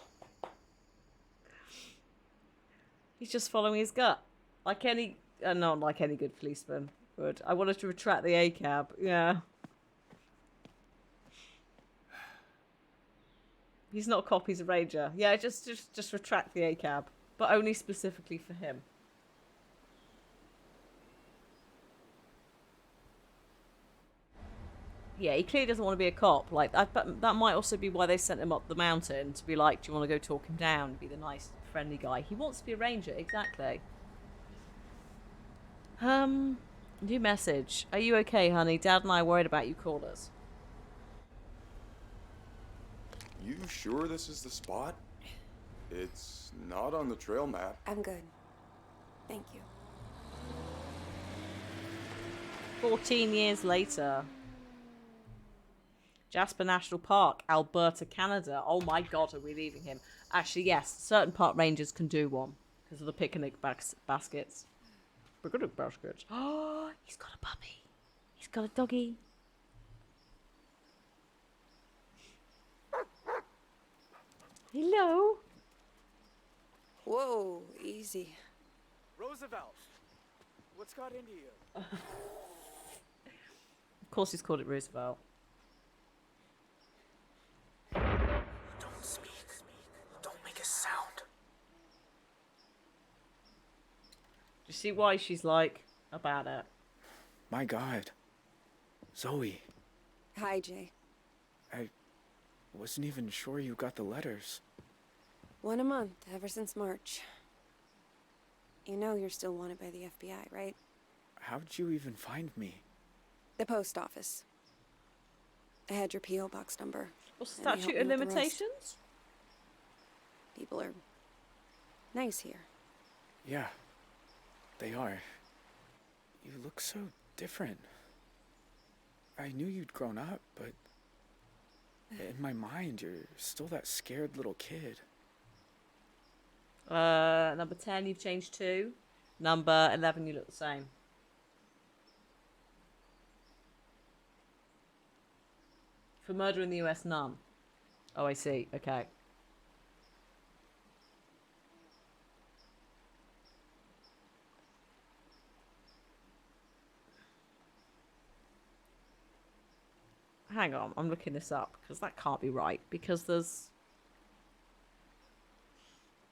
He's just following his gut. Like any... not like any good policeman would. I wanted to retract the A-cab. Yeah. He's not a cop, he's a ranger. Yeah, just retract the A-cab. But only specifically for him. Yeah, he clearly doesn't want to be a cop. Like that might also be why they sent him up the mountain to be like, do you want to go talk him down? Be the nice, friendly guy. He wants to be a ranger, exactly. New message. Are you okay, honey? Dad and I are worried about you. Call us. You sure this is the spot? It's not on the trail map. I'm good. Thank you. 14 years later. Jasper National Park, Alberta, Canada. Oh my god, are we leaving him? Actually, yes, certain park rangers can do one because of the picnic baskets. Picnic baskets. Oh, he's got a puppy. He's got a doggy. Hello. Whoa, easy. Roosevelt, what's got into you? Of course he's called it Roosevelt. Don't speak. Don't make a sound. Do you see why she's like about it? My God. Zoe, Hi, Jay. I wasn't even sure you got the letters. 1 a month, ever since March. You know you're still wanted by the FBI, right? How'd you even find me? The post office. I had your P.O. box number. What's and they helped statute me of with the rest. limitations? People are nice here. Yeah, they are. You look so different. I knew you'd grown up, but in my mind, you're still that scared little kid. Number 10, you've changed to. Number 11, you look the same. For murder in the US, none. Oh, I see. Okay. Hang on, I'm looking this up because that can't be right because there's...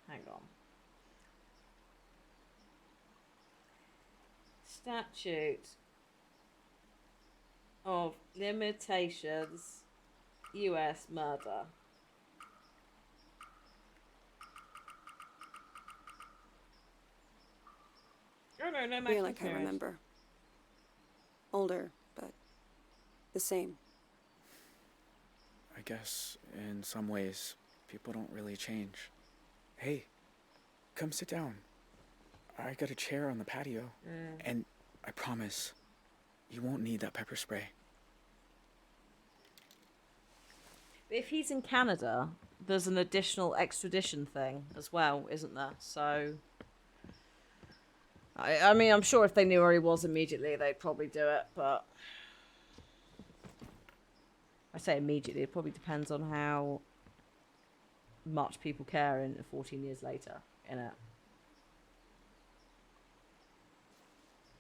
Hang on. Statute of limitations, US murder. Oh no, no You're maximum like I period. remember. Older, but the same. I guess, in some ways, people don't really change. Hey, come sit down. I got a chair on the patio. And I promise, you won't need that pepper spray. If he's in Canada, there's an additional extradition thing as well, isn't there? So... I mean, I'm sure if they knew where he was immediately, they'd probably do it, but... I say immediately, it probably depends on how much people care in 14 years later, innit?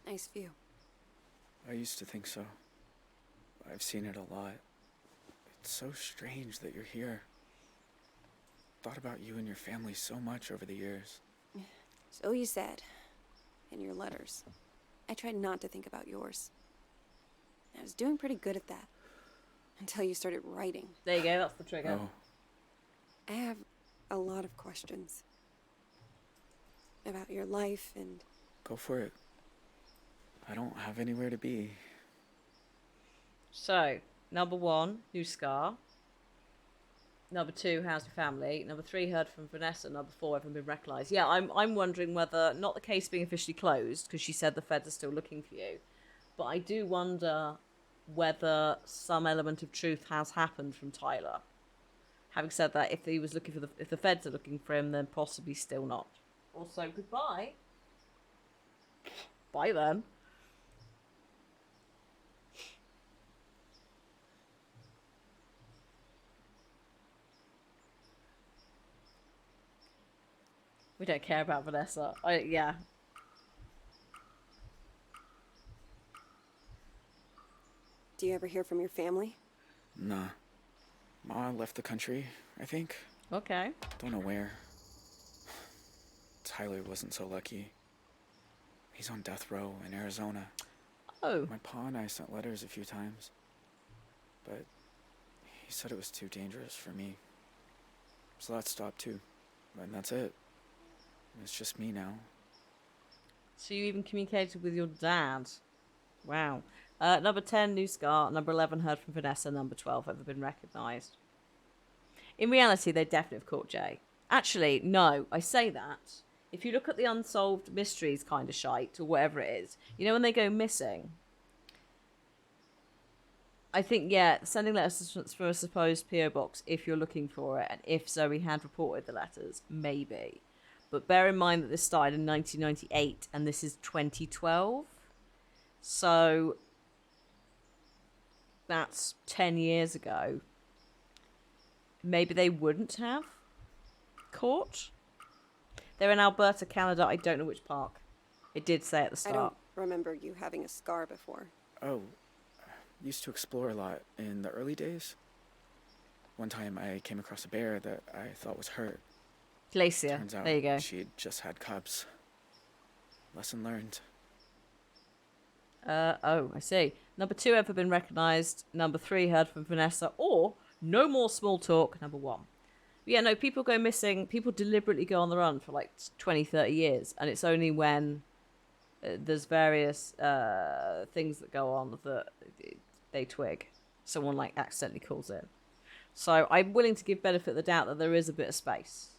Nice view. I used to think so. I've seen it a lot. It's so strange that you're here. Thought about you and your family so much over the years. So you said. In your letters. I tried not to think about yours. I was doing pretty good at that. Until you started writing. There you go, that's the trigger. Oh. I have a lot of questions. About your life and... Go for it. I don't have anywhere to be. So, number 1, new scar. Number 2, how's your family? Number 3, heard from Vanessa. Number 4, haven't been recognised. Yeah, I'm wondering whether, not the case being officially closed, because she said the feds are still looking for you, but I do wonder whether some element of truth has happened from Tyler. Having said that, if he was looking for if the feds are looking for him, then possibly still not. Also, goodbye. Bye then. We don't care about Vanessa. Yeah. Do you ever hear from your family? Nah. Ma left the country, I think. Okay. Don't know where. Tyler wasn't so lucky. He's on death row in Arizona. Oh. My pa and I sent letters a few times. but he said it was too dangerous for me. So that stopped too. And that's it. It's just me now. So you even communicated with your dad. Wow. Number 10, new scar. Number 11, heard from Vanessa. Number 12, ever been recognised. In reality, they definitely have caught Jay. Actually, no, I say that. If you look at the unsolved mysteries kind of shite, or whatever it is, you know when they go missing? I think, yeah, sending letters from a supposed PO box if you're looking for it, and if Zoe had reported the letters, maybe. But bear in mind that this started in 1998, and this is 2012. So that's 10 years ago. Maybe they wouldn't have caught. They're in Alberta, Canada. I don't know which park. It did say at the start. I don't remember you having a scar before. Oh, used to explore a lot in the early days. One time I came across a bear that I thought was hurt. Glacier. Turns out there you go. she'd just had cubs. Lesson learned. Oh, I see. Number 2, ever been recognised. Number 3, heard from Vanessa. Or no more small talk. Number 1. Yeah, no, people go missing. People deliberately go on the run for like 20, 30 years. And it's only when there's various things that go on that they twig. Someone like accidentally calls in. So I'm willing to give benefit of the doubt that there is a bit of space.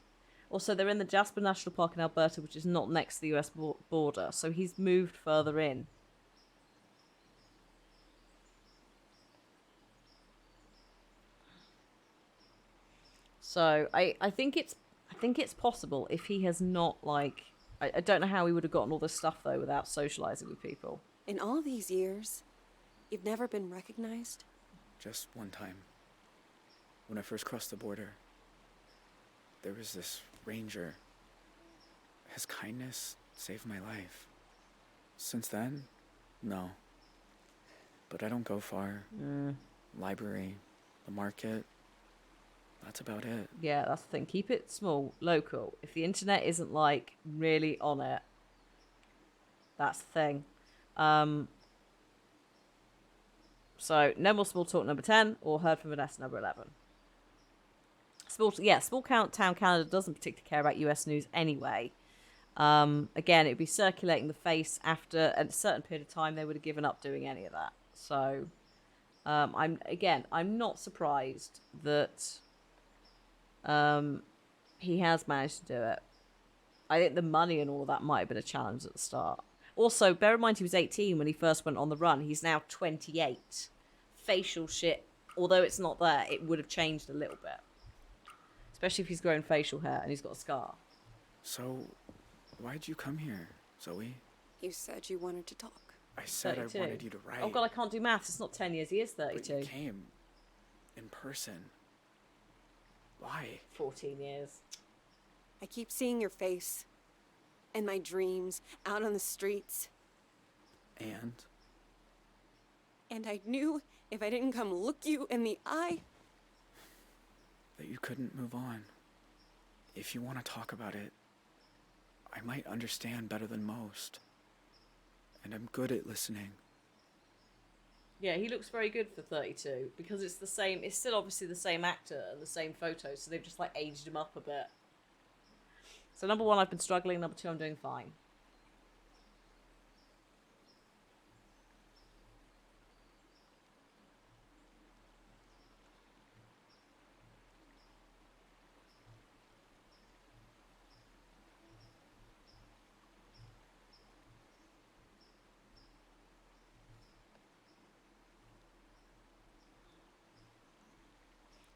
Also, they're in the Jasper National Park in Alberta, which is not next to the US border. So he's moved further in. So I think it's possible if he has not, like, I don't know how he would have gotten all this stuff though without socializing with people. In all these years, you've never been recognized? Just one time. When I first crossed the border, there was this ranger. His kindness saved my life. Since then, no. But I don't go far. Library, the market. That's about it. Yeah, that's the thing. Keep it small, local. If the internet isn't, like, really on it, that's the thing. So, no more small talk, number 10, or heard from Vanessa, number 11. Small town Canada doesn't particularly care about US news anyway. Again, it would be circulating the face after a certain period of time. They would have given up doing any of that. So, I'm not surprised that he has managed to do it. I think the money and all of that might have been a challenge at the start. Also, bear in mind he was 18 when he first went on the run. He's now 28. Facial shit, although it's not there, it would have changed a little bit. Especially if he's grown facial hair and he's got a scar. So, why'd you come here, Zoe? You said you wanted to talk. I said 32. I wanted you to write. Oh god, I can't do maths. It's not 10 years. He is 32. But you came in person. Why? 14 years. I keep seeing your face. In my dreams, out on the streets. And? And I knew if I didn't come look you in the eye... that you couldn't move on. If you want to talk about it, I might understand better than most. And I'm good at listening. Yeah, he looks very good for 32 because it's still obviously the same actor and the same photos, so they've just like aged him up a bit. So number 1, I've been struggling. Number 2, I'm doing fine.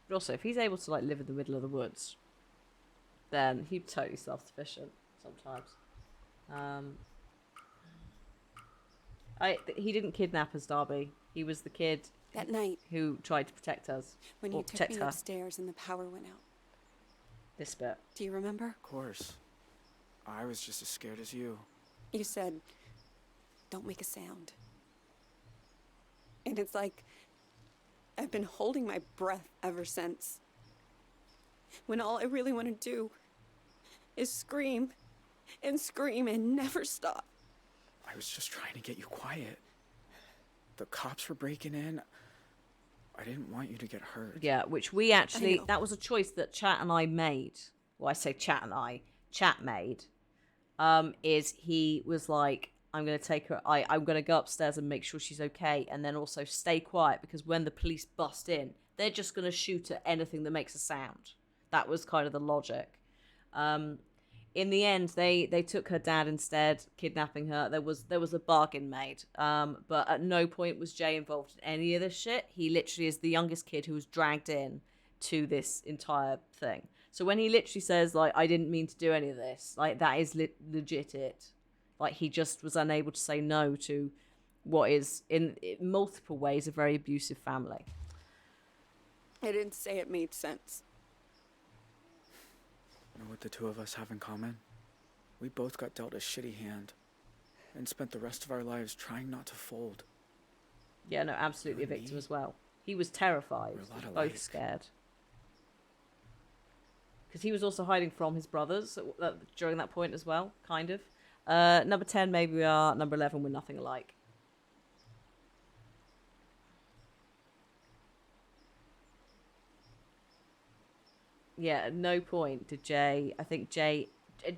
But also, if he's able to like live in the middle of the woods, then he'd totally self-sufficient sometimes. He didn't kidnap us, Darby. He was the kid that night who tried to protect us. When you took me upstairs and the power went out. This bit. Do you remember? Of course. I was just as scared as you. You said, don't make a sound. And it's like I've been holding my breath ever since. When all I really want to do is scream and scream and never stop. I was just trying to get you quiet. The cops were breaking in. I didn't want you to get hurt. Yeah, which we actually, that was a choice that Chat and I made. Well, I say Chat made. Is he was like, I'm going to take her, I'm going to go upstairs and make sure she's okay, and then also stay quiet, because when the police bust in, they're just going to shoot at anything that makes a sound. That was kind of the logic. In the end, they took her dad instead, kidnapping her. There was a bargain made, but at no point was Jay involved in any of this shit. He literally is the youngest kid who was dragged in to this entire thing. So when he literally says, like, I didn't mean to do any of this, like, that is legit it. Like, he just was unable to say no to what is, in multiple ways, a very abusive family. I didn't say it made sense. You know what the two of us have in common? We both got dealt a shitty hand and spent the rest of our lives trying not to fold. Yeah, no, absolutely a victim as well. He was terrified, both scared. Because he was also hiding from his brothers during that point as well, kind of. Number 10, maybe we are. Number 11, we're nothing alike. Yeah, at no point did Jay... I think Jay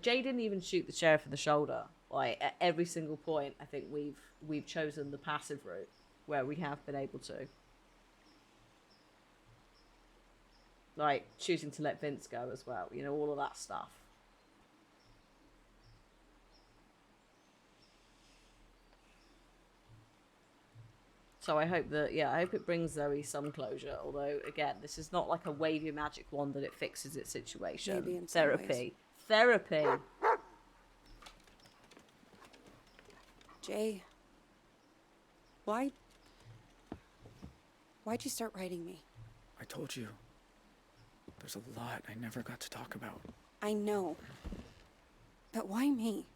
didn't even shoot the sheriff in the shoulder. Like, at every single point, I think we've chosen the passive route, where we have been able to. Like, choosing to let Vince go as well. You know, all of that stuff. So I hope that, I hope it brings Zoe some closure. Although, again, this is not like a wave your magic wand that it fixes its situation. Maybe in some ways. Therapy. Jay, why'd you start writing me? I told you. There's a lot I never got to talk about. I know. But why me?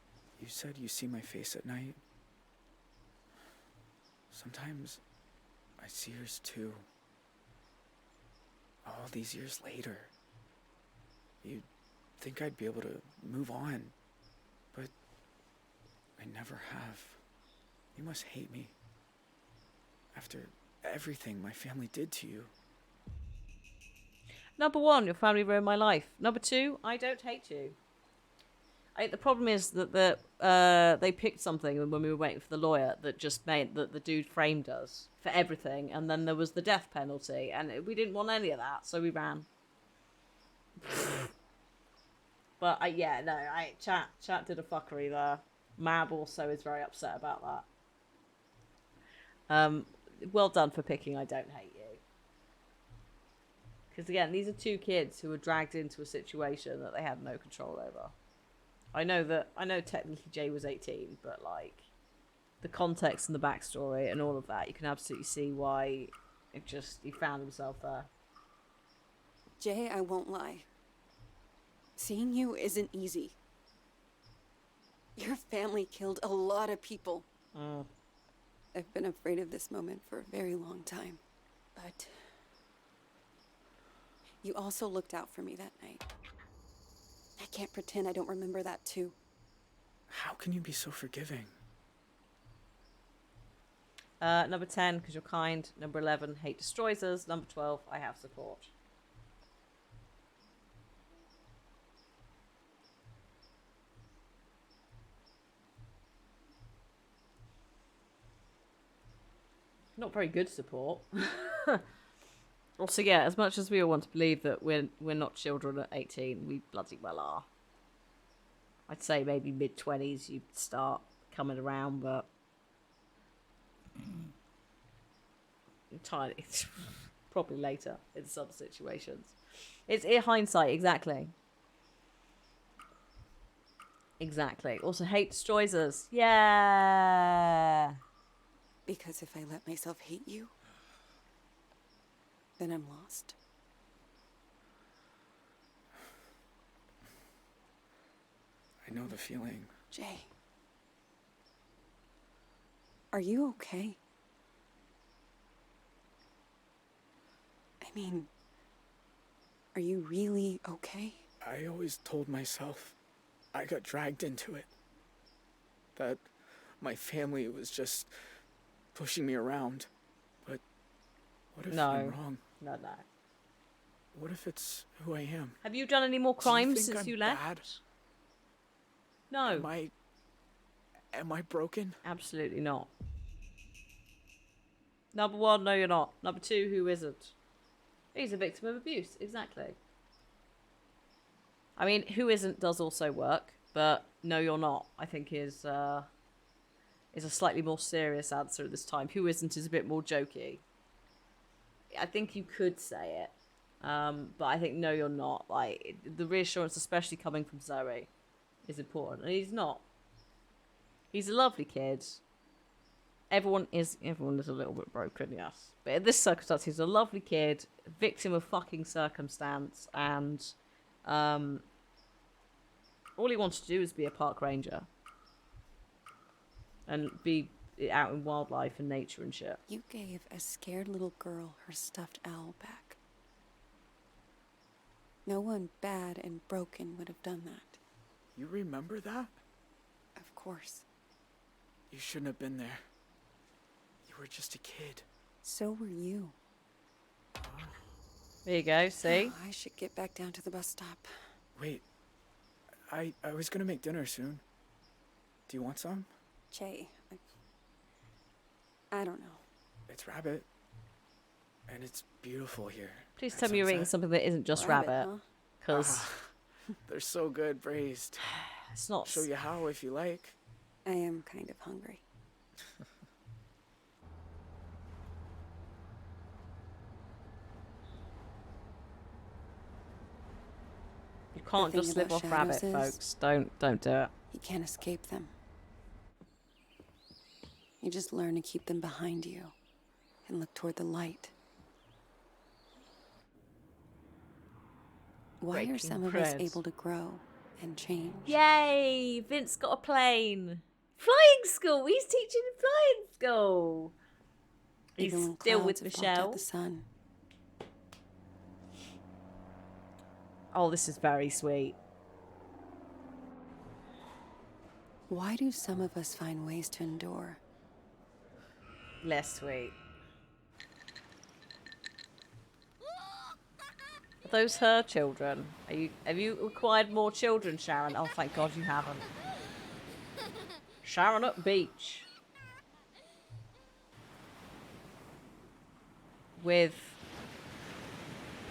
You said you see my face at night. Sometimes I see yours too. All these years later. You'd think I'd be able to move on, but I never have. You must hate me. After everything my family did to you. Number 1, your family ruined my life. Number 2, I don't hate you. The problem is that they picked something when we were waiting for the lawyer that just meant that the dude framed us for everything, and then there was the death penalty, and we didn't want any of that, so we ran. But Chat did a fuckery there. Mab also is very upset about that. Well done for picking I don't hate you. Because again, these are two kids who were dragged into a situation that they had no control over. I know technically Jay was 18, but like the context and the backstory and all of that, you can absolutely see why he found himself there. Jay, I won't lie. Seeing you isn't easy. Your family killed a lot of people. I've been afraid of this moment for a very long time. But you also looked out for me that night. I can't pretend I don't remember that too. How can you be so forgiving? Number 10, because you're kind. Number 11, hate destroys us. Number 12, I have support. Not very good support. Also, yeah, as much as we all want to believe that we're not children at 18, we bloody well are. I'd say maybe mid-20s you start coming around, but entirely probably later in some situations. It's in hindsight, exactly. Exactly. Also, hate destroys us. Yeah. Because if I let myself hate you, then I'm lost. I know the feeling. Jay. Are you okay? I mean, are you really okay? I always told myself I got dragged into it. That my family was just pushing me around. But What if No. I'm wrong? No. What if it's who I am? Have you done any more crimes since I'm you left? bad? No. Am I broken? Absolutely not. Number one, no, you're not. Number two, who isn't? He's a victim of abuse. Exactly. I mean, who isn't does also work, but no, you're not, I think is a slightly more serious answer at this time. Who isn't is a bit more jokey. I think you could say it, but I think no, you're not. Like, the reassurance, especially coming from Zoe, is important, and he's not. He's a lovely kid. Everyone is a little bit broken, yes. But in this circumstance, he's a lovely kid, victim of fucking circumstance, and all he wants to do is be a park ranger. And be out in wildlife and nature and shit. You gave a scared little girl her stuffed owl back. No one bad and broken would have done that. You remember that? Of course. You shouldn't have been there. You were just a kid. So were you. There you go, see? I should get back down to the bus stop. Wait. I was gonna make dinner soon. Do you want some? Che, I don't know. It's rabbit. And it's beautiful here. Please at tell me you're eating sunset. something that isn't just rabbit. Because They're so good braised. it's not... Show you how if you like. I am kind of hungry. You can't thing just live about off rabbit, shadows is- folks. Don't do it. You can't escape them. You just learn to keep them behind you and look toward the light. Why are Breaking some of us bread. able to grow and change? Yay! Vince got a plane. Flying school. He's teaching in flying school. He's Even when still with clouds blocked out Michelle. the sun. Oh, this is very sweet. Why do some of us find ways to endure? Less sweet. Are those her children? Have you acquired more children, Sharon? Oh, thank God you haven't. Sharon up beach. With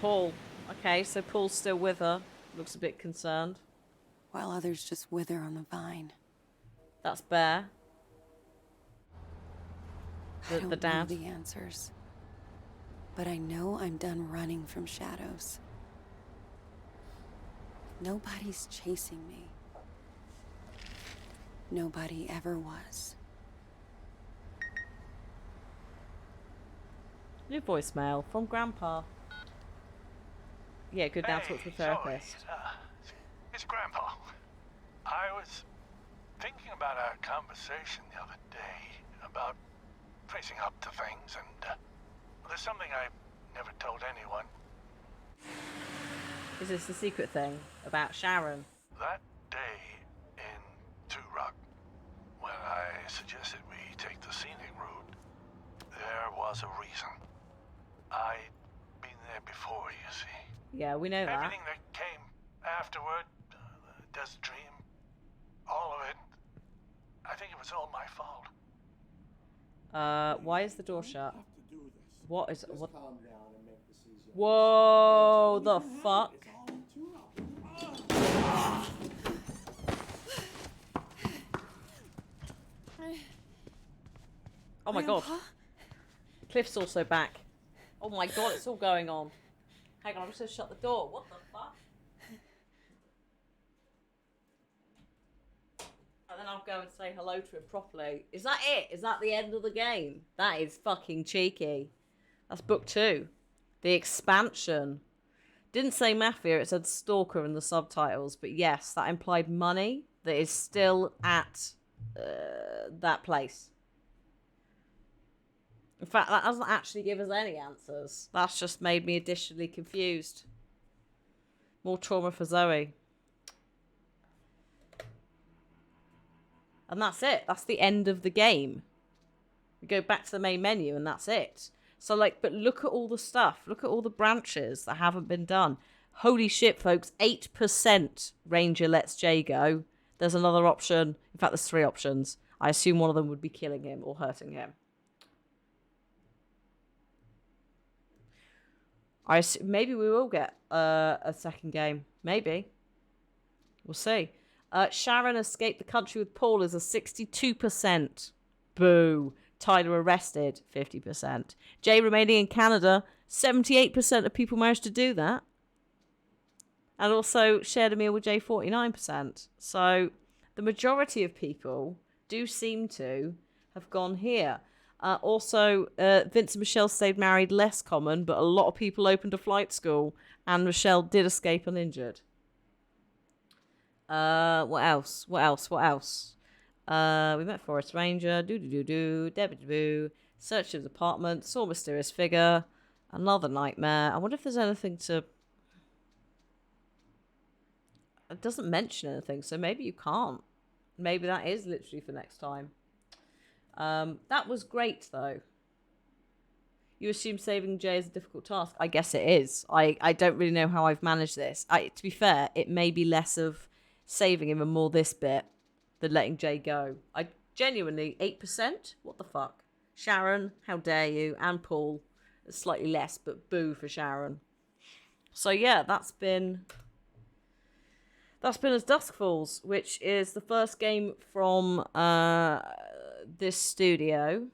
Paul. Okay, so Paul's still with her. Looks a bit concerned. While others just wither on the vine. That's Bear. I don't The know dad. the answers. But I know I'm done running from shadows. Nobody's chasing me. Nobody ever was. New voicemail from Grandpa. Yeah, good now talk to a therapist. It's Grandpa. I was thinking about our conversation the other day about facing up to things, and there's something I never told anyone. Is this the secret thing about Sharon? That day in Two Rock, when I suggested we take the scenic route, there was a reason. I'd been there before, you see. Yeah, we know that. Everything that came afterward, the Desert Dream, all of it, I think it was all my fault. Why is the door shut? What is what? Whoa, the fuck? Oh my God. Cliff's also back. Oh my God, it's all going on. Hang on, I'm just gonna shut the door. What the fuck? And then I'll go and say hello to him properly. Is that it? Is that the end of the game? That is fucking cheeky. That's book 2. The expansion. Didn't say Mafia, it said Stalker in the subtitles. But yes, that implied money that is still at that place. In fact, that doesn't actually give us any answers. That's just made me additionally confused. More trauma for Zoe. And that's it. That's the end of the game. We go back to the main menu and that's it. So, like, but look at all the stuff. Look at all the branches that haven't been done. Holy shit, folks. 8% Ranger lets Jay go. There's another option. In fact, there's 3 options. I assume one of them would be killing him or hurting him. Maybe we will get a second game. Maybe. We'll see. Sharon escaped the country with Paul is a 62%. Boo. Tyler arrested, 50%. Jay remaining in Canada, 78% of people managed to do that. And also shared a meal with Jay, 49%. So the majority of people do seem to have gone here. Also, Vince and Michelle stayed married, less common, but a lot of people opened a flight school, and Michelle did escape uninjured. What else? We met Forest Ranger, Debbie searched his apartment, saw a mysterious figure, another nightmare. I wonder if there's anything to... It doesn't mention anything, so maybe you can't. Maybe that is literally for next time. That was great, though. You assume saving Jay is a difficult task. I guess it is. I don't really know how I've managed this. To be fair, it may be less of saving him and more this bit than letting Jay go. I genuinely, 8%? What the fuck? Sharon, how dare you? And Paul, slightly less, but boo for Sharon. So yeah, that's been as Dusk Falls, which is the first game from this studio.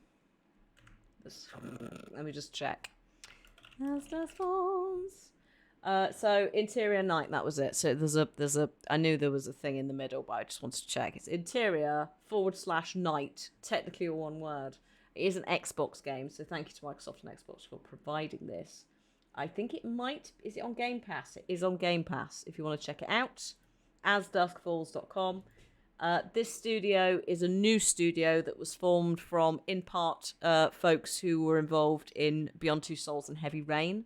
Let me just check. As Dusk Falls. So Interior Night, that was it. So there's a I knew there was a thing in the middle, but I just wanted to check. It's Interior /Night, technically all one word. It is an Xbox game, so thank you to Microsoft and Xbox for providing this. I think it might... Is it on Game Pass? It is on Game Pass, if you want to check it out. AsDuskFalls.com. This studio is a new studio that was formed from, in part, folks who were involved in Beyond Two Souls and Heavy Rain.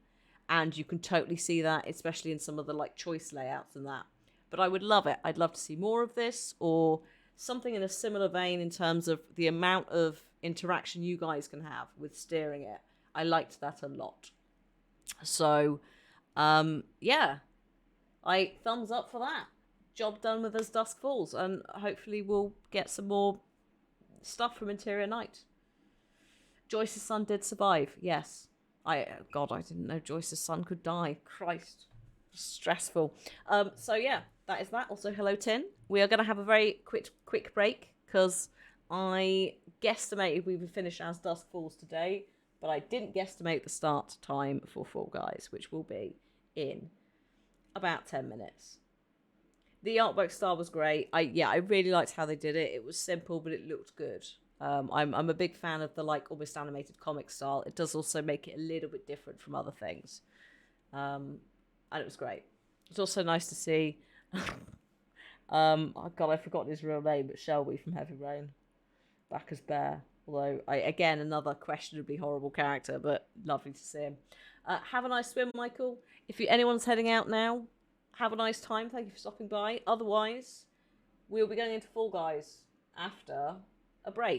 And you can totally see that, especially in some of the like choice layouts and that. But I would love it. I'd love to see more of this, or something in a similar vein in terms of the amount of interaction you guys can have with steering it. I liked that a lot. So, yeah, I thumbs up for that. Job done with As Dusk Falls, and hopefully we'll get some more stuff from Interior Night. Joyce's son did survive, yes. God, I didn't know Joyce's son could die. Christ, stressful. So yeah, that is that. Also, hello Tin. We are going to have a very quick break because I guesstimated we would finish As Dusk Falls today, but I didn't guesstimate the start time for Fall Guys, which will be in about 10 minutes. The artwork style was great. I really liked how they did it. It was simple, but it looked good. I'm a big fan of the like almost animated comic style. It does also make it a little bit different from other things. And it was great. It's also nice to see oh god, I've forgotten his real name, but Shelby from Heavy Rain back as Bear. Although again another questionably horrible character, but lovely to see him. Have a nice swim, Michael. If anyone's heading out now, have a nice time. Thank you for stopping by. Otherwise, we'll be going into Fall Guys after a break.